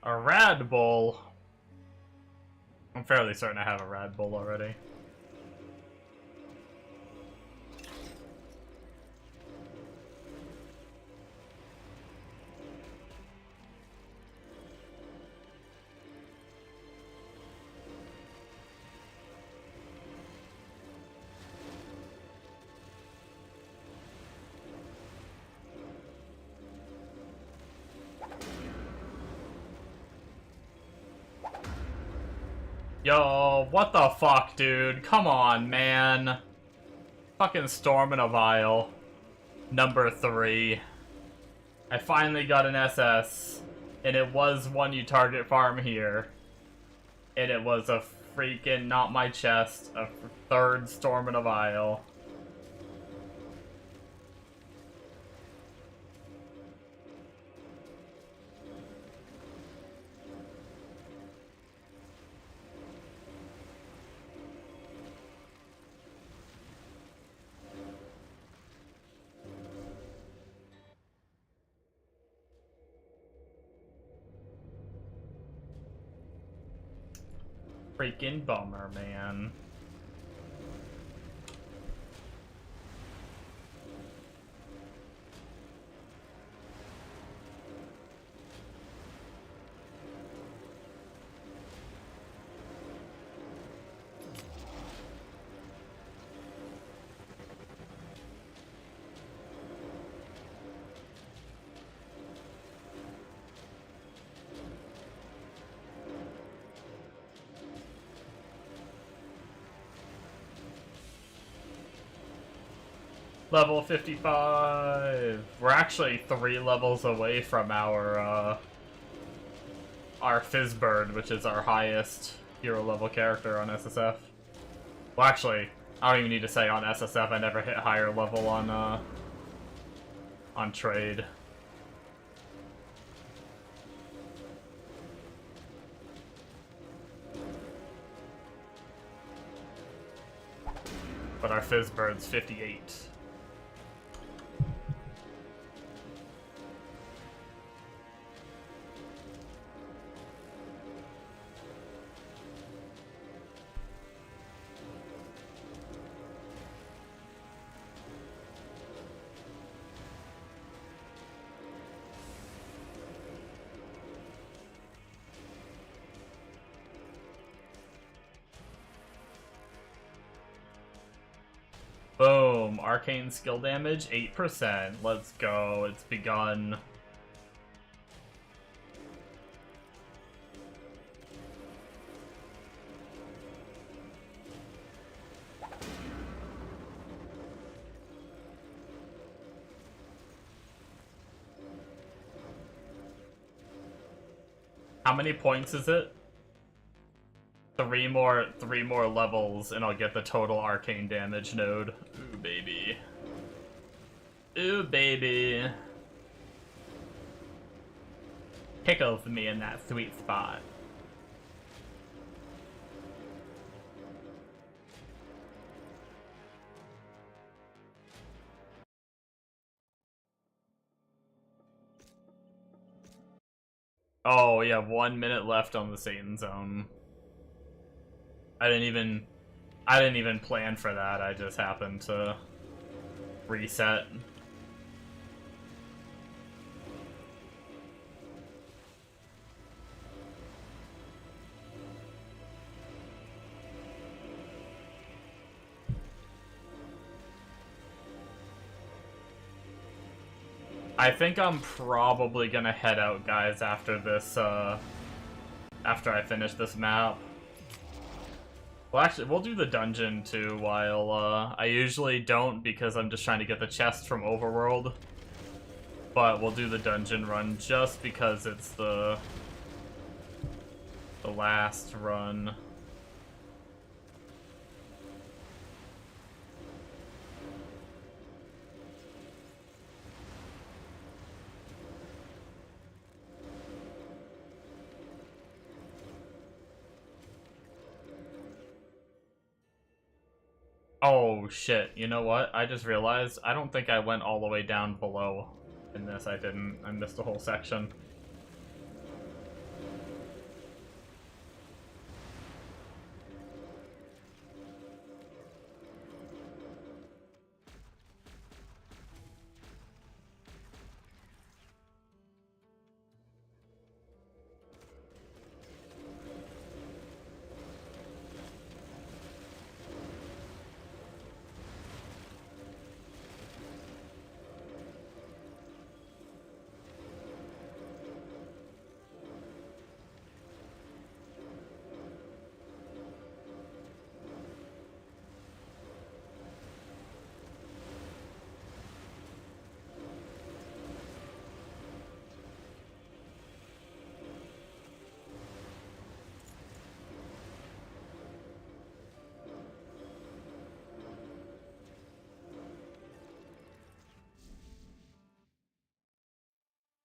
A Rad Bull. I'm fairly certain I have a Rad Bull already. Yo, what the fuck, dude? Come on, man. Fucking Storm in a Vial. Number 3. I finally got an SS. And it was one you target farm here. And it was a freaking, not my chest, a 3rd Storm in a Vial. Freaking bummer, man. Level 55. We're actually 3 levels away from our Fizzbird, which is our highest hero level character on SSF. Well, actually, I don't even need to say on SSF. I never hit higher level on trade. But our Fizzbird's 58. Boom. Arcane skill damage, 8%. Let's go. It's begun. How many points is it? Three more levels, and I'll get the total arcane damage node. Ooh, baby. Ooh, baby. Tickles me in that sweet spot. Oh, yeah, 1 minute left on the Satan Zone. I didn't even plan for that. I just happened to reset. I think I'm probably gonna head out, guys, after this, after I finish this map. Well, actually, we'll do the dungeon, too, while, I usually don't because I'm just trying to get the chest from Overworld. But we'll do the dungeon run just because it's the last run. Oh shit, you know what? I just realized I don't think I went all the way down below in this. I didn't. I missed a whole section.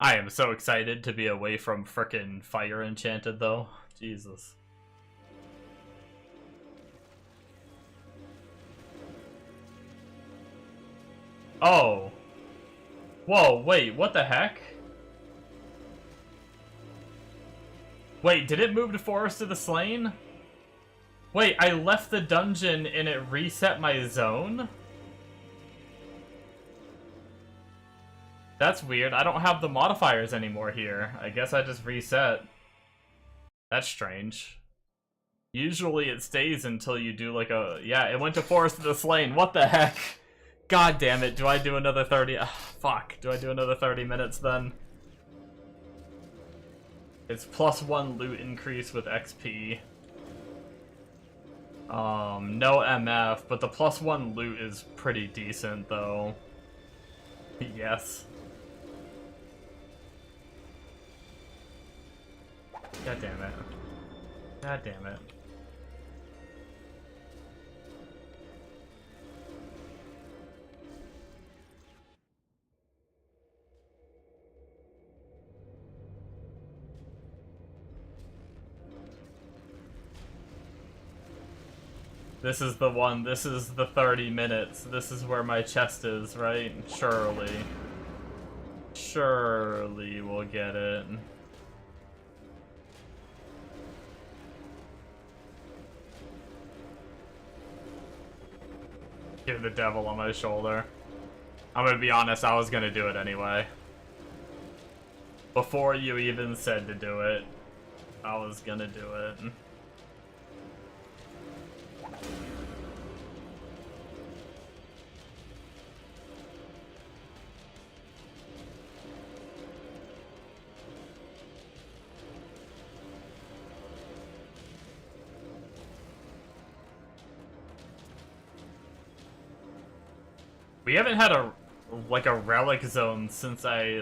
I am so excited to be away from frickin' Fire Enchanted, though. Jesus. Oh. Whoa, wait, what the heck? Wait, did it move to Forest of the Slain? Wait, I left the dungeon and it reset my zone? That's weird. I don't have the modifiers anymore here. I guess I just reset. That's strange. Usually it stays until you do like a... Yeah, it went to Forest of the Slain. What the heck? God damn it. Do I do another 30... fuck. Do I do another 30 minutes then? It's +1 loot increase with XP. No MF, but the +1 loot is pretty decent though. Yes. God damn it. God damn it. This is the one, this is the 30 minutes. This is where my chest is, right? Surely. Surely we'll get it. Give the devil on my shoulder. I'm gonna be honest, I was gonna do it anyway. Before you even said to do it, I was gonna do it. We haven't had a relic zone since I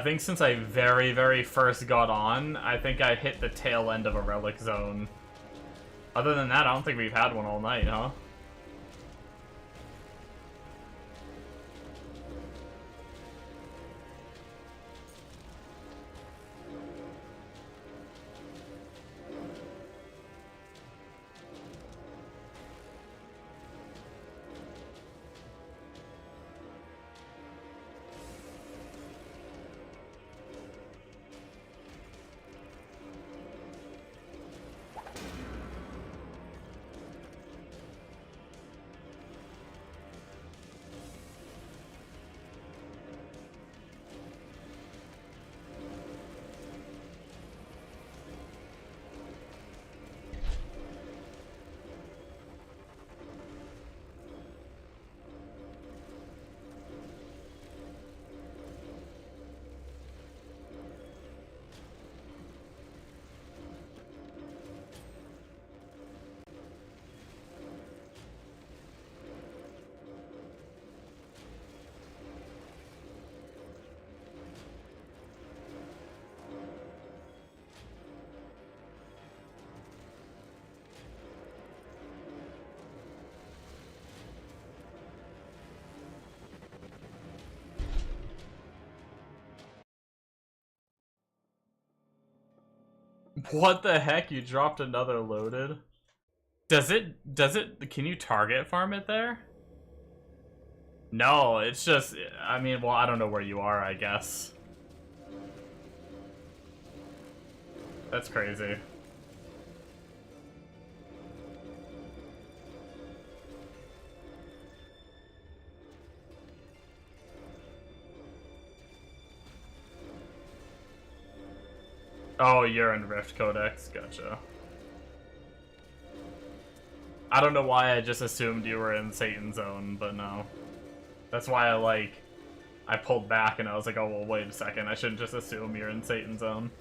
think since I very first got on. I think I hit the tail end of a relic zone. Other than that, I don't think we've had one all night, huh? What the heck? You dropped another loaded? Does it, can you target farm it there? No, it's just, I mean, well, I don't know where you are, I guess. That's crazy. Oh, you're in Rift Codex, gotcha. I don't know why I just assumed you were in Satan Zone, but no. That's why I pulled back and I was like, oh, well, wait a second, I shouldn't just assume you're in Satan Zone.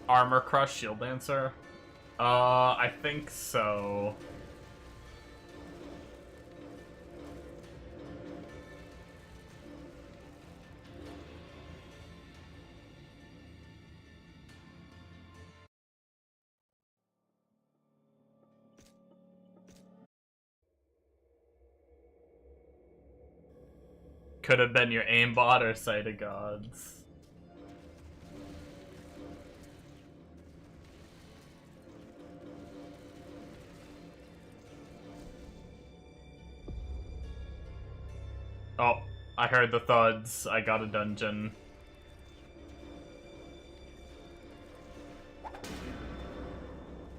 Armor Crush Shield Dancer? I think so. Could have been your aimbot or Sight of Gods. Oh, I heard the thuds. I got a dungeon.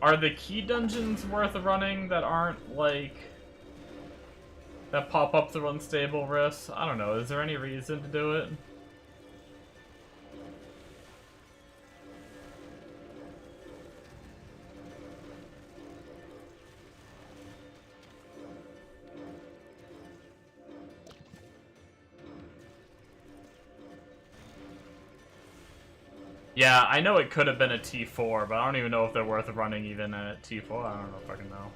Are the key dungeons worth running that aren't, like, that pop up through unstable risks? I don't know. Is there any reason to do it? Yeah, I know it could have been a T4, but I don't even know if they're worth running even at T4. I don't know if I can know.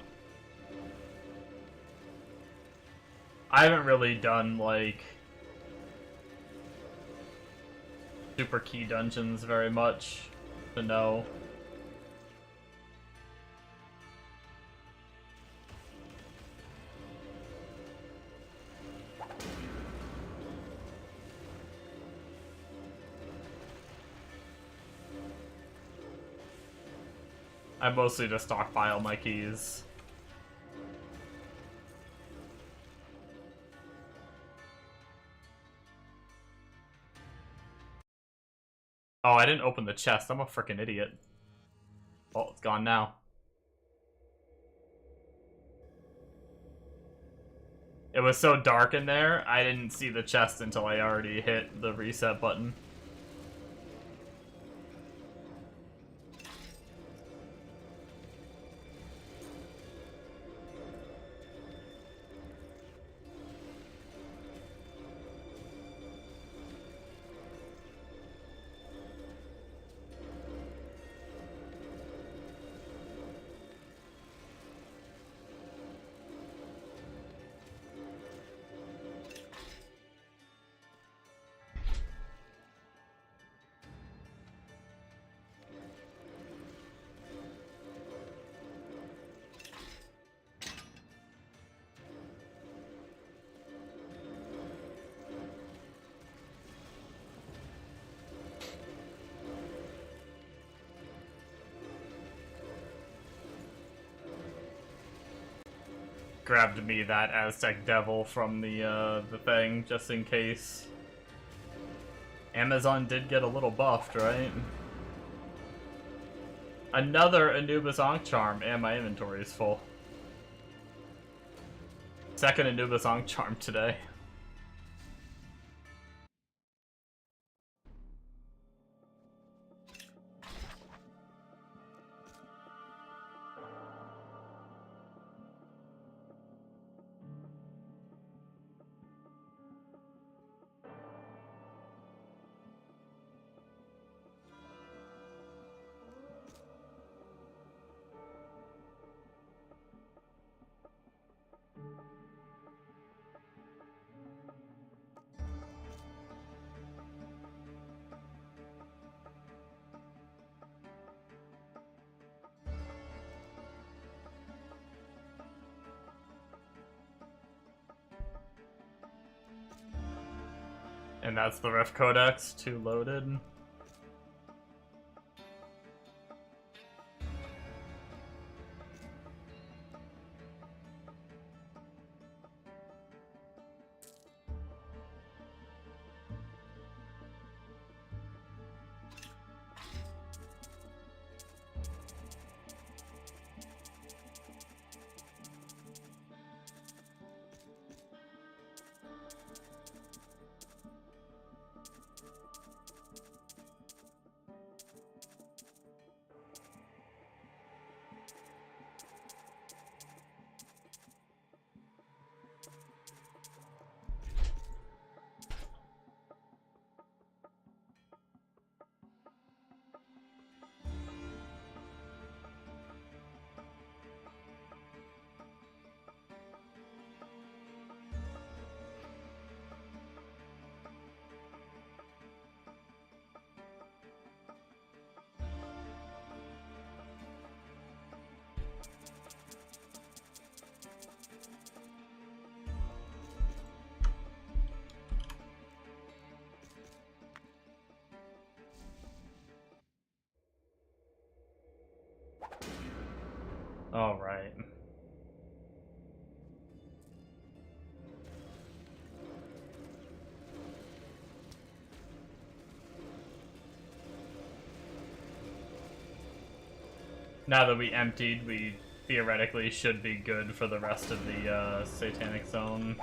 I haven't really done, like, super key dungeons very much to know. I mostly just stockpile my keys. Oh, I didn't open the chest. I'm a freaking idiot. Oh, it's gone now. It was so dark in there, I didn't see the chest until I already hit the reset button. Grabbed me that Aztec Devil from the thing, just in case. Amazon did get a little buffed, right? Another Anubis Ankh Charm, and my inventory is full. Second Anubis Ankh Charm today. And that's the Ref Codex, 2 loaded. All right. Now that we emptied, we theoretically should be good for the rest of the Satanic Zone.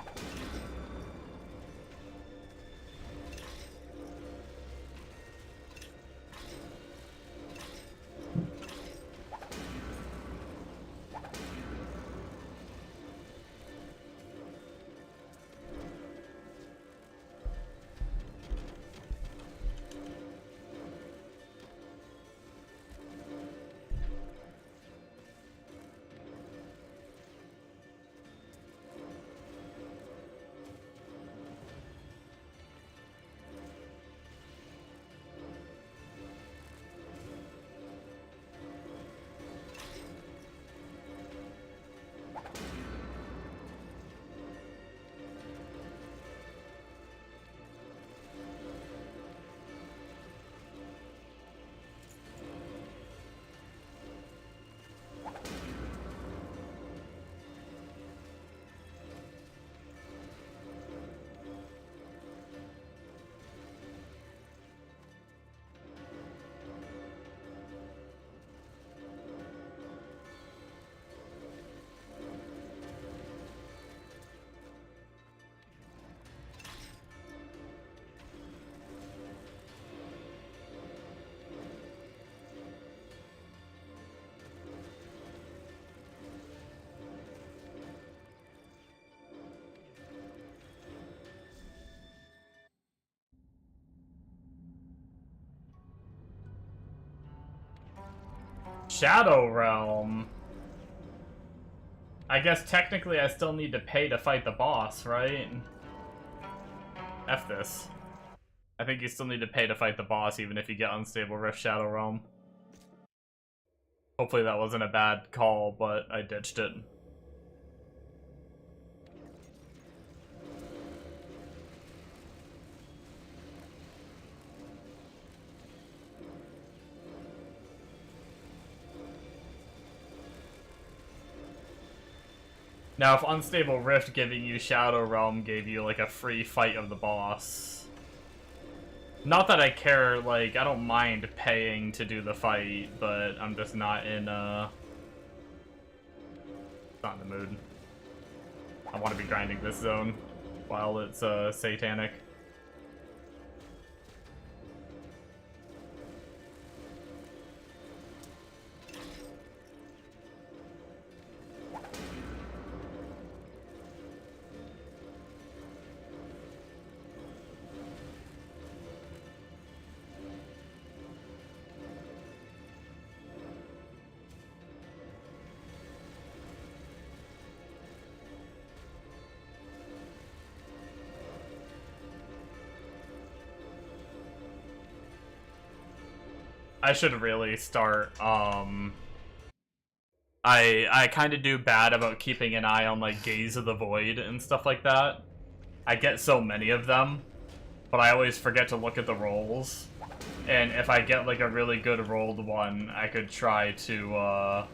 Shadow Realm. I guess technically I still need to pay to fight the boss, right? F this. I think you still need to pay to fight the boss even if you get Unstable Rift Shadow Realm. Hopefully that wasn't a bad call, but I ditched it. Now, if Unstable Rift giving you Shadow Realm gave you, like, a free fight of the boss... Not that I care, like, I don't mind paying to do the fight, but I'm just not in, not in the mood. I want to be grinding this zone while it's, satanic. I should really start, I kind of do bad about keeping an eye on, like, Gaze of the Void and stuff like that. I get so many of them, but I always forget to look at the rolls. And if I get, like, a really good rolled one, I could try to,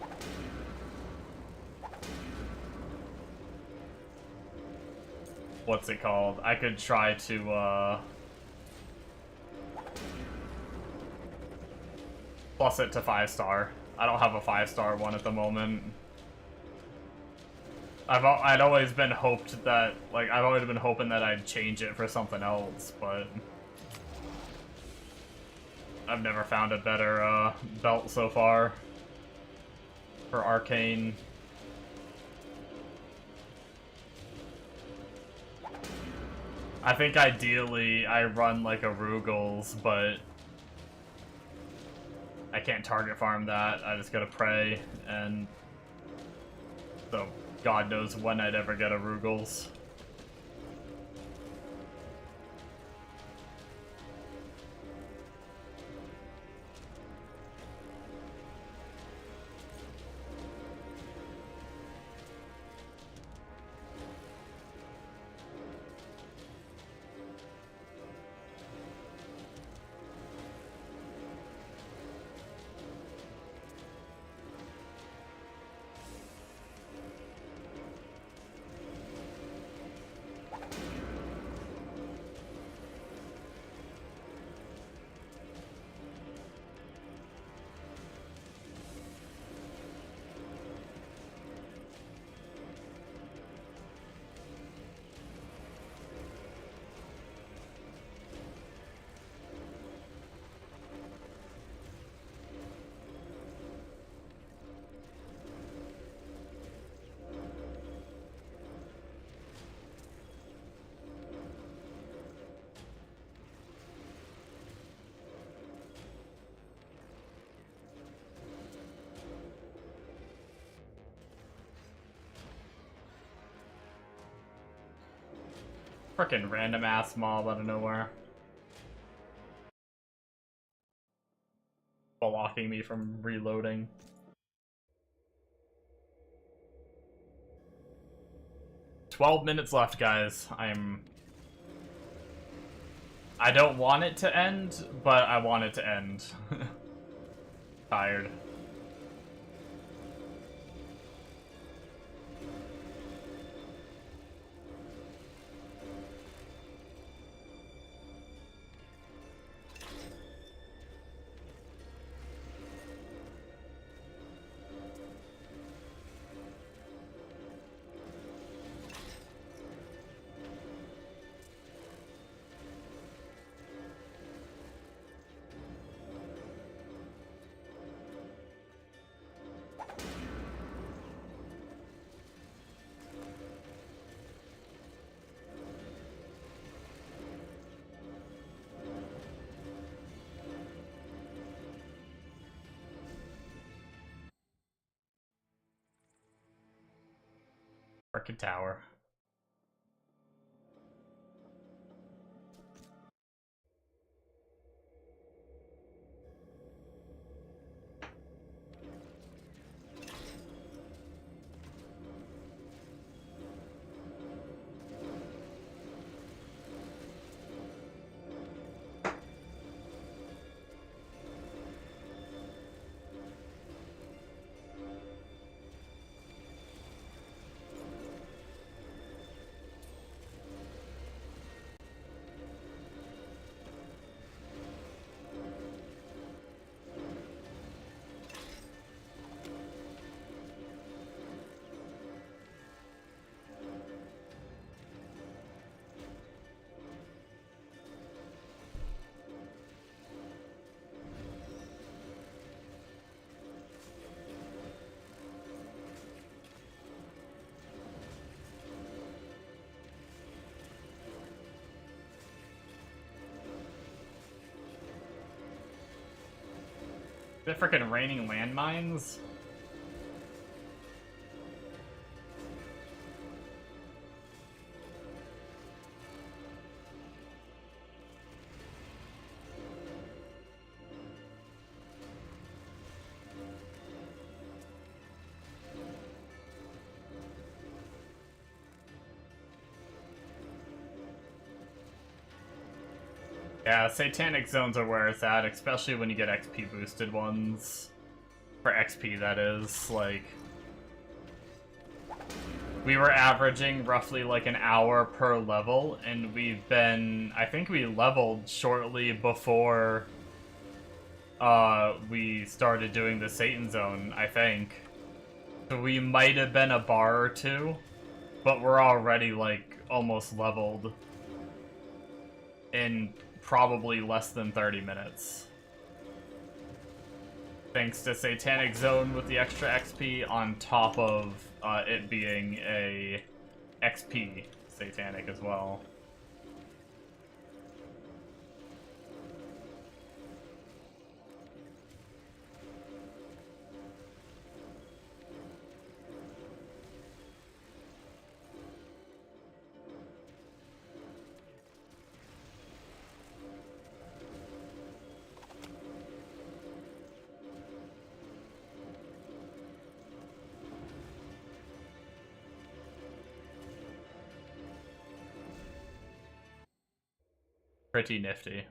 what's it called? I could try to, plus it to 5-star. I don't have a 5-star one at the moment. I'd always been hoped that, like, I've always been hoping that I'd change it for something else, but I've never found a better, belt so far for Arcane. I think ideally I run, like, a Rugal's, but I can't target farm that. I just gotta pray, and so God knows when I'd ever get a Rugal's. Frickin' random ass mob out of nowhere. Blocking me from reloading. "12 minutes left, guys. I don't want it to end, but I want it to end." Tired. Frickin' tower. Is it frickin' raining landmines? Yeah, Satanic Zones are where it's at, especially when you get XP boosted ones. For XP, that is. Like, we were averaging roughly like an hour per level, and we've been... I think we leveled shortly before we started doing the Satan Zone, I think. So we might have been a bar or two, but we're already like almost leveled in probably less than 30 minutes. Thanks to Satanic Zone with the extra XP on top of it being a XP Satanic as well. Pretty nifty.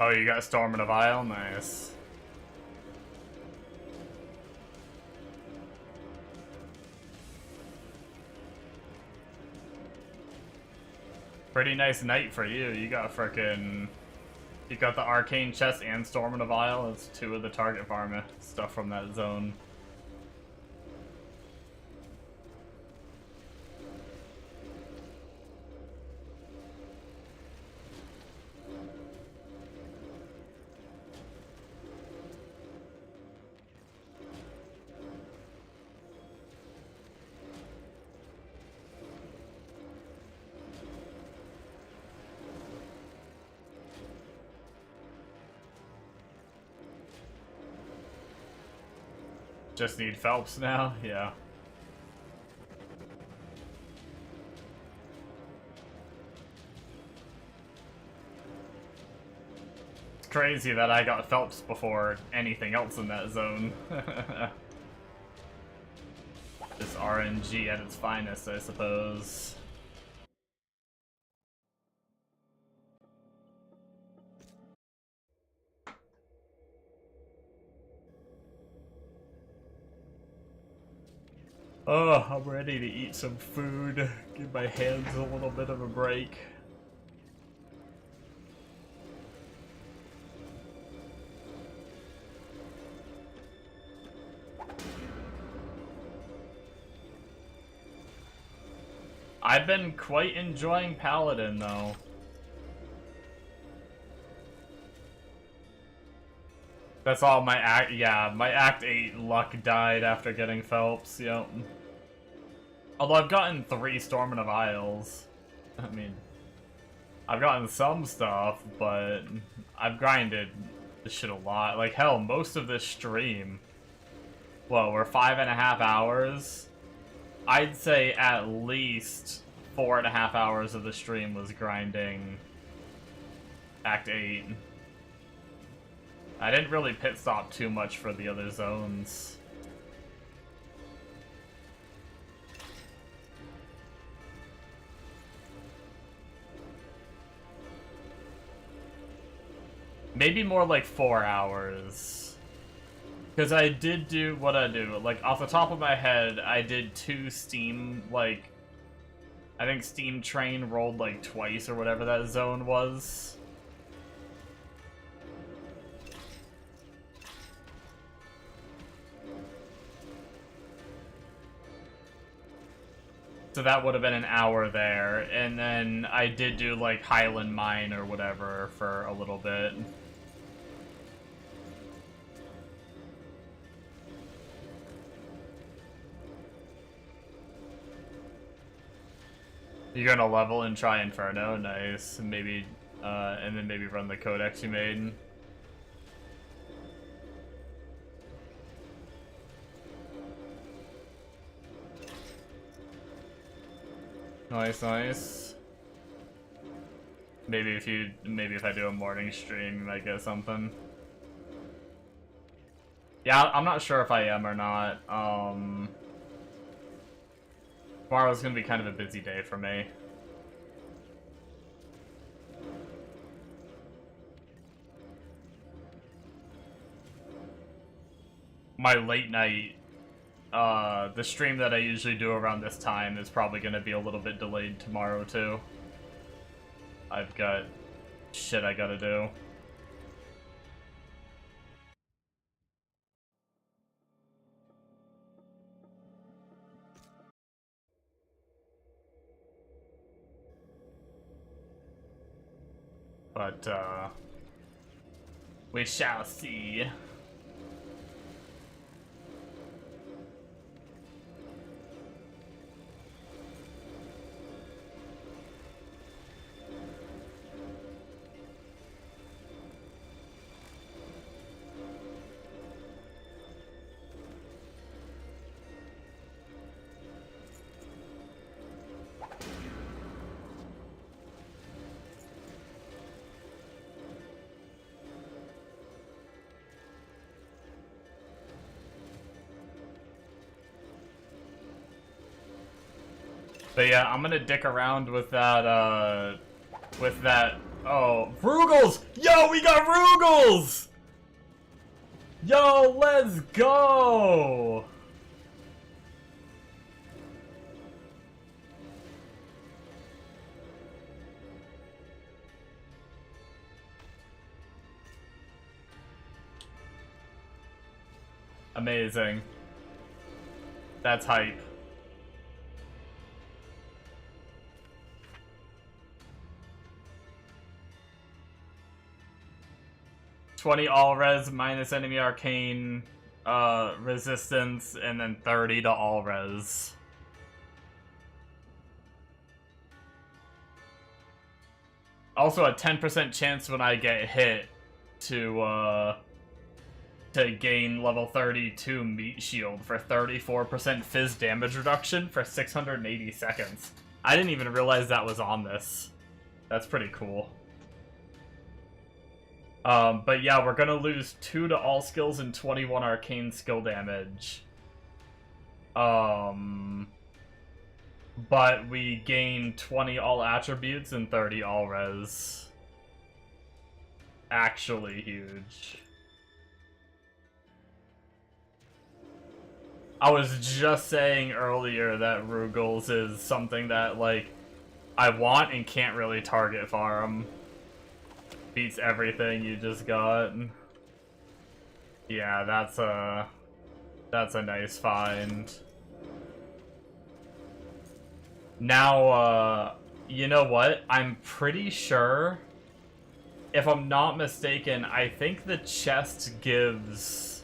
Oh, you got Storm in a Vial? Nice. Pretty nice night for you. You got frickin'... You got the Arcane chest and Storm in a Vial. That's 2 of the target farm stuff from that zone. Just need Phelps now? Yeah. It's crazy that I got Phelps before anything else in that zone. Just RNG at its finest, I suppose. Oh, I'm ready to eat some food. Give my hands a little bit of a break. I've been quite enjoying Paladin, though. That's all my act. Yeah, my Act 8 luck died after getting Phelps. Yep. Although I've gotten 3 Storm in a Vials. I mean, I've gotten some stuff, but I've grinded this shit a lot. Like, hell, most of this stream. Whoa, we're 5.5 hours. I'd say at least 4.5 hours of the stream was grinding Act 8. I didn't really pit stop too much for the other zones. Maybe more like 4 hours. Because I did do what I do. Like, off the top of my head, I did 2 Steam, like... I think Steam Train rolled like twice or whatever that zone was. So that would have been an hour there. And then I did do like Highland Mine or whatever for a little bit. You're gonna level and try Inferno, nice. Maybe, and then maybe run the codex you made. Nice, nice. Maybe if I do a morning stream, you might get something. Yeah, I'm not sure if I am or not. Tomorrow's gonna be kind of a busy day for me. My late night, the stream that I usually do around this time is probably gonna be a little bit delayed tomorrow too. I've got shit I gotta do. But, we shall see. But yeah, I'm gonna dick around with that Oh, Rugals! Yo, we got Rugals! Yo, let's go! Amazing. That's hype. $20 all res minus enemy arcane resistance, and then 30 to all res. Also a 10% chance when I get hit to gain level 32 meat shield for 34% fizz damage reduction for 680 seconds. I didn't even realize that was on this. That's pretty cool. But yeah, we're gonna lose 2 to all skills and 21 arcane skill damage. But we gain 20 all attributes and 30 all res. Actually huge. I was just saying earlier that Rugals is something that, like, I want and can't really target farm. Beats everything you just got. Yeah, that's a nice find. Now, you know what? I'm pretty sure, if I'm not mistaken, I think the chest gives...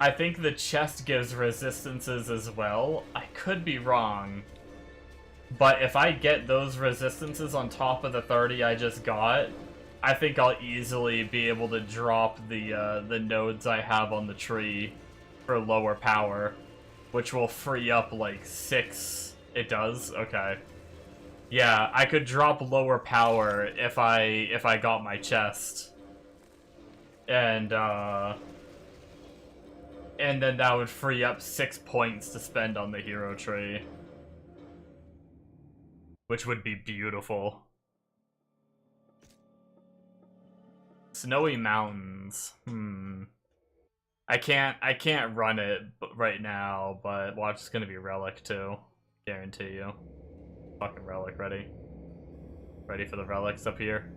I think the chest gives resistances as well. I could be wrong. But if I get those resistances on top of the 30 I just got, I think I'll easily be able to drop the nodes I have on the tree for lower power, which will free up like 6. It does? Okay. Yeah, I could drop lower power if I got my chest. And then that would free up 6 points to spend on the hero tree. Which would be beautiful. Snowy mountains. I can't run it right now, but watch, it's gonna be relic too. Guarantee you. Fucking relic ready. Ready for the relics up here.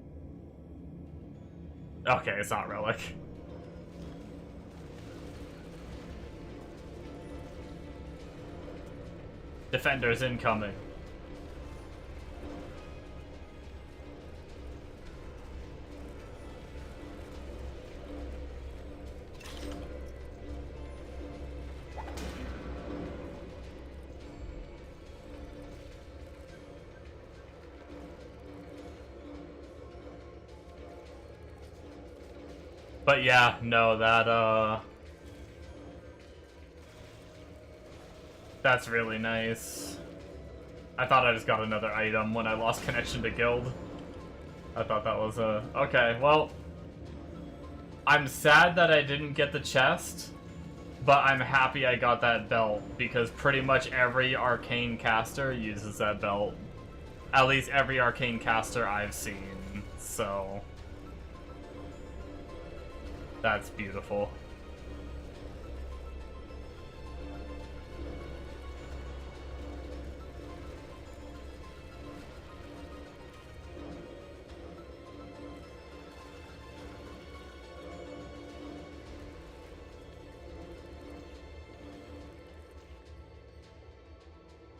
Okay, it's not relic. Defenders incoming. But yeah, no, that's really nice. I thought I just got another item when I lost connection to guild. I thought that was okay, well, I'm sad that I didn't get the chest, but I'm happy I got that belt, because pretty much every arcane caster uses that belt. At least every arcane caster I've seen, so... That's beautiful.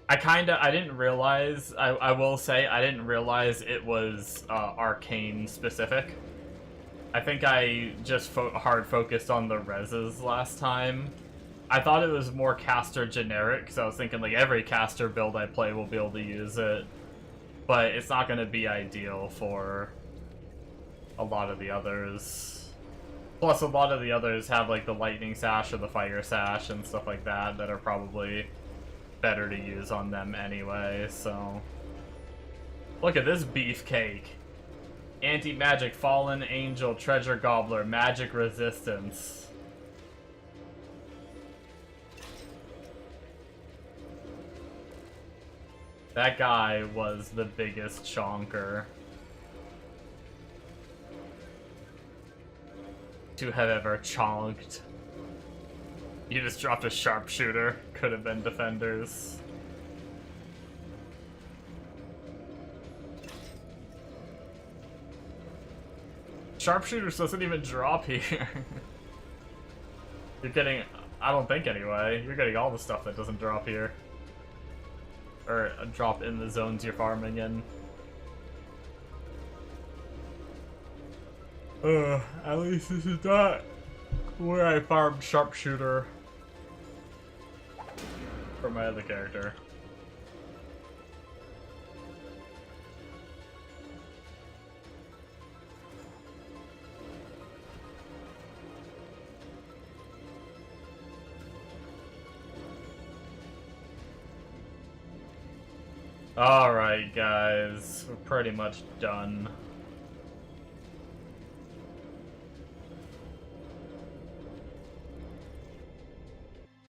I didn't realize, I will say, I didn't realize it was Arcane specific. I think I just hard focused on the reses last time. I thought it was more caster generic, because I was thinking like every caster build I play will be able to use it. But it's not going to be ideal for a lot of the others. Plus a lot of the others have like the lightning sash or the fire sash and stuff like that that are probably better to use on them anyway, so... Look at this beefcake. Anti-magic, fallen angel, treasure gobbler, magic resistance. That guy was the biggest chonker to have ever chonked. You just dropped a sharpshooter. Could have been defenders. Sharpshooters doesn't even drop here. You're getting... I don't think anyway. You're getting all the stuff that doesn't drop here. Or drop in the zones you're farming in. At least this is not where I farmed sharpshooter for my other character. Alright guys, we're pretty much done.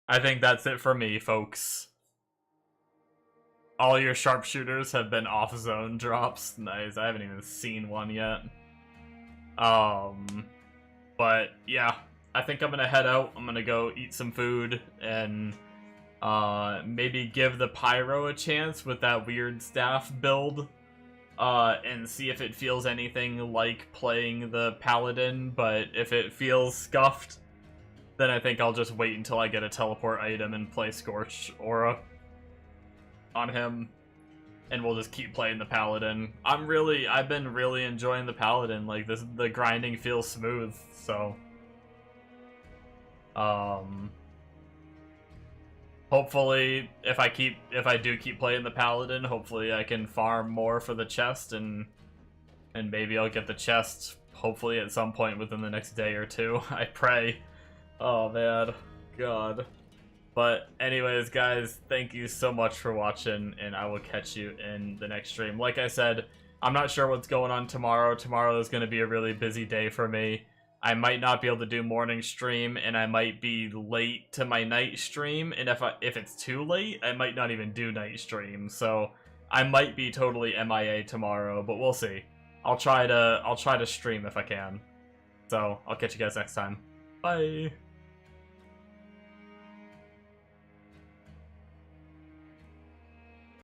I think that's it for me, folks. All your sharpshooters have been off-zone drops. Nice, I haven't even seen one yet. But yeah, I think I'm gonna head out. I'm gonna go eat some food and maybe give the Pyro a chance with that weird staff build. And see if it feels anything like playing the Paladin, but if it feels scuffed, then I think I'll just wait until I get a teleport item and play Scorch Aura on him, and we'll just keep playing the Paladin. I've been really enjoying the Paladin. Like, the grinding feels smooth, so hopefully if I do keep playing the Paladin, hopefully I can farm more for the chest, and maybe I'll get the chest hopefully at some point within the next day or two. I pray. Oh man, God. But anyways, guys, thank you so much for watching, and I will catch you in the next stream. Like I said, I'm not sure what's going on tomorrow. Tomorrow is going to be a really busy day for me. I might not be able to do morning stream, and I might be late to my night stream, and if it's too late, I might not even do night stream. So I might be totally MIA tomorrow, but we'll see. I'll try to stream if I can. So I'll catch you guys next time. Bye.